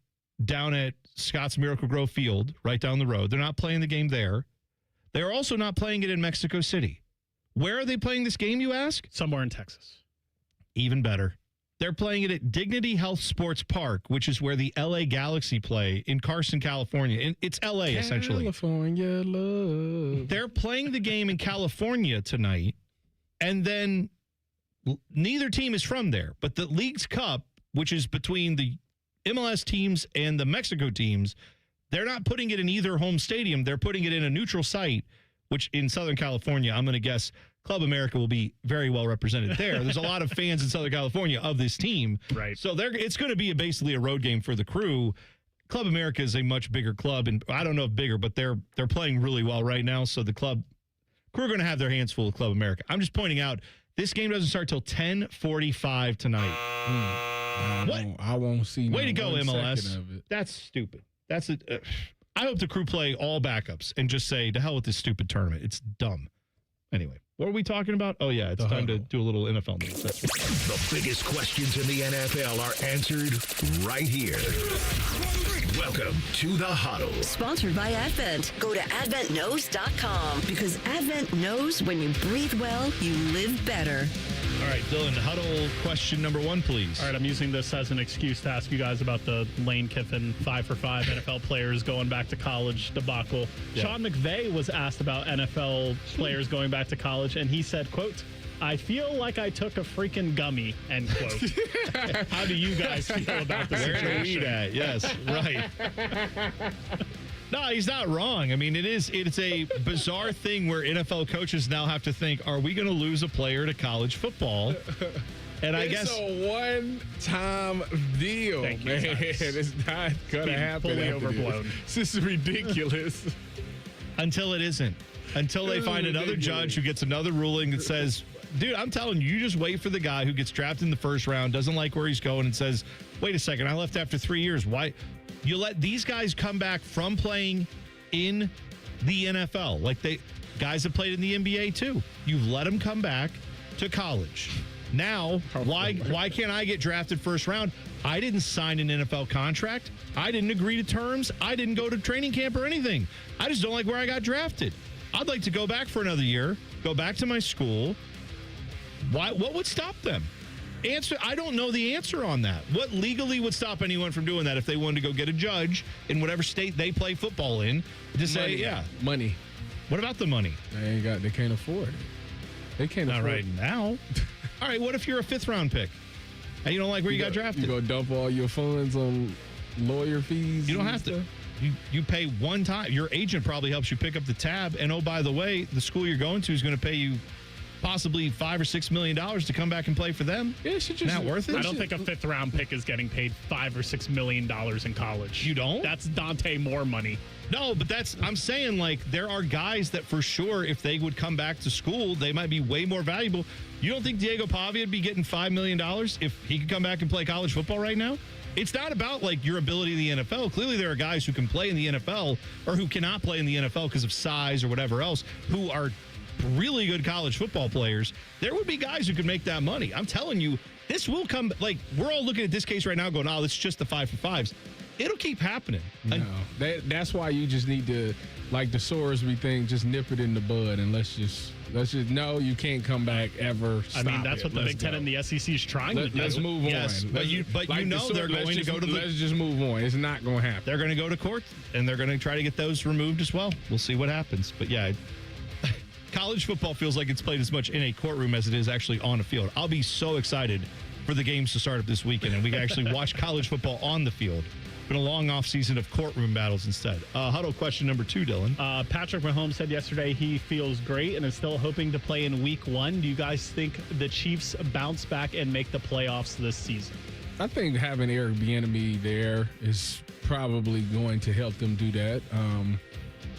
down at Scott's Miracle Grove Field, right down the road. They're not playing the game there. They're also not playing it in Mexico City. Where are they playing this game, you ask? Somewhere in Texas. Even better. They're playing it at Dignity Health Sports Park, which is where the LA Galaxy play in Carson, California. And it's LA, essentially. California love. They're playing the game in California tonight, and then neither team is from there. But the League's Cup, which is between the MLS teams and the Mexico teams, they're not putting it in either home stadium. They're putting it in a neutral site, which in Southern California, I'm going to guess Club America will be very well represented there. There's a lot of fans in Southern California of this team. Right. So it's going to be basically a road game for the Crew. Club America is a much bigger club, and I don't know if bigger, but they're playing really well right now. So the Crew are going to have their hands full with Club America. I'm just pointing out, this game doesn't start till 10:45 tonight. I won't see. Way to go, MLS. That's stupid. I hope the Crew play all backups and just say, to hell with this stupid tournament. It's dumb. Anyway, what are we talking about? Oh, yeah, it's time to do a little NFL news. That's right. The biggest questions in the NFL are answered right here. Welcome to The Huddle. Sponsored by Advent. Go to AdventKnows.com because Advent knows when you breathe well, you live better. All right, Dylan, Huddle question number 1, please. All right, I'm using this as an excuse to ask you guys about the Lane Kiffin 5-for-5 NFL players going back to college debacle. Yeah. Sean McVay was asked about NFL players going back to college, and he said, quote, "I feel like I took a freaking gummy," end quote. How do you guys feel about the situation? Yes, right. No, he's not wrong. I mean, it's a bizarre thing where NFL coaches now have to think, are we going to lose a player to college football? And I guess it's a one-time deal, man. It's not going to happen. Fully overblown. This is ridiculous. Until it isn't. Until they find another judge who gets another ruling that says, dude, I'm telling you, you just wait for the guy who gets drafted in the first round, doesn't like where he's going, and says, wait a second, I left after 3 years. Why? You let these guys come back from playing in the NFL. Like guys have played in the NBA too. You've let them come back to college. Now, why can't I get drafted first round? I didn't sign an NFL contract. I didn't agree to terms. I didn't go to training camp or anything. I just don't like where I got drafted. I'd like to go back for another year, go back to my school. What would stop them? I don't know the answer on that. What legally would stop anyone from doing that if they wanted to go get a judge in whatever state they play football in to say, money. What about the money? They can't afford it. They can't Not afford right now. All right, what if you're a 5th round pick and you don't like where you got drafted? You go dump all your funds on lawyer fees? You don't have to. You pay one time. Your agent probably helps you pick up the tab. And oh, by the way, the school you're going to is going to pay you possibly $5 or $6 million to come back and play for them. Yeah, it should just not worth it. I don't think a 5th round pick is getting paid $5 or $6 million in college. You don't? That's Dante Moore money. No, but I'm saying, like, there are guys that for sure, if they would come back to school, they might be way more valuable. You don't think Diego Pavia would be getting $5 million if he could come back and play college football right now? It's not about, like, your ability in the NFL. Clearly, there are guys who can play in the NFL or who cannot play in the NFL because of size or whatever else who are really good college football players. There would be guys who could make that money. I'm telling you, this will come. Like, we're all looking at this case right now going, oh, it's just the 5-for-5s. It'll keep happening. No, that's why you just need to, like the Sorsby thing, just nip it in the bud and let's just no, you can't come back ever. I mean, that's what the Big Ten and the SEC is trying to do. Let's move on. Yes, but like they're going to go to let's just move on. It's not going to happen. They're going to go to court and they're going to try to get those removed as well. We'll see what happens. But yeah, college football feels like it's played as much in a courtroom as it is actually on a field. I'll be so excited for the games to start up this weekend and we can actually watch college football on the field. Been a long off season of courtroom battles instead. Huddle question number 2, Dylan. Patrick Mahomes said yesterday he feels great and is still hoping to play in week 1. Do you guys think the Chiefs bounce back and make the playoffs this season? I think having Eric Bieniemy there is probably going to help them do that.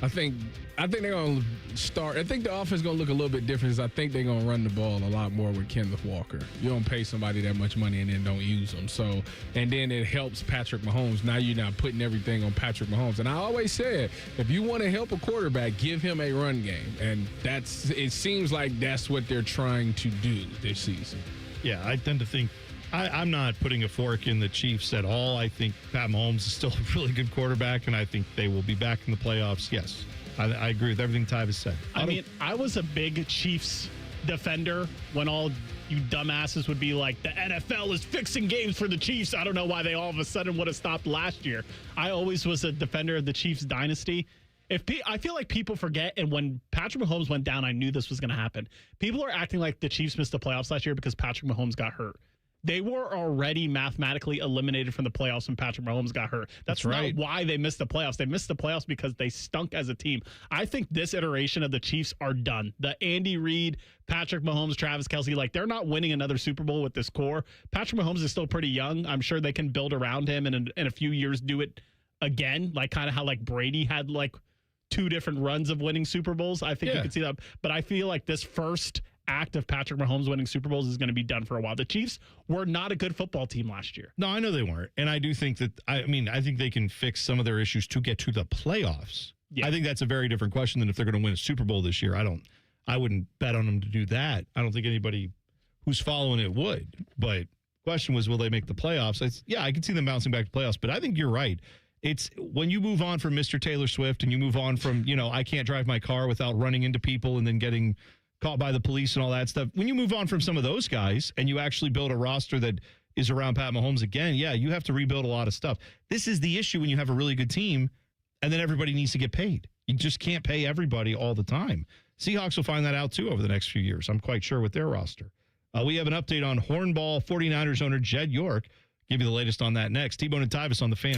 I think they're going to start. I think the offense is going to look a little bit different. I think they're going to run the ball a lot more with Kenneth Walker. You don't pay somebody that much money and then don't use them. So, and then it helps Patrick Mahomes. Now you're not putting everything on Patrick Mahomes. And I always said, if you want to help a quarterback, give him a run game. And it seems like that's what they're trying to do this season. Yeah, I tend to think. I'm not putting a fork in the Chiefs at all. I think Pat Mahomes is still a really good quarterback, and I think they will be back in the playoffs. Yes, I agree with everything Tyvis said. I mean, I was a big Chiefs defender when all you dumbasses would be like, the NFL is fixing games for the Chiefs. I don't know why they all of a sudden would have stopped last year. I always was a defender of the Chiefs dynasty. I feel like people forget, and when Patrick Mahomes went down, I knew this was going to happen. People are acting like the Chiefs missed the playoffs last year because Patrick Mahomes got hurt. They were already mathematically eliminated from the playoffs when Patrick Mahomes got hurt. That's right. Not why they missed the playoffs. They missed the playoffs because they stunk as a team. I think this iteration of the Chiefs are done. The Andy Reid, Patrick Mahomes, Travis Kelce, like, they're not winning another Super Bowl with this core. Patrick Mahomes is still pretty young. I'm sure they can build around him and in a few years do it again, like kind of how like Brady had like 2 different runs of winning Super Bowls. I think you could see that. But I feel like this first act of Patrick Mahomes winning Super Bowls is going to be done for a while. The Chiefs were not a good football team last year. No, I know they weren't. And I do think that, I think they can fix some of their issues to get to the playoffs. Yeah. I think that's a very different question than if they're going to win a Super Bowl this year. I wouldn't bet on them to do that. I don't think anybody who's following it would. But question was, will they make the playoffs? I can see them bouncing back to playoffs, but I think you're right. It's when you move on from Mr. Taylor Swift and you move on from, I can't drive my car without running into people and then getting caught by the police and all that stuff. When you move on from some of those guys and you actually build a roster that is around Pat Mahomes again, you have to rebuild a lot of stuff. This is the issue when you have a really good team and then everybody needs to get paid. You just can't pay everybody all the time. Seahawks will find that out, too, over the next few years. I'm quite sure with their roster. We have an update on Hornball 49ers owner Jed York. Give you the latest on that next. T-Bone and Tyvis on the Fan.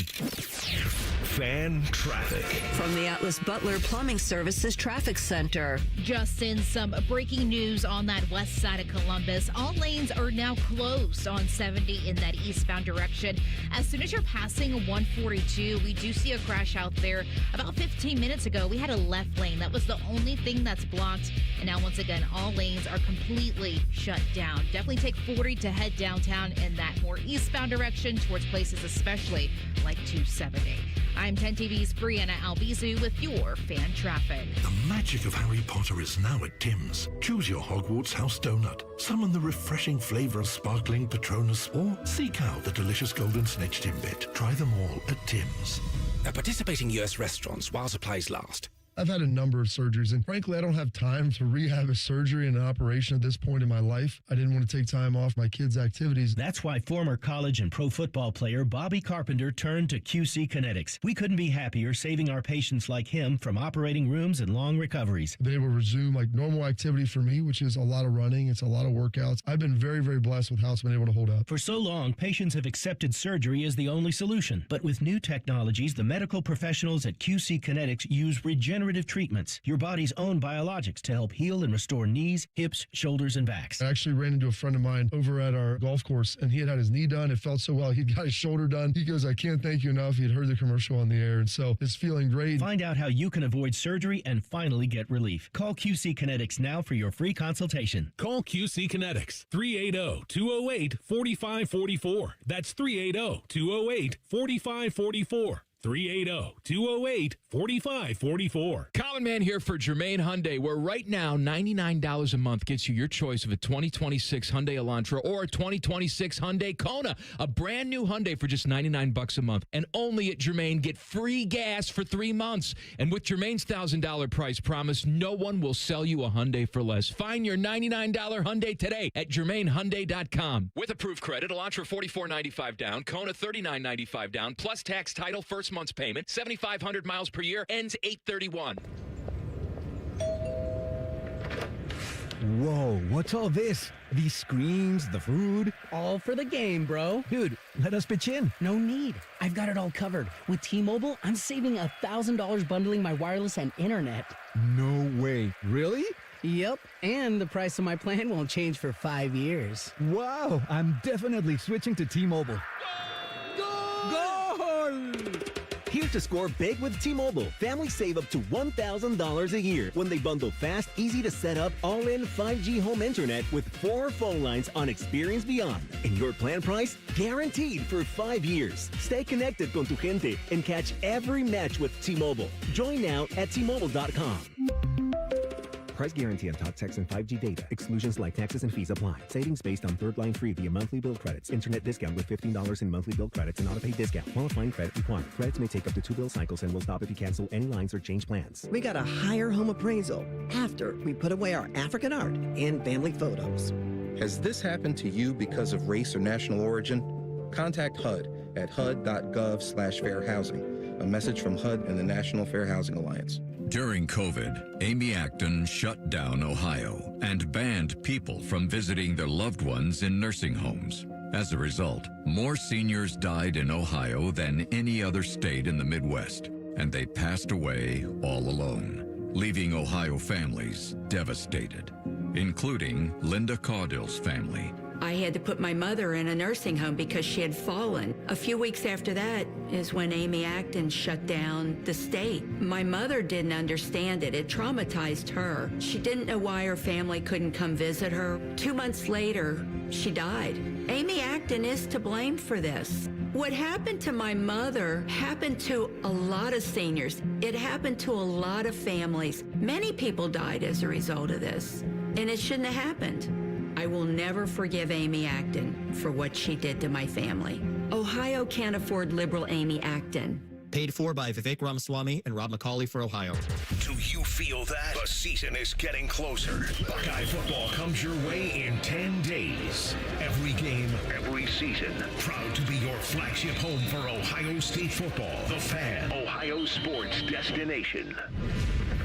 Fan traffic. From the Atlas Butler Plumbing Services Traffic Center. Just in some breaking news on that west side of Columbus. All lanes are now closed on 70 in that eastbound direction. As soon as you're passing 142, we do see a crash out there. About 15 minutes ago, we had a left lane. That was the only thing that's blocked. And now, once again, all lanes are completely shut down. Definitely take 40 to head downtown in that more eastbound direction towards places especially like 270. I'm 10 TV's Brianna Albizu with your fan traffic. The magic of Harry Potter is now at Tim's. Choose your Hogwarts house donut, summon the refreshing flavor of sparkling Patronus, or seek out the delicious golden snitch Timbit. Try them all at Tim's. At participating U.S. restaurants while supplies last. I've had a number of surgeries, and frankly, I don't have time to rehab a surgery and an operation at this point in my life. I didn't want to take time off my kids' activities. That's why former college and pro football player Bobby Carpenter turned to QC Kinetics. We couldn't be happier saving our patients like him from operating rooms and long recoveries. They will resume like normal activity for me, which is a lot of running. It's a lot of workouts. I've been very, very blessed with how it's been able to hold up. For so long, patients have accepted surgery as the only solution. But with new technologies, the medical professionals at QC Kinetics use regenerative treatments, your body's own biologics, to help heal and restore knees, hips, shoulders, and backs. I actually ran into a friend of mine over at our golf course, and he had his knee done. It felt so well. He'd got his shoulder done. He goes, I can't thank you enough. He'd heard the commercial on the air, and so it's feeling great. Find out how you can avoid surgery and finally get relief. Call QC Kinetics now for your free consultation. Call QC Kinetics, 380-208-4544. That's 380-208-4544. 380-208-4544. Common Man here for Jermaine Hyundai, where right now $99 a month gets you your choice of a 2026 Hyundai Elantra or a 2026 Hyundai Kona. A brand new Hyundai for just $99 a month. And only at Jermaine, get free gas for 3 months. And with Jermaine's $1,000 price promise, no one will sell you a Hyundai for less. Find your $99 Hyundai today at JermaineHyundai.com. With approved credit, Elantra $44.95 down, Kona $39.95 down, plus tax, title, first month's payment, 7,500 miles per year, ends 8/31. Whoa, what's all this? These screens, the food? All for the game, bro. Dude, let us pitch in. No need. I've got it all covered. With T-Mobile, I'm saving $1,000 bundling my wireless and internet. No way. Really? Yep, and the price of my plan won't change for 5 years. Wow, I'm definitely switching to T-Mobile. Here to score big with T-Mobile. Families save up to $1,000 a year when they bundle fast, easy to set up, all-in 5G home internet with 4 phone lines on Experience Beyond. And your plan price? Guaranteed for 5 years. Stay connected con tu gente and catch every match with T-Mobile. Join now at T-Mobile.com. Price guarantee on talk, text, and 5G data. Exclusions like taxes and fees apply. Savings based on third line free via monthly bill credits. Internet discount with $15 in monthly bill credits and auto-pay discount. Qualifying credit required. Credits may take up to 2 bill cycles and will stop if you cancel any lines or change plans. We got a higher home appraisal after we put away our African art and family photos. Has this happened to you because of race or national origin? Contact HUD at hud.gov/fair housing. A message from HUD and the National Fair Housing Alliance. During COVID, Amy Acton shut down Ohio and banned people from visiting their loved ones in nursing homes. As a result, more seniors died in Ohio than any other state in the Midwest, and they passed away all alone, leaving Ohio families devastated, including Linda Caudill's family. I had to put my mother in a nursing home because she had fallen. A few weeks after that is when Amy Acton shut down the state. My mother didn't understand it. It traumatized her. She didn't know why her family couldn't come visit her. 2 months later, she died. Amy Acton is to blame for this. What happened to my mother happened to a lot of seniors. It happened to a lot of families. Many people died as a result of this, and it shouldn't have happened. I will never forgive Amy Acton for what she did to my family. Ohio can't afford liberal Amy Acton. Paid for by Vivek Ramaswamy and Rob McCauley for Ohio. Do you feel that? The season is getting closer. Buckeye football comes your way in 10 days. Every game, every season. Proud to be your flagship home for Ohio State football. The Fan, Ohio sports destination.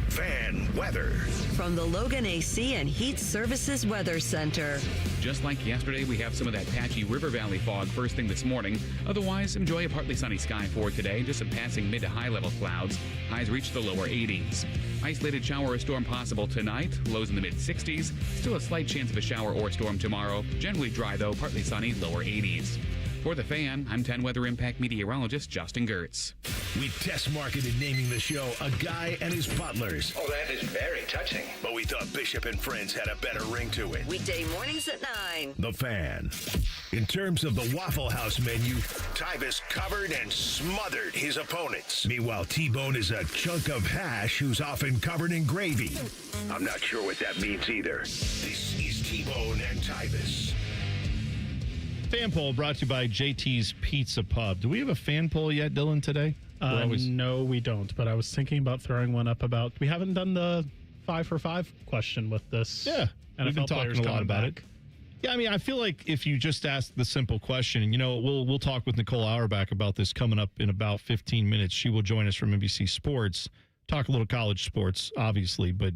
Fan weather. From the Logan AC and Heat Services Weather Center. Just like yesterday, we have some of that patchy River Valley fog first thing this morning. Otherwise, enjoy a partly sunny sky for today. Just some passing mid to high level clouds. Highs reach the lower 80s. Isolated shower or storm possible tonight. Lows in the mid 60s. Still a slight chance of a shower or storm tomorrow. Generally dry though, partly sunny, lower 80s. For The Fan, I'm 10 Weather Impact meteorologist Justin Gertz. We test marketed naming the show A Guy and His Butlers. Oh, that is very touching. But we thought Bishop and Friends had a better ring to it. Weekday mornings at 9. The Fan. In terms of the Waffle House menu, Tyvis covered and smothered his opponents. Meanwhile, T-Bone is a chunk of hash who's often covered in gravy. I'm not sure what that means either. This is T-Bone and Tyvis. Fan poll brought to you by JT's Pizza Pub. Do we have a fan poll yet, Dylan, today? No, we don't. But I was thinking about throwing one up about. We haven't done the 5 for 5 question with this. Yeah, we've been NFL talking a lot about it. Yeah, I mean, I feel like if you just ask the simple question, and we'll talk with Nicole Auerbach about this coming up in about 15 minutes. She will join us from NBC Sports, talk a little college sports, obviously, but.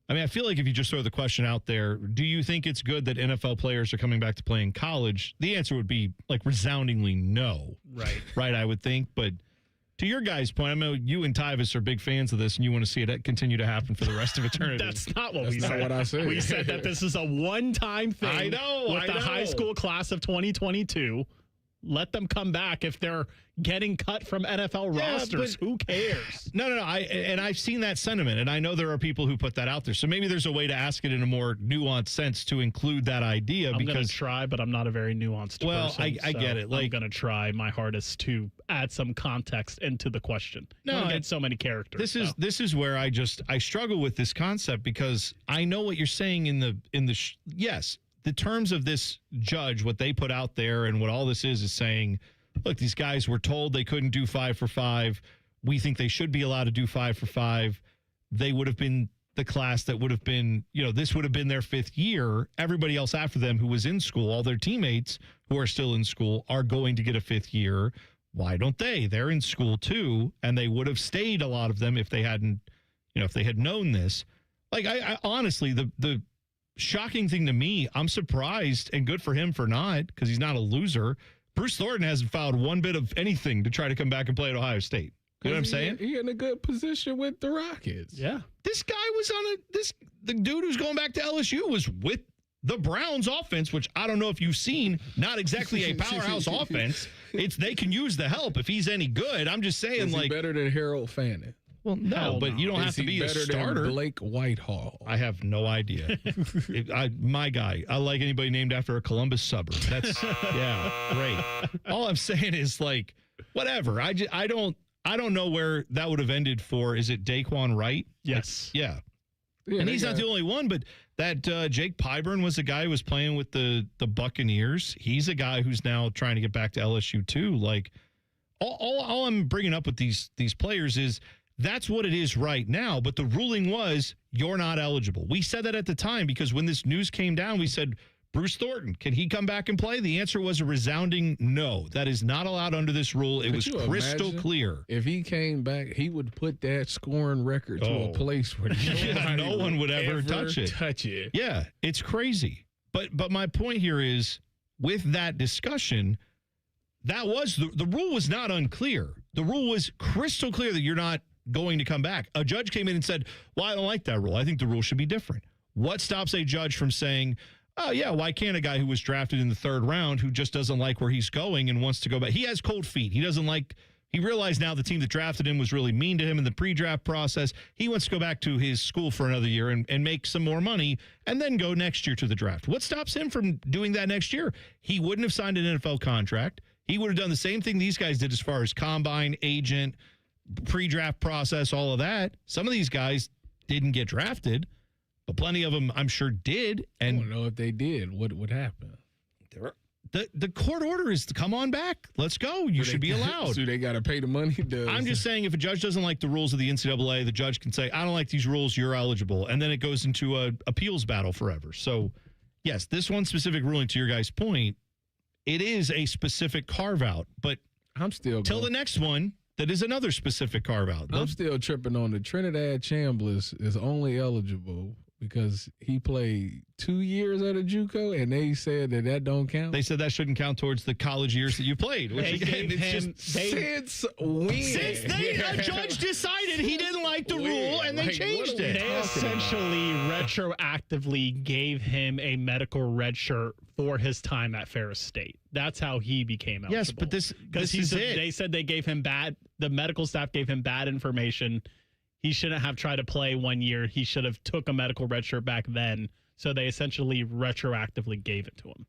I mean, I feel like if you just throw the question out there, do you think it's good that NFL players are coming back to play in college? The answer would be like resoundingly no. Right. Right, I would think. But to your guys' point, I know you and Tyvis are big fans of this and you want to see it continue to happen for the rest of eternity. That's not what we said. That's not what I said. We said that this is a one-time thing. I know. With the high school class of 2022. Let them come back if they're getting cut from NFL rosters. Who cares? No. I've seen that sentiment, and I know there are people who put that out there. So maybe there's a way to ask it in a more nuanced sense to include that idea. I'm going to try, but I'm not a very nuanced person. Well, I get it. I'm going to try my hardest to add some context into the question. No, get so many characters. This is where I struggle with this concept because I know what you're saying yes. The terms of this judge, what they put out there and what all this is saying, look, these guys were told they couldn't do 5 for 5. We think they should be allowed to do 5 for 5. They would have been the class that would have been, this would have been their 5th year. Everybody else after them who was in school, all their teammates who are still in school are going to get a 5th year. Why don't they? They're in school too. And they would have stayed, a lot of them, if they hadn't, if they had known this. Like, I honestly, the shocking thing to me, I'm surprised, and good for him for not, because he's not a loser. Bruce Thornton hasn't filed one bit of anything to try to come back and play at Ohio State. You know what I'm saying? He in a good position with the Rockets. Yeah. This guy was the dude who's going back to LSU was with the Browns offense, which I don't know if you've seen, not exactly a powerhouse offense. They can use the help if he's any good. I'm just saying, is he better than Harold Fannin? Well, no, but you don't have to be a starter. Than Blake Whitehall? I have no idea. My guy. I like anybody named after a Columbus suburb. That's great. All I'm saying is like, whatever. I don't know where that would have ended for. Is it Daquan Wright? Yes. Yeah. And he's not the only one, but that Jake Pyburn was a guy who was playing with the Buccaneers. He's a guy who's now trying to get back to LSU too. Like, all I'm bringing up with these players is that's what it is right now. But the ruling was you're not eligible. We said that at the time because when this news came down, we said, Bruce Thornton, can he come back and play? The answer was a resounding no. That is not allowed under this rule. It was crystal clear. If he came back, he would put that scoring record to a place where no one would ever touch it. Yeah, it's crazy. But my point here is, with that discussion, that was the rule was not unclear. The rule was crystal clear that you're not going to come back. A judge came in and said, well, I don't like that rule. I think the rule should be different. What stops a judge from saying, oh, yeah, why can't a guy who was drafted in the 3rd round who just doesn't like where he's going and wants to go back? He has cold feet. He doesn't like He realized now the team that drafted him was really mean to him in the pre-draft process. He wants to go back to his school for another year and make some more money and then go next year to the draft. What stops him from doing that next year? He wouldn't have signed an NFL contract. He would have done the same thing these guys did as far as combine, agent, pre-draft process, all of that. Some of these guys didn't get drafted, but plenty of them, I'm sure, did. And I don't know if they did. What would happen? The court order is to come on back. Let's go. You should be allowed. So they got to pay the money? I'm just saying if a judge doesn't like the rules of the NCAA, the judge can say, I don't like these rules, you're eligible. And then it goes into a appeals battle forever. So, yes, this one specific ruling, to your guys' point, it is a specific carve-out. But I'm still till the next one, that is another specific carve-out. I'm still tripping on the Trinidad Chambliss is only eligible because he played 2 years at a JUCO, and they said that don't count. They said that shouldn't count towards the college years that you played. Which They again, gave it's him- just Since when? Since a judge decided he didn't like the rule and they changed it. They essentially retroactively gave him a medical red shirt for his time at Ferris State. That's how he became eligible. Yes, but this is it. They said they gave him the medical staff gave him bad information. He shouldn't have tried to play 1 year. He should have took a medical red shirt back then. So they essentially retroactively gave it to him.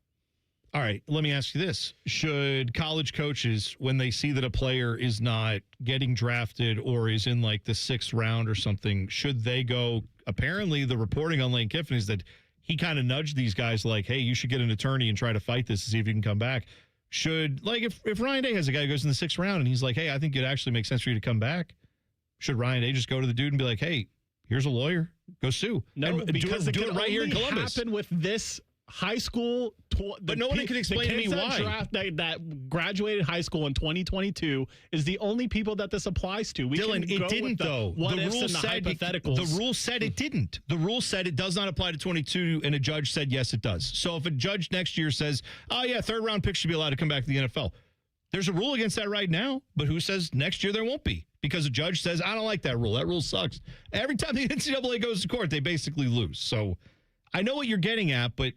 All right, let me ask you this. Should college coaches, when they see that a player is not getting drafted or is in like the 6th round or something, should they go, apparently the reporting on Lane Kiffin is that he kind of nudged these guys like, hey, you should get an attorney and try to fight this to see if you can come back. Should, like if Ryan Day has a guy who goes in the 6th round and he's like, hey, I think it actually makes sense for you to come back. Should Ryan Day just go to the dude and be like, hey, here's a lawyer, go sue? No, and because do it right here in only Columbus. happen with this high school. But no one can explain to me why. That graduated high school in 2022 is the only people that this applies to. Dylan, it didn't, though. What ifs and the hypotheticals. The rule said it didn't. The rule said it does not apply to 22, and a judge said, yes, it does. So if a judge next year says, oh, yeah, 3rd-round pick should be allowed to come back to the NFL, there's a rule against that right now, but who says next year there won't be? Because a judge says, I don't like that rule. That rule sucks. Every time the NCAA goes to court, they basically lose. So I know what you're getting at, but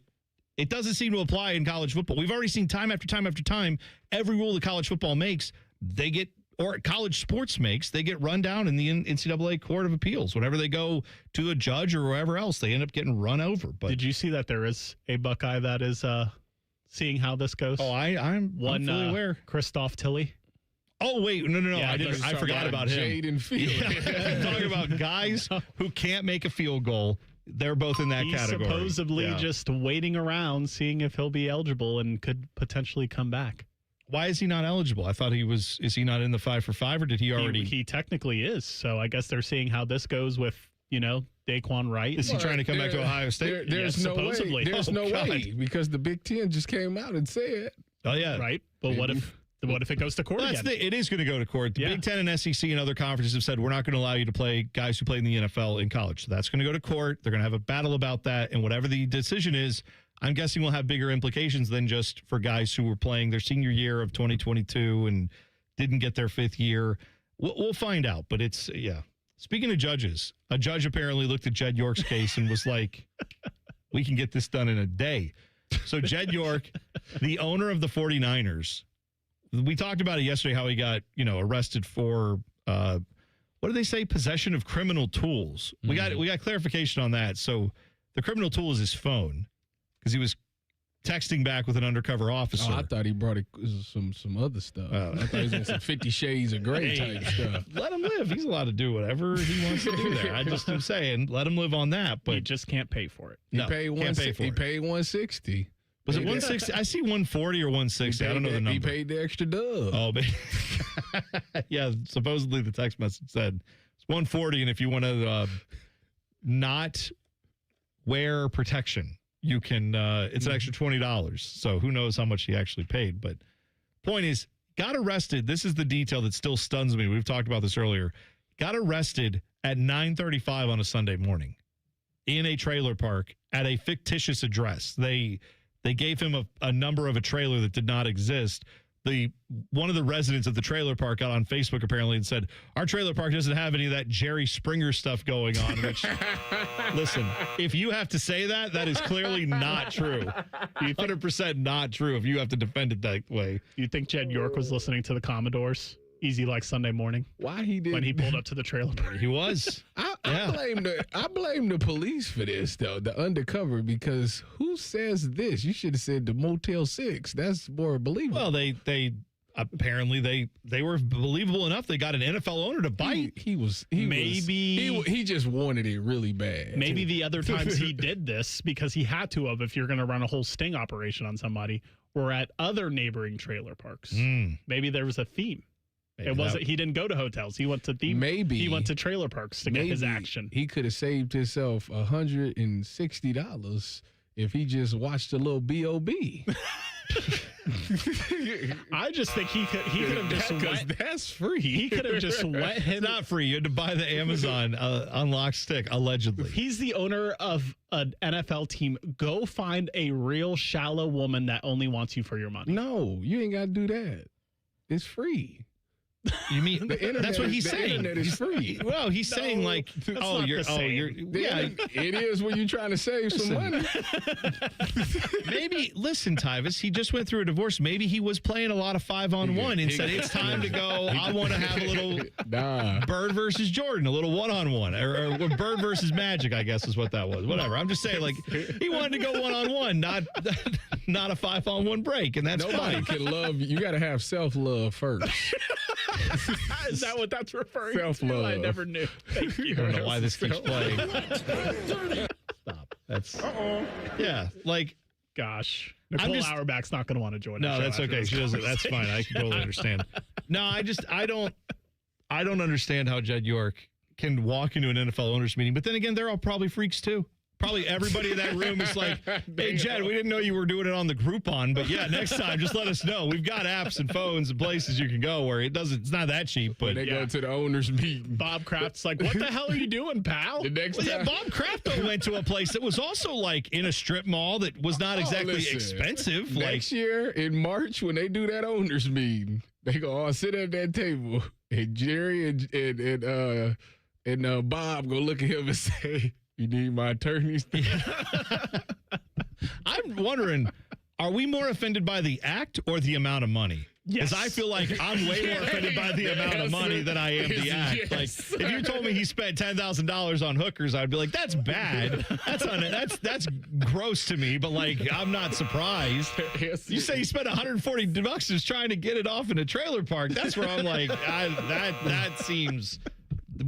it doesn't seem to apply in college football. We've already seen time after time after time, every rule that college football makes, they get, or college sports makes, they get run down in the NCAA Court of Appeals. Whenever they go to a judge or wherever else, they end up getting run over. But did you see that there is a Buckeye that is seeing how this goes? Oh, I'm fully aware. Christoph Tilley. Oh, wait. No. Yeah, I forgot about him. Jaden Field. Yeah. Talking about guys who can't make a field goal. They're both in that category. He's supposedly just waiting around, seeing if he'll be eligible and could potentially come back. Why is he not eligible? I thought he was. Is he not in the 5 for 5, or did he already? He technically is. So I guess they're seeing how this goes with, Daquan Wright. Is he trying to come back to Ohio State? There's no supposedly. way. There's no way because the Big Ten just came out and said. Oh, yeah. Right. But what if it goes to court again? It is going to go to court. The Big Ten and SEC and other conferences have said, we're not going to allow you to play guys who play in the NFL in college. So that's going to go to court. They're going to have a battle about that. And whatever the decision is, I'm guessing will have bigger implications than just for guys who were playing their senior year of 2022 and didn't get their 5th year. We'll find out. But it's, Speaking of judges, a judge apparently looked at Jed York's case and was like, we can get this done in a day. So Jed York, the owner of the 49ers, we talked about it yesterday, how he got, arrested for, what do they say? Possession of criminal tools. We got clarification on that. So the criminal tool is his phone because he was texting back with an undercover officer. Oh, I thought he brought some other stuff. I thought he was on some 50 Shades of Grey type stuff. Let him live. He's allowed to do whatever he wants to do there. I just am saying, let him live on that. But he just can't pay for it. He paid 160. Was it 160? I see 140 or 160. I don't know the number. He paid the extra dub. Oh, but yeah. Supposedly the text message said it's 140, and if you want to not wear protection, you can. It's an extra $20. So who knows how much he actually paid? But point is, got arrested. This is the detail that still stuns me. We've talked about this earlier. Got arrested at 9:35 on a Sunday morning in a trailer park at a fictitious address. They gave him a number of a trailer that did not exist. One of the residents of the trailer park got on Facebook apparently and said, our trailer park doesn't have any of that Jerry Springer stuff going on, which, listen, if you have to say that, that is clearly not true. 100% not true if you have to defend it that way. You think Jed York was listening to the Commodores? Easy like Sunday morning. Why he did when he pulled up to the trailer park. He was. I blame the police for this though, the undercover, because who says this? You should have said the Motel 6. That's more believable. Well, they apparently they were believable enough. They got an NFL owner to bite. He just wanted it really bad. Maybe the other times he did this, because he had to have, if you're going to run a whole sting operation on somebody, were at other neighboring trailer parks. Maybe there was a theme. It wasn't. He didn't go to hotels. He went to theme. Maybe he went to trailer parks to get his action. He could have saved himself $160 if he just watched a little B.O.B. I just think he could have just went. That's free. He could have just went. It's not free. You had to buy the Amazon unlock stick, allegedly. He's the owner of an NFL team. Go find a real shallow woman that only wants you for your money. No, you ain't got to do that. It's free. You mean the internet? That's what he's saying. The internet is free. Well, he's saying like, it is when you're trying to save some money. Maybe listen, Tyvis. He just went through a divorce. Maybe he was playing a lot of 5-on-1 and said it's time to go. I want to have a little Bird versus Jordan, a little 1-on-1, or Bird versus Magic. I guess is what that was. Whatever. I'm just saying, like he wanted to go 1-on-1, not a 5-on-1 break, and that's nobody fine. can love. You got to have self-love first. Is that what that's referring Self-love. to? I never knew. Thank you. I don't know why this keeps playing. Stop. That's yeah. Like, gosh, Nicole Auerbach's not going to want to join. No, that's okay. She doesn't. That's fine. I can totally understand. No, I don't understand how Jed York can walk into an NFL owners meeting. But then again, they're all probably freaks too. Probably everybody in that room is like, hey, Jed, we didn't know you were doing it on the Groupon, but yeah, next time, just let us know. We've got apps and phones and places you can go where it's not that cheap, but they go to the owners meeting. Bob Kraft's like, what the hell are you doing, pal? The next time. Bob Kraft though went to a place that was also like in a strip mall that was not exactly expensive. Next year in March, when they do that owners meeting, they go all sit at that table, and Jerry and Bob go look at him and say, you need my attorneys? I'm wondering, are we more offended by the act or the amount of money? Yes. Because I feel like I'm way more offended by the amount of money than I am the act. Yes. Like, if you told me he spent $10,000 on hookers, I'd be like, that's bad. That's gross to me, but like, I'm not surprised. You say he spent $140 just trying to get it off in a trailer park. That's where I'm like, that seems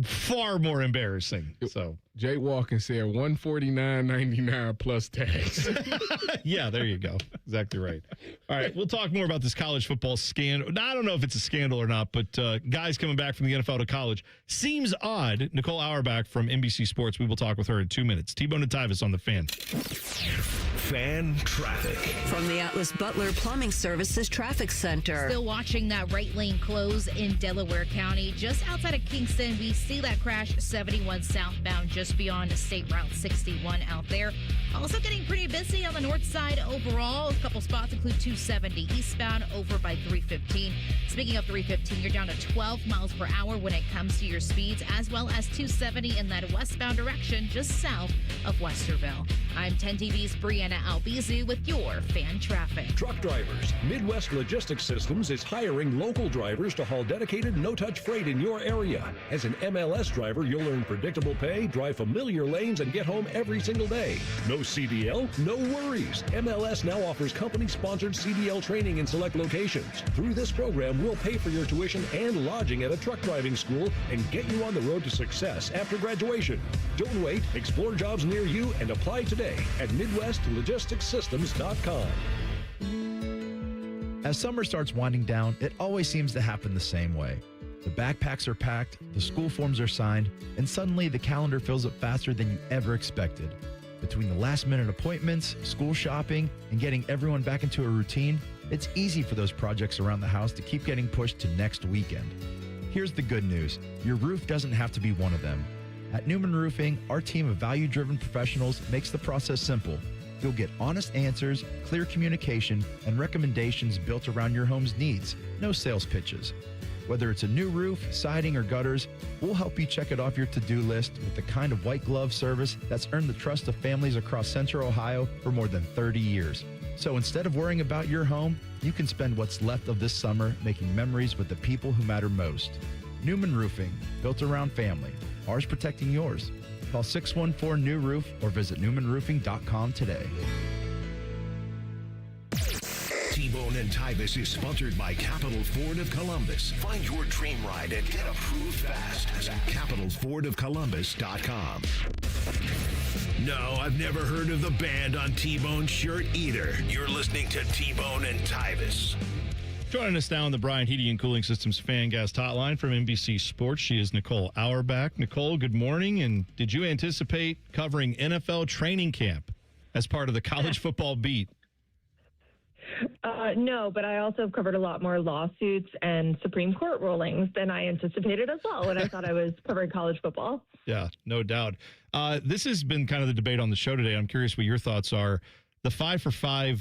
far more embarrassing. So Jay Walken said $149.99 plus tax. Yeah, there you go. Exactly right. All right, we'll talk more about this college football scandal. I don't know if it's a scandal or not, but guys coming back from the NFL to college seems odd. Nicole Auerbach from NBC Sports. We will talk with her in 2 minutes. T-Bone and Tyvis on the Fan. Fan traffic. From the Atlas Butler Plumbing Services Traffic Center. Still watching that right lane close in Delaware County. Just outside of Kingston, we see that crash 71 southbound just beyond State Route 61 out there. Also getting pretty busy on the north side overall. A couple spots include 270 eastbound over by 315. Speaking of 315, you're down to 12 miles per hour when it comes to your speeds, as well as 270 in that westbound direction just south of Westerville. I'm 10 TV's Brianna Albizu with your Fan Traffic. Truck drivers. Midwest Logistics Systems is hiring local drivers to haul dedicated no-touch freight in your area. As an MLS driver, you'll earn predictable pay, drive familiar lanes, and get home every single day. No CDL? No worries. MLS now offers company-sponsored CDL training in select locations. Through this program, we'll pay for your tuition and lodging at a truck driving school and get you on the road to success after graduation. Don't wait. Explore jobs near you and apply today at MidwestLogisticsSystems.com. As summer starts winding down, it always seems to happen the same way. The backpacks are packed, the school forms are signed, and suddenly the calendar fills up faster than you ever expected. Between the last-minute appointments, school shopping, and getting everyone back into a routine, it's easy for those projects around the house to keep getting pushed to next weekend. Here's the good news. Your roof doesn't have to be one of them. At Newman Roofing, our team of value-driven professionals makes the process simple. You'll get honest answers, clear communication, and recommendations built around your home's needs. No sales pitches. Whether it's a new roof, siding, or gutters, we'll help you check it off your to-do list with the kind of white glove service that's earned the trust of families across Central Ohio for more than 30 years. So instead of worrying about your home, you can spend what's left of this summer making memories with the people who matter most. Newman Roofing, built around family. Ours protecting yours. Call 614-NEW-ROOF or visit newmanroofing.com today. T-Bone and Tyvis is sponsored by Capital Ford of Columbus. Find your dream ride and get approved fast at capitalfordofcolumbus.com. No, I've never heard of the band on T-Bone's shirt either. You're listening to T-Bone and Tyvis. Joining us now on the Bryant Heating and Cooling Systems Fan Gas Hotline from NBC Sports, she is Nicole Auerbach. Nicole, good morning. And did you anticipate covering NFL training camp as part of the college football beat? No, but I also have covered a lot more lawsuits and Supreme Court rulings than I anticipated as well when I thought I was covering college football. Yeah, no doubt. This has been kind of the debate on the show today. I'm curious what your thoughts are. The 5-for-5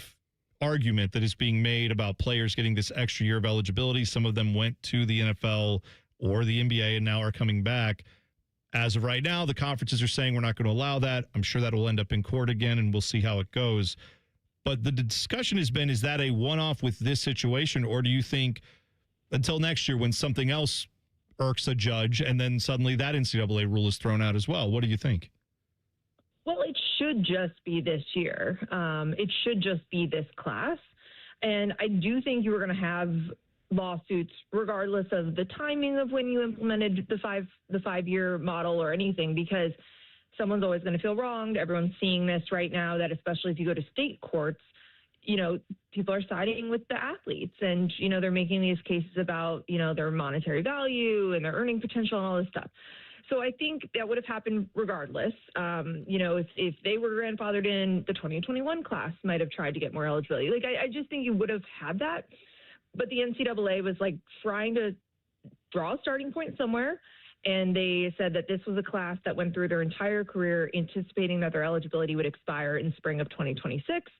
argument that is being made about players getting this extra year of eligibility. Some of them went to the NFL or the NBA and now are coming back. As of right now, the conferences are saying we're not going to allow that. I'm sure that will end up in court again, and we'll see how it goes. But the discussion has been, is that a one-off with this situation, or do you think until next year when something else irks a judge and then suddenly that NCAA rule is thrown out as well? What do you think? Well, it should just be this year. It should just be this class. And I do think you were going to have lawsuits regardless of the timing of when you implemented the five-year model or anything, because someone's always going to feel wronged. Everyone's seeing this right now, that especially if you go to state courts, you know, people are siding with the athletes and, you know, they're making these cases about, you know, their monetary value and their earning potential and all this stuff. So I think that would have happened regardless. You know, if they were grandfathered in, the 2021 class might have tried to get more eligibility. Like, I just think you would have had that. But the NCAA was like trying to draw a starting point somewhere. And they said that this was a class that went through their entire career anticipating that their eligibility would expire in spring of 2026.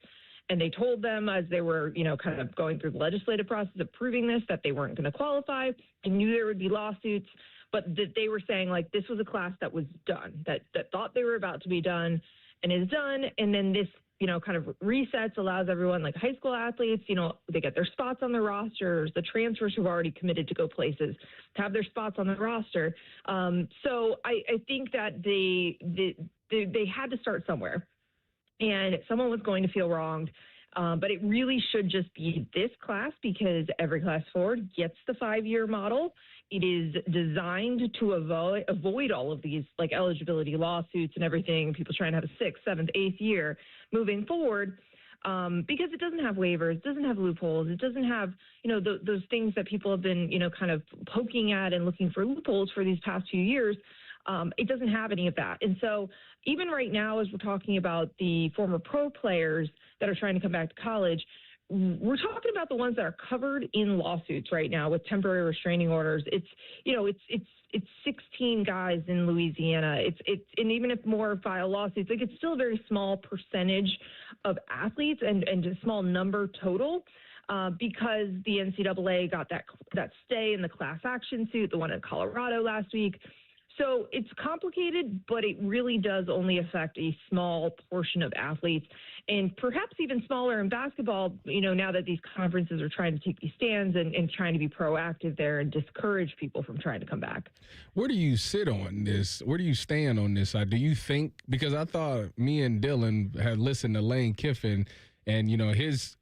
And they told them as they were, you know, kind of going through the legislative process of proving this, that they weren't going to qualify. They knew there would be lawsuits, but that they were saying, like, this was a class that was done, that thought they were about to be done and is done. And then this, you know, kind of resets, allows everyone, like high school athletes, you know, they get their spots on the rosters, the transfers who've already committed to go places to have their spots on the roster. So I think that they had to start somewhere, and someone was going to feel wronged. But it really should just be this class, because every class forward gets the 5-year model. It is designed to avoid all of these, like, eligibility lawsuits and everything, people trying to have a 6th, 7th, 8th year moving forward, because it doesn't have waivers, it doesn't have loopholes, it doesn't have, you know, those things that people have been, you know, kind of poking at and looking for loopholes for these past few years. It doesn't have any of that. And so even right now, as we're talking about the former pro players that are trying to come back to college, we're talking about the ones that are covered in lawsuits right now with temporary restraining orders. It's, you know, it's 16 guys in Louisiana. And even if more file lawsuits, like, it's still a very small percentage of athletes and a small number total. Because the NCAA got that stay in the class action suit, the one in Colorado last week. So it's complicated, but it really does only affect a small portion of athletes, and perhaps even smaller in basketball, you know, now that these conferences are trying to take these stands and trying to be proactive there and discourage people from trying to come back. Where do you sit on this? Where do you stand on this? Do you think, because I thought me and Dylan had listened to Lane Kiffin, and, you know, his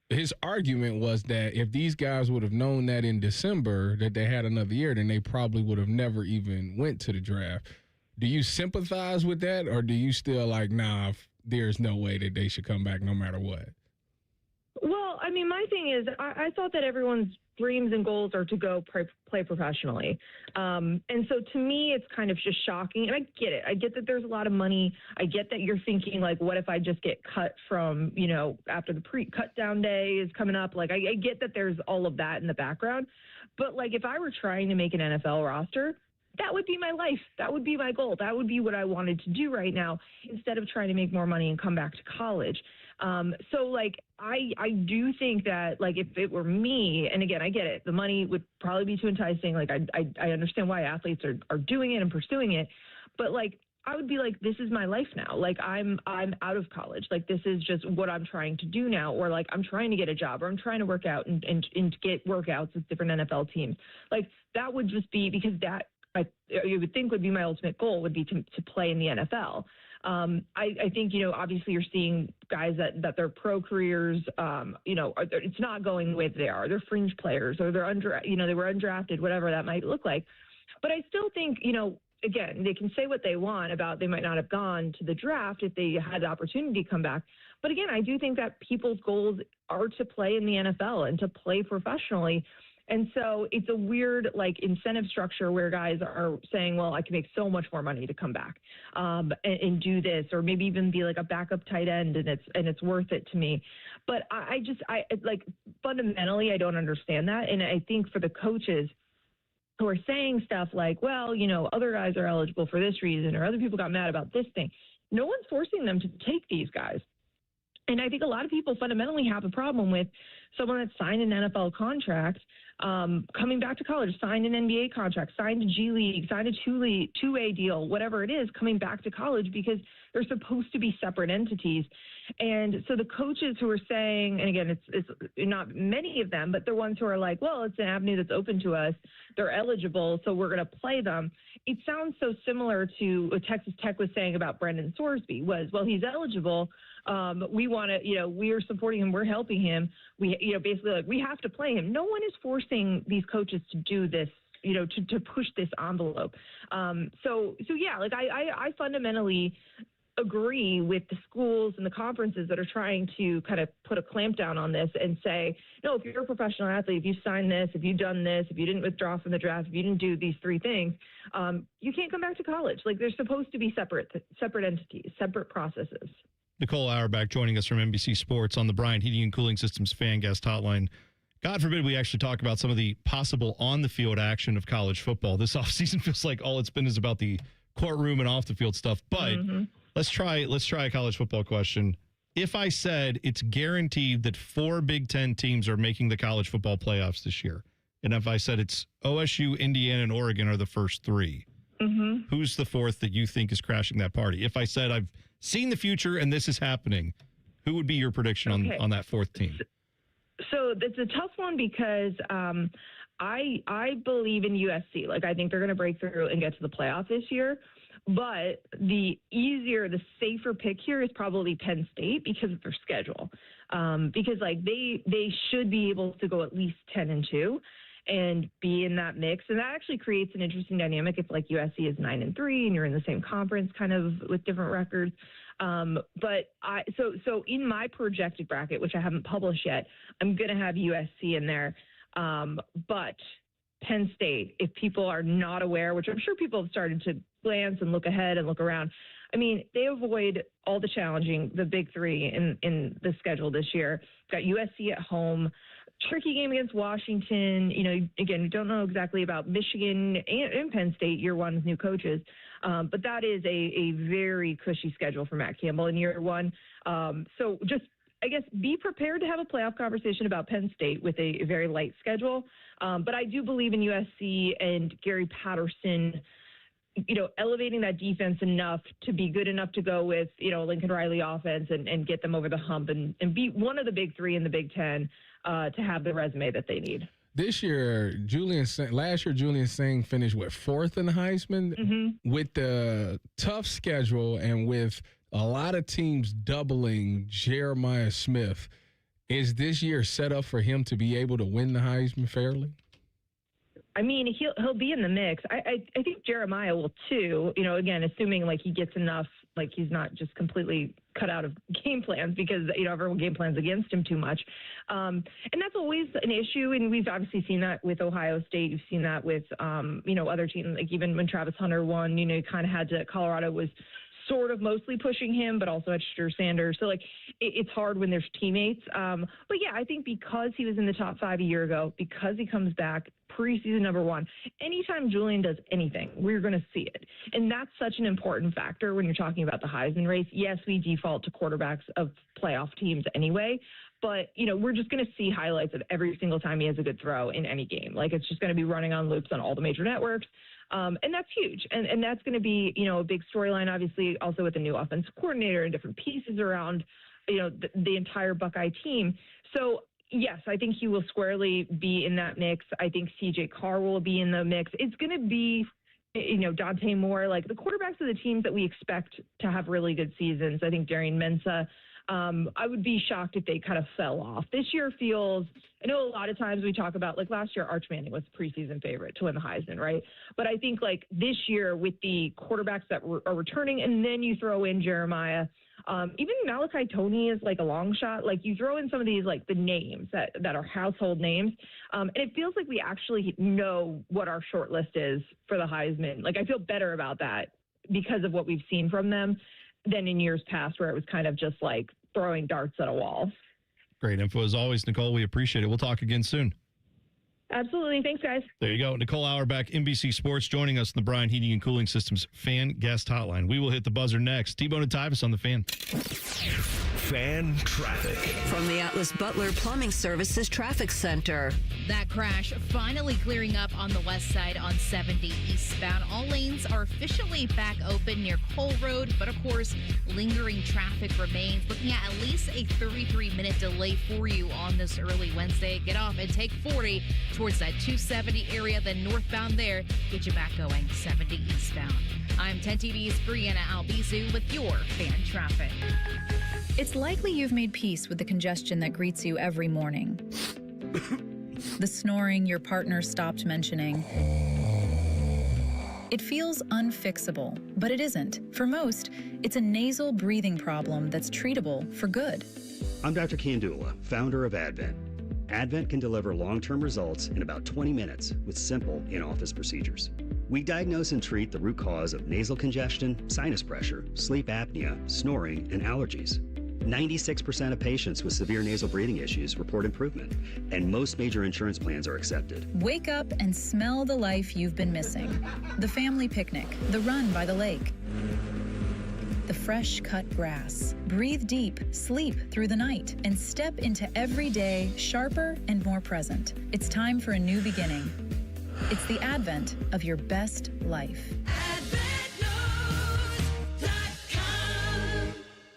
argument was that if these guys would have known that in December that they had another year, then they probably would have never even went to the draft. Do you sympathize with that, or do you still like, nah, there's no way that they should come back no matter what? Well, I mean, my thing is, I thought that everyone's dreams and goals are to go play professionally. And so to me, it's kind of just shocking. And I get it. I get that there's a lot of money. I get that you're thinking, like, what if I just get cut from, you know, after the cut down day is coming up? Like, I get that there's all of that in the background. But, like, if I were trying to make an NFL roster, that would be my life. That would be my goal. That would be what I wanted to do right now, instead of trying to make more money and come back to college. So, like, I do think that, like, if it were me, and again, I get it, the money would probably be too enticing. Like, I understand why athletes are doing it and pursuing it, but, like, I would be like, this is my life now. Like I'm out of college. Like this is just what I'm trying to do now. Or like I'm trying to get a job, or I'm trying to work out and get workouts with different NFL teams. Like that would just be, because that you would think would be my ultimate goal, would be to play in the NFL. I think, obviously you're seeing guys that their pro careers, it's not going the way they are. They're fringe players, or they're they were undrafted, whatever that might look like. But I still think, again, they can say what they want about they might not have gone to the draft if they had the opportunity to come back. But again, I do think that people's goals are to play in the NFL and to play professionally. And so it's a weird incentive structure where guys are saying, well, I can make so much more money to come back and do this, or maybe even be like a backup tight end, and it's worth it to me. But I fundamentally, I don't understand that. And I think for the coaches who are saying stuff like, well, other guys are eligible for this reason, or other people got mad about this thing, no one's forcing them to take these guys. And I think a lot of people fundamentally have a problem with someone that signed an NFL contract, coming back to college, signed an NBA contract, signed a G League, signed a two-way deal, whatever it is, coming back to college, because they're supposed to be separate entities. And so the coaches who are saying, and again, it's not many of them, but the ones who are like, well, it's an avenue that's open to us. They're eligible, so we're going to play them. It sounds so similar to what Texas Tech was saying about Brendan Sorsby, was, well, he's eligible. We want to, we are supporting him. We're helping him. We, basically we have to play him. No one is forcing these coaches to do this, to push this envelope. So yeah, I fundamentally agree with the schools and the conferences that are trying to kind of put a clamp down on this and say, no, if you're a professional athlete, if you signed this, if you've done this, if you didn't withdraw from the draft, if you didn't do these three things, you can't come back to college. Like, they're supposed to be separate entities, separate processes. Nicole Auerbach joining us from NBC Sports on the Bryant Heating and Cooling Systems fan guest hotline. God forbid we actually talk about some of the possible on-the-field action of college football. This offseason feels like all it's been is about the courtroom and off-the-field stuff. But let's try a college football question. If I said it's guaranteed that 4 Big Ten teams are making the college football playoffs this year, and if I said it's OSU, Indiana, and Oregon are the first 3, who's the 4th that you think is crashing that party? If I said I've seen the future and this is happening, who would be your prediction on that 4th team? So it's a tough one, because I believe in USC. I think they're going to break through and get to the playoff this year. But the safer pick here is probably Penn State, because of their schedule. Because they should be able to go at least 10-2 and be in that mix. And that actually creates an interesting dynamic if USC is 9-3 and you're in the same conference kind of with different records. So in my projected bracket, which I haven't published yet, I'm going to have USC in there. But Penn State, if people are not aware, which I'm sure people have started to glance and look ahead and look around, I mean, they avoid all the big 3 in the schedule this year. Got USC at home, tricky game against Washington. Again, we don't know exactly about Michigan and Penn State year one with new coaches. But that is a very cushy schedule for Matt Campbell in year one. So just, I guess, be prepared to have a playoff conversation about Penn State with a very light schedule. But I do believe in USC and Gary Patterson, elevating that defense enough to be good enough to go with, Lincoln Riley offense and get them over the hump and beat one of the big 3 in the Big Ten to have the resume that they need. This year, last year, Julian Singh finished 4th in the Heisman. With the tough schedule and with a lot of teams doubling Jeremiah Smith. Is this year set up for him to be able to win the Heisman fairly? I mean, he'll be in the mix. I think Jeremiah will too. Again, assuming he gets enough, he's not just completely cut out of game plans, because everyone game plans against him too much, and that's always an issue. And we've obviously seen that with Ohio State. You've seen that with other teams. Even when Travis Hunter won, you kind of had to. Colorado was sort of mostly pushing him, but also had Shedeur Sanders. So it's hard when there's teammates. But yeah, I think because he was in the top 5 a year ago, because he comes back preseason number 1, anytime Julian does anything, we're going to see it. And that's such an important factor when you're talking about the Heisman race. Yes, we default to quarterbacks of playoff teams anyway, But, we're just going to see highlights of every single time he has a good throw in any game. Like, it's just going to be running on loops on all the major networks. And that's huge. And that's going to be, a big storyline, obviously, also with the new offensive coordinator and different pieces around, the entire Buckeye team. So, yes, I think he will squarely be in that mix. I think C.J. Carr will be in the mix. It's going to be, Dante Moore, like the quarterbacks of the teams that we expect to have really good seasons. I think Darian Mensah. I would be shocked if they kind of fell off. This year feels, I know a lot of times we talk about, like last year, Arch Manning was the preseason favorite to win the Heisman, right? But I think like this year with the quarterbacks that are returning, and then you throw in Jeremiah, even Malachi Toney is like a long shot. Like you throw in some of these, like the names that are household names. And it feels like we actually know what our short list is for the Heisman. Like I feel better about that because of what we've seen from them than in years past where it was kind of just like throwing darts at a wall. Great info as always, Nicole. We appreciate it. We'll talk again soon. Absolutely. Thanks, guys. There you go. Nicole Auerbach, NBC Sports, joining us in the Bryan Heating and Cooling Systems Fan Guest Hotline. We will hit the buzzer next. T-Bone and Tyvis on the Fan. Fan traffic. From the Atlas Butler Plumbing Services Traffic Center. That crash finally clearing up on the west side on 70 eastbound. All lanes are officially back open near Cole Road, but of course, lingering traffic remains. Looking at least a 33-minute delay for you on this early Wednesday. Get off and take 40 towards that 270 area, then northbound there, get you back going 70 eastbound. I'm 10 TV's Brianna Albizu with your fan traffic. It's likely you've made peace with the congestion that greets you every morning. The snoring your partner stopped mentioning. It feels unfixable, but it isn't. For most, it's a nasal breathing problem that's treatable for good. I'm Dr. Kandula, founder of Advent. Advent can deliver long-term results in about 20 minutes with simple in-office procedures. We diagnose and treat the root cause of nasal congestion, sinus pressure, sleep apnea, snoring, and allergies. 96% of patients with severe nasal breathing issues report improvement, and most major insurance plans are accepted. Wake up and smell the life you've been missing. The family picnic, the run by the lake, the fresh cut grass. Breathe deep, sleep through the night, and step into every day sharper and more present. It's time for a new beginning. It's the advent of your best life.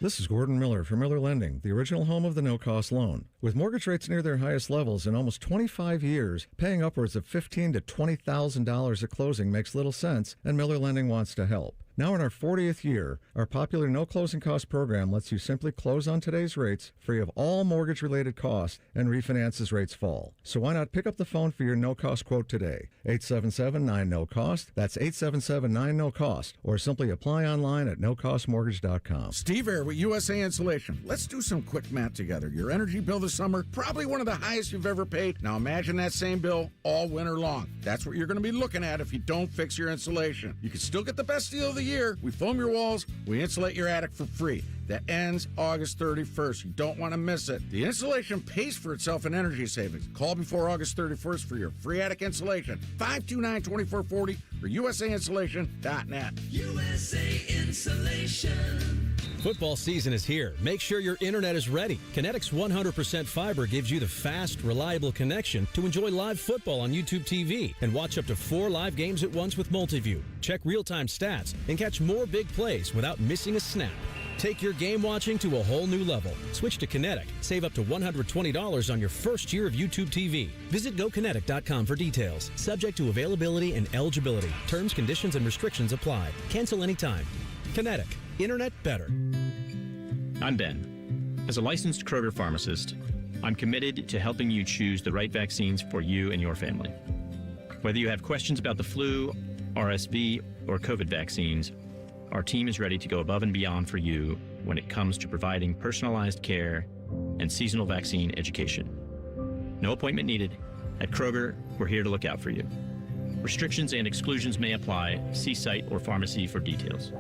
This is Gordon Miller from Miller Lending, the original home of the no-cost loan. With mortgage rates near their highest levels in almost 25 years, paying upwards of $15,000 to $20,000 at closing makes little sense, and Miller Lending wants to help. Now in our 40th year, our popular no closing cost program lets you simply close on today's rates, free of all mortgage-related costs, and refinance as rates fall. So why not pick up the phone for your no-cost quote today? 877-9-NO-COST. That's 877-9-NO-COST. Or simply apply online at nocostmortgage.com. Steve Air with USA Insulation. Let's do some quick math together. Your energy bill this summer, probably one of the highest you've ever paid. Now imagine that same bill all winter long. That's what you're going to be looking at if you don't fix your insulation. You can still get the best deal of the year. We foam your walls, we insulate your attic for free. That ends August 31st. You don't want to miss it. The insulation pays for itself in energy savings. Call before August 31st for your free attic insulation. 529-2440 or usainsulation.net. USA Insulation. Football season is here. Make sure your internet is ready. Kinetic's 100% fiber gives you the fast, reliable connection to enjoy live football on YouTube TV and watch up to 4 live games at once with Multiview. Check real-time stats and catch more big plays without missing a snap. Take your game watching to a whole new level. Switch to Kinetic. Save up to $120 on your first year of YouTube TV. Visit GoKinetic.com for details. Subject to availability and eligibility. Terms, conditions, and restrictions apply. Cancel anytime. Kinetic. Internet better. I'm Ben. As a licensed Kroger pharmacist, I'm committed to helping you choose the right vaccines for you and your family. Whether you have questions about the flu, RSV, or COVID vaccines, our team is ready to go above and beyond for you when it comes to providing personalized care and seasonal vaccine education. No appointment needed. At Kroger, we're here to look out for you. Restrictions and exclusions may apply. See site or pharmacy for details.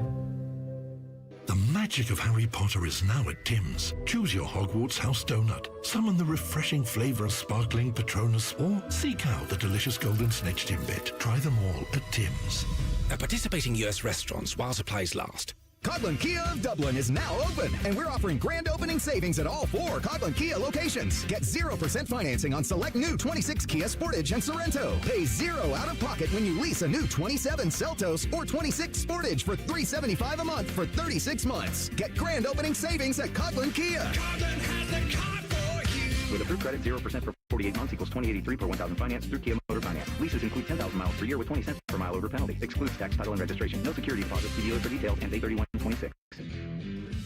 The magic of Harry Potter is now at Tim's. Choose your Hogwarts house donut, summon the refreshing flavor of sparkling Patronus, or seek out the delicious golden snitch Timbit. Try them all at Tim's. At participating US restaurants while supplies last. Coghlan Kia of Dublin is now open, and we're offering grand opening savings at all 4 Coghlan Kia locations. Get 0% financing on select new 26 Kia Sportage and Sorrento. Pay 0 out of pocket when you lease a new 27 Seltos or 26 Sportage for $375 a month for 36 months. Get grand opening savings at Coghlan Kia. Coghlan has the car for you. With approved credit, 0% for 48 months equals $20.83 per 1,000 finance through Kia Motor Finance. Leases include 10,000 miles per year with 20 cents per mile over penalty. Excludes tax, title, and registration. No security deposit. See dealer for details. Ends 8/31/26.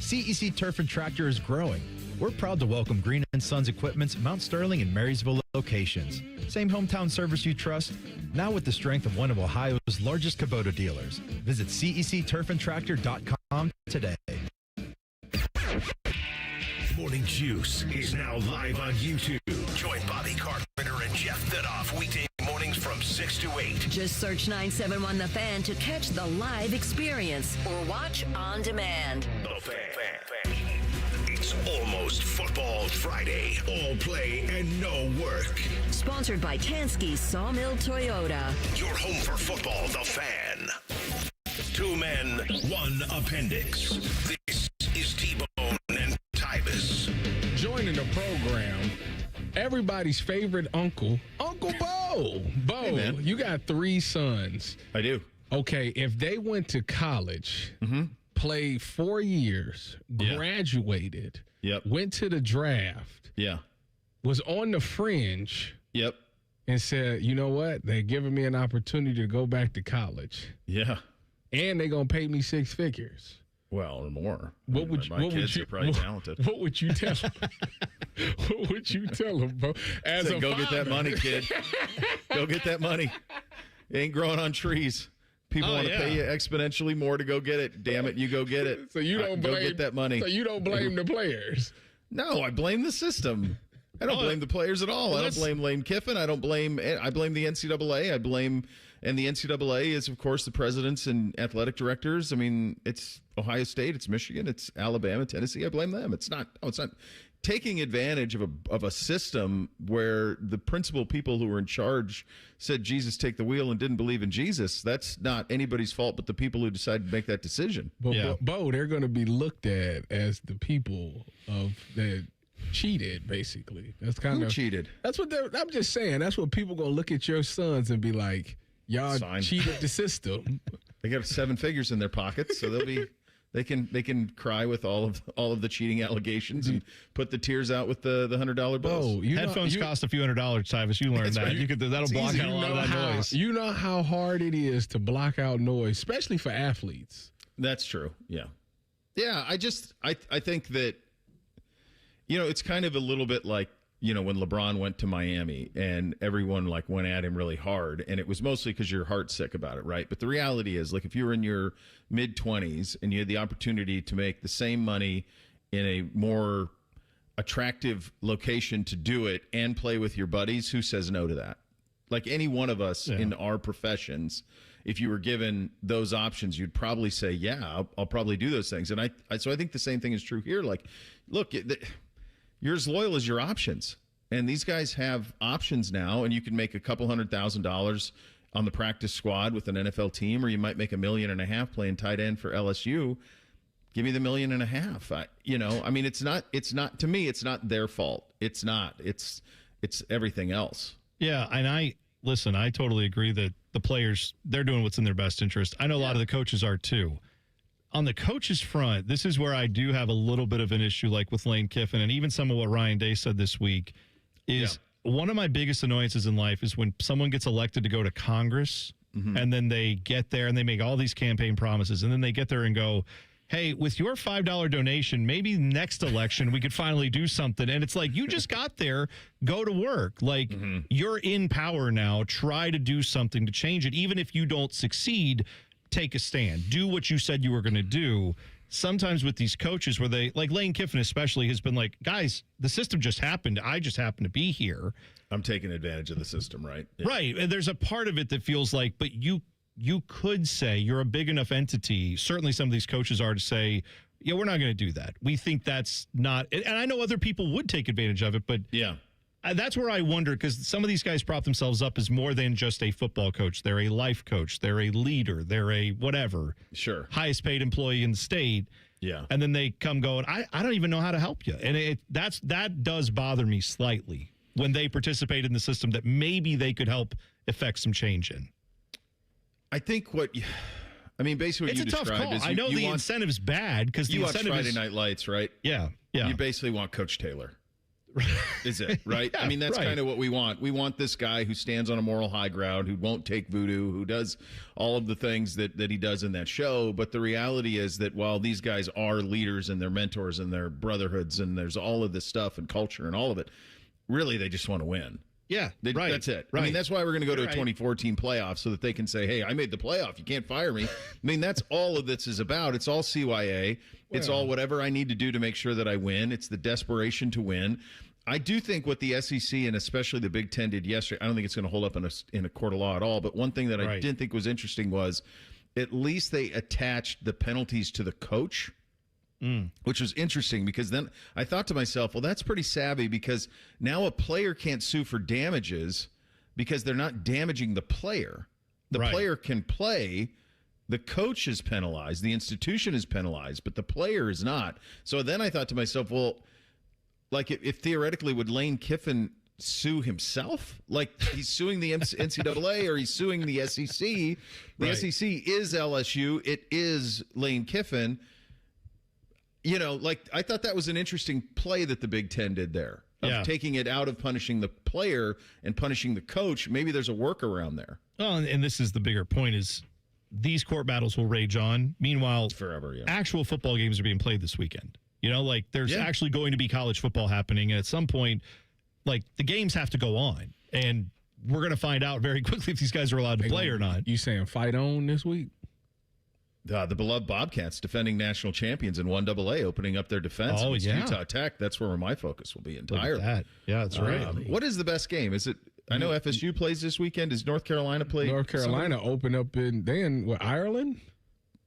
CEC Turf and Tractor is growing. We're proud to welcome Green & Sons Equipment's Mount Sterling and Marysville locations. Same hometown service you trust, now with the strength of one of Ohio's largest Kubota dealers. Visit cecturfandtractor.com today. Morning Juice is now live on YouTube. Join Bobby Carpenter and Jeff Thidoff weekday mornings from 6 to 8. Just search 971 The Fan to catch the live experience or watch on demand. The Fan. It's almost Football Friday. All play and no work. Sponsored by Tansky Sawmill Toyota. Your home for football, The Fan. 2 men, 1 appendix. This is T-Bone and Tyvis. Joining the program, everybody's favorite uncle, Uncle Bo. Bo, Hey, you got 3 sons. I do. Okay, if they went to college, played 4 years, graduated, went to the draft, was on the fringe, and said, you know what? They're giving me an opportunity to go back to college. Yeah. And they're going to pay me 6 figures. Well, or more. What would my kids are probably talented. What would you tell them? What would you tell them, bro? As Say, a go father. get that money, kid. Go get that money. It ain't growing on trees. People want to pay you exponentially more to go get it. Damn it, you go get it. So you don't go get that money. So you don't blame the players. No, I blame the system. I don't blame the players at all. I don't blame Lane Kiffin. I blame the NCAA. And the NCAA is, of course, the presidents and athletic directors. I mean, it's Ohio State, it's Michigan, it's Alabama, Tennessee. I blame them. It's not taking advantage of a system where the principal people who were in charge said, Jesus, take the wheel, and didn't believe in Jesus. That's not anybody's fault but the people who decided to make that decision. But, Bo, they're going to be looked at as the people that cheated, basically. That's kind Who of cheated. That's what I'm just saying. That's what people going to look at your sons and be like, y'all cheated the system. They got 7 figures in their pockets, so they'll be they can cry with all of the cheating allegations and put the tears out with the $100 bills. Headphones cost a few $100, Tyvis. You learned that. Right. That'll block out a lot of that noise. You know how hard it is to block out noise, especially for athletes. That's true. Yeah. Yeah. I think that, it's kind of a little bit like, when LeBron went to Miami and everyone went at him really hard, and it was mostly because you're heartsick about it, right? But the reality is, if you were in your mid-20s and you had the opportunity to make the same money in a more attractive location to do it and play with your buddies, who says no to that? Like any one of us in our professions, if you were given those options, you'd probably say, yeah, I'll probably do those things. And so I think the same thing is true here. Look, you're as loyal as your options. And these guys have options now, and you can make a couple $100,000 on the practice squad with an NFL team, or you might make $1.5 million playing tight end for LSU. Give me the $1.5 million. It's not to me, it's not their fault. It's not. It's everything else. Yeah, and I totally agree that the players, they're doing what's in their best interest. I know a lot of the coaches are too. On the coaches front, this is where I do have a little bit of an issue, like with Lane Kiffin, and even some of what Ryan Day said this week, is one of my biggest annoyances in life is when someone gets elected to go to Congress, and then they get there and they make all these campaign promises, and then they get there and go, hey, with your $5 donation, maybe next election we could finally do something. And it's like, you just got there, go to work. You're in power now. Try to do something to change it. Even if you don't succeed, take a stand. Do what you said you were going to do. Sometimes with these coaches where they, like Lane Kiffin especially, has been like, guys, the system just happened. I just happen to be here. I'm taking advantage of the system, right? Yeah. Right. And there's a part of it that feels like, but you could say you're a big enough entity. Certainly some of these coaches are to say, yeah, we're not going to do that. We think that's not, and I know other people would take advantage of it, but That's where I wonder, because some of these guys prop themselves up as more than just a football coach. They're a life coach. They're a leader. They're a whatever. Sure. Highest paid employee in the state. Yeah. And then they come going, I don't even know how to help you. And that does bother me slightly when they participate in the system that maybe they could help effect some change in. I think basically what it's you a tough described call. is I know the incentive's bad because the you watch incentive Friday is, Night Lights, right? Yeah. You basically want Coach Taylor. Is it, right? Yeah, I mean, that's right. kind of what we want. We want this guy who stands on a moral high ground, who won't take voodoo, who does all of the things that he does in that show. But the reality is that while these guys are leaders and they're mentors and they're brotherhoods and there's all of this stuff and culture and all of it, really they just want to win. Yeah, right. That's it. Right. I mean, that's why we're going to go to a Right. 2014 playoff so that they can say, hey, I made the playoff. You can't fire me. I mean, that's all of this is about. It's all CYA. It's all whatever I need to do to make sure that I win. It's the desperation to win. I do think what the SEC and especially the Big Ten did yesterday, I don't think it's going to hold up in a court of law at all. But one thing that I didn't think was interesting was at least they attached the penalties to the coach. Which was interesting because then I thought to myself, well, that's pretty savvy because now a player can't sue for damages because they're not damaging the player. The player can play. The coach is penalized. The institution is penalized, but the player is not. So then I thought to myself, well, like if theoretically, would Lane Kiffin sue himself? Like he's suing the NCAA or he's suing the SEC. The SEC is LSU. It is Lane Kiffin. You know, like I thought that was an interesting play that the Big Ten did there of taking it out of punishing the player and punishing the coach. Maybe there's a workaround there. Well, and this is the bigger point is these court battles will rage on. Meanwhile, forever, actual football games are being played this weekend. You know, like there's actually going to be college football happening. And at some point, like the games have to go on. And we're going to find out very quickly if these guys are allowed to play or not. You saying fight on this week? The beloved Bobcats, defending national champions in 1AA, opening up their defense against Utah Tech. That's where my focus will be entirely. Yeah, that's right. What is the best game? Is it? I know FSU plays this weekend. Is North Carolina play? North Carolina open up in Ireland.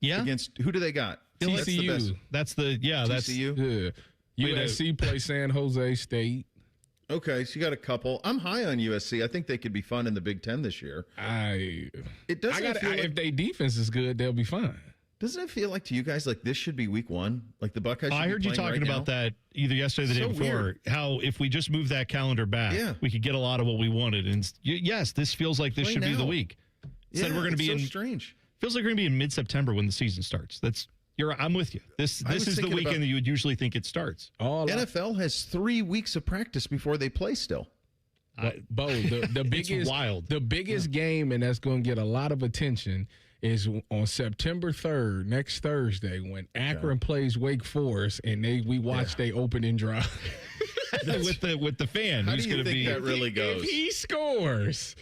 Yeah, against who do they got? TCU. That's TCU. Yeah. USC play San Jose State. Okay, so you got a couple. I'm high on USC. I think they could be fun in the Big Ten this year. If their defense is good, they'll be fine. Doesn't it feel like to you guys like this should be week one? Like the Buckeyes should I heard you talking about that either yesterday or the day before. Weird. How if we just move that calendar back, we could get a lot of what we wanted. And yes, this feels like this should be the week. Said we're going to be in strange. Feels like we're going to be in mid-September when the season starts. I'm with you. This is the weekend that you would usually think it starts. NFL has 3 weeks of practice before they play still. Bo, the biggest wild. The biggest game, and that's going to get a lot of attention, is on September 3rd, next Thursday, when Akron plays Wake Forest, and we watch their opening drive with the fan. How who's do you going to think be that really goes? If he scores,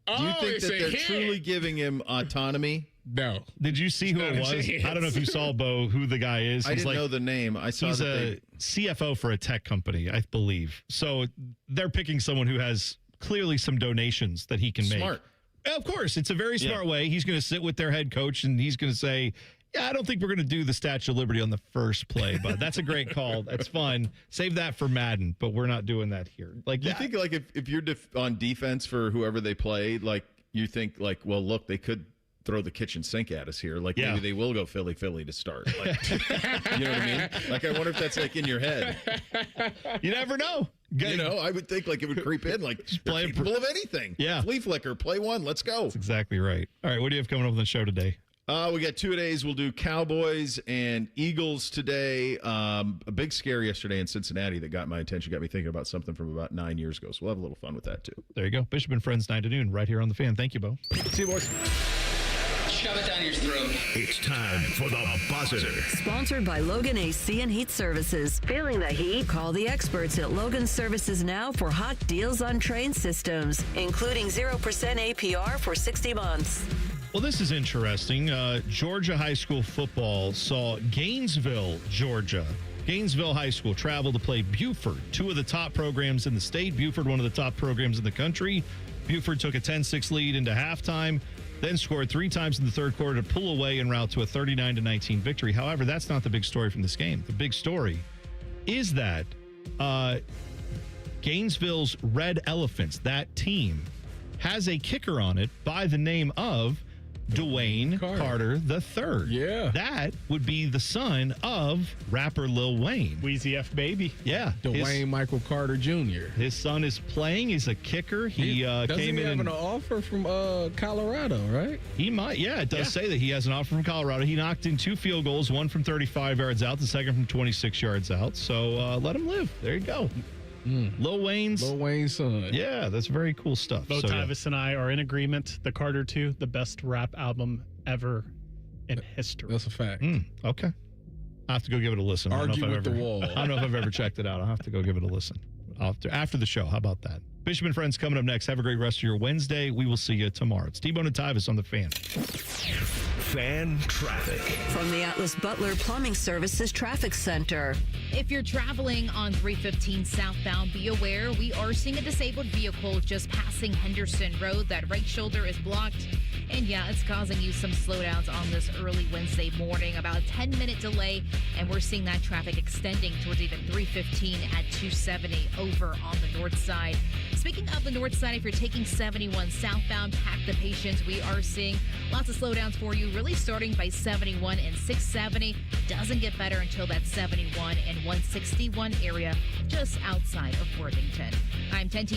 do you think that they're truly giving him autonomy? No. Did you see who it was? I don't know if you saw, Bo, who the guy is. I didn't know the name. I saw he's that a CFO for a tech company, I believe. So they're picking someone who has clearly some donations that he can make. Smart. Of course, it's a very smart way. He's going to sit with their head coach and he's going to say, I don't think we're going to do the Statue of Liberty on the first play, but that's a great call. That's fun. Save that for Madden, but we're not doing that here. Like, you think like if you're on defense for whoever they play, like you think like, well, look, they could throw the kitchen sink at us here. Like maybe they will go Philly to start. Like, you know what I mean? Like I wonder if that's like in your head. You never know. You know, I would think like it would creep in like play capable of anything. Yeah. Flea flicker, play one. Let's go. That's exactly right. All right. What do you have coming up on the show today? We got 2 days. We'll do Cowboys and Eagles today. A big scare yesterday in Cincinnati that got my attention, got me thinking about something from about 9 years ago. So we'll have a little fun with that too. There you go. Bishop and Friends, 9 to noon, right here on The Fan. Thank you, Bo. See you, boys. Shove it down your throat. It's time for the buzzer. Sponsored by Logan AC and Heat Services. Feeling the heat? Call the experts at Logan Services now for hot deals on train systems, including 0% APR for 60 months. Well, this is interesting. Georgia high school football saw Gainesville, Georgia. Gainesville High School traveled to play Buford, 2 of the top programs in the state. Buford, one of the top programs in the country. Buford took a 10-6 lead into halftime, then scored 3 times in the third quarter to pull away en route to a 39-19 victory. However, that's not the big story from this game. The big story is that Gainesville's Red Elephants, that team, has a kicker on it by the name of Dwayne Carter III. Yeah. That would be the son of rapper Lil Wayne. Wheezy F Baby. Yeah. Dwayne Michael Carter Jr. His son is playing. He's a kicker. He came in. Have an offer from Colorado, right? He might. Yeah, it does say that he has an offer from Colorado. He knocked in 2 field goals, one from 35 yards out, the second from 26 yards out. So let him live. There you go. Lil Wayne's son. Yeah, that's very cool stuff. Both Tyvis and I are in agreement. The Carter 2, the best rap album ever in history. That's a fact. Okay. I'll have to go give it a listen. Argue with the wall. I don't know if I've ever checked it out. I'll have to go give it a listen. After the show. How about that? Bishop and Friends coming up next. Have a great rest of your Wednesday. We will see you tomorrow. It's T-Bone and Tyvis on The Fan. Fan traffic. From the Atlas Butler Plumbing Services Traffic Center. If you're traveling on 315 southbound, be aware we are seeing a disabled vehicle just passing Henderson Road. That right shoulder is blocked. And yeah, it's causing you some slowdowns on this early Wednesday morning. About a 10-minute delay, and we're seeing that traffic extending towards even 315 at 270 over on the north side. Speaking of the north side, if you're taking 71 southbound, pack the patience. We are seeing lots of slowdowns for you, really starting by 71 and 670. Doesn't get better until that 71 and 161 area just outside of Worthington. I'm 10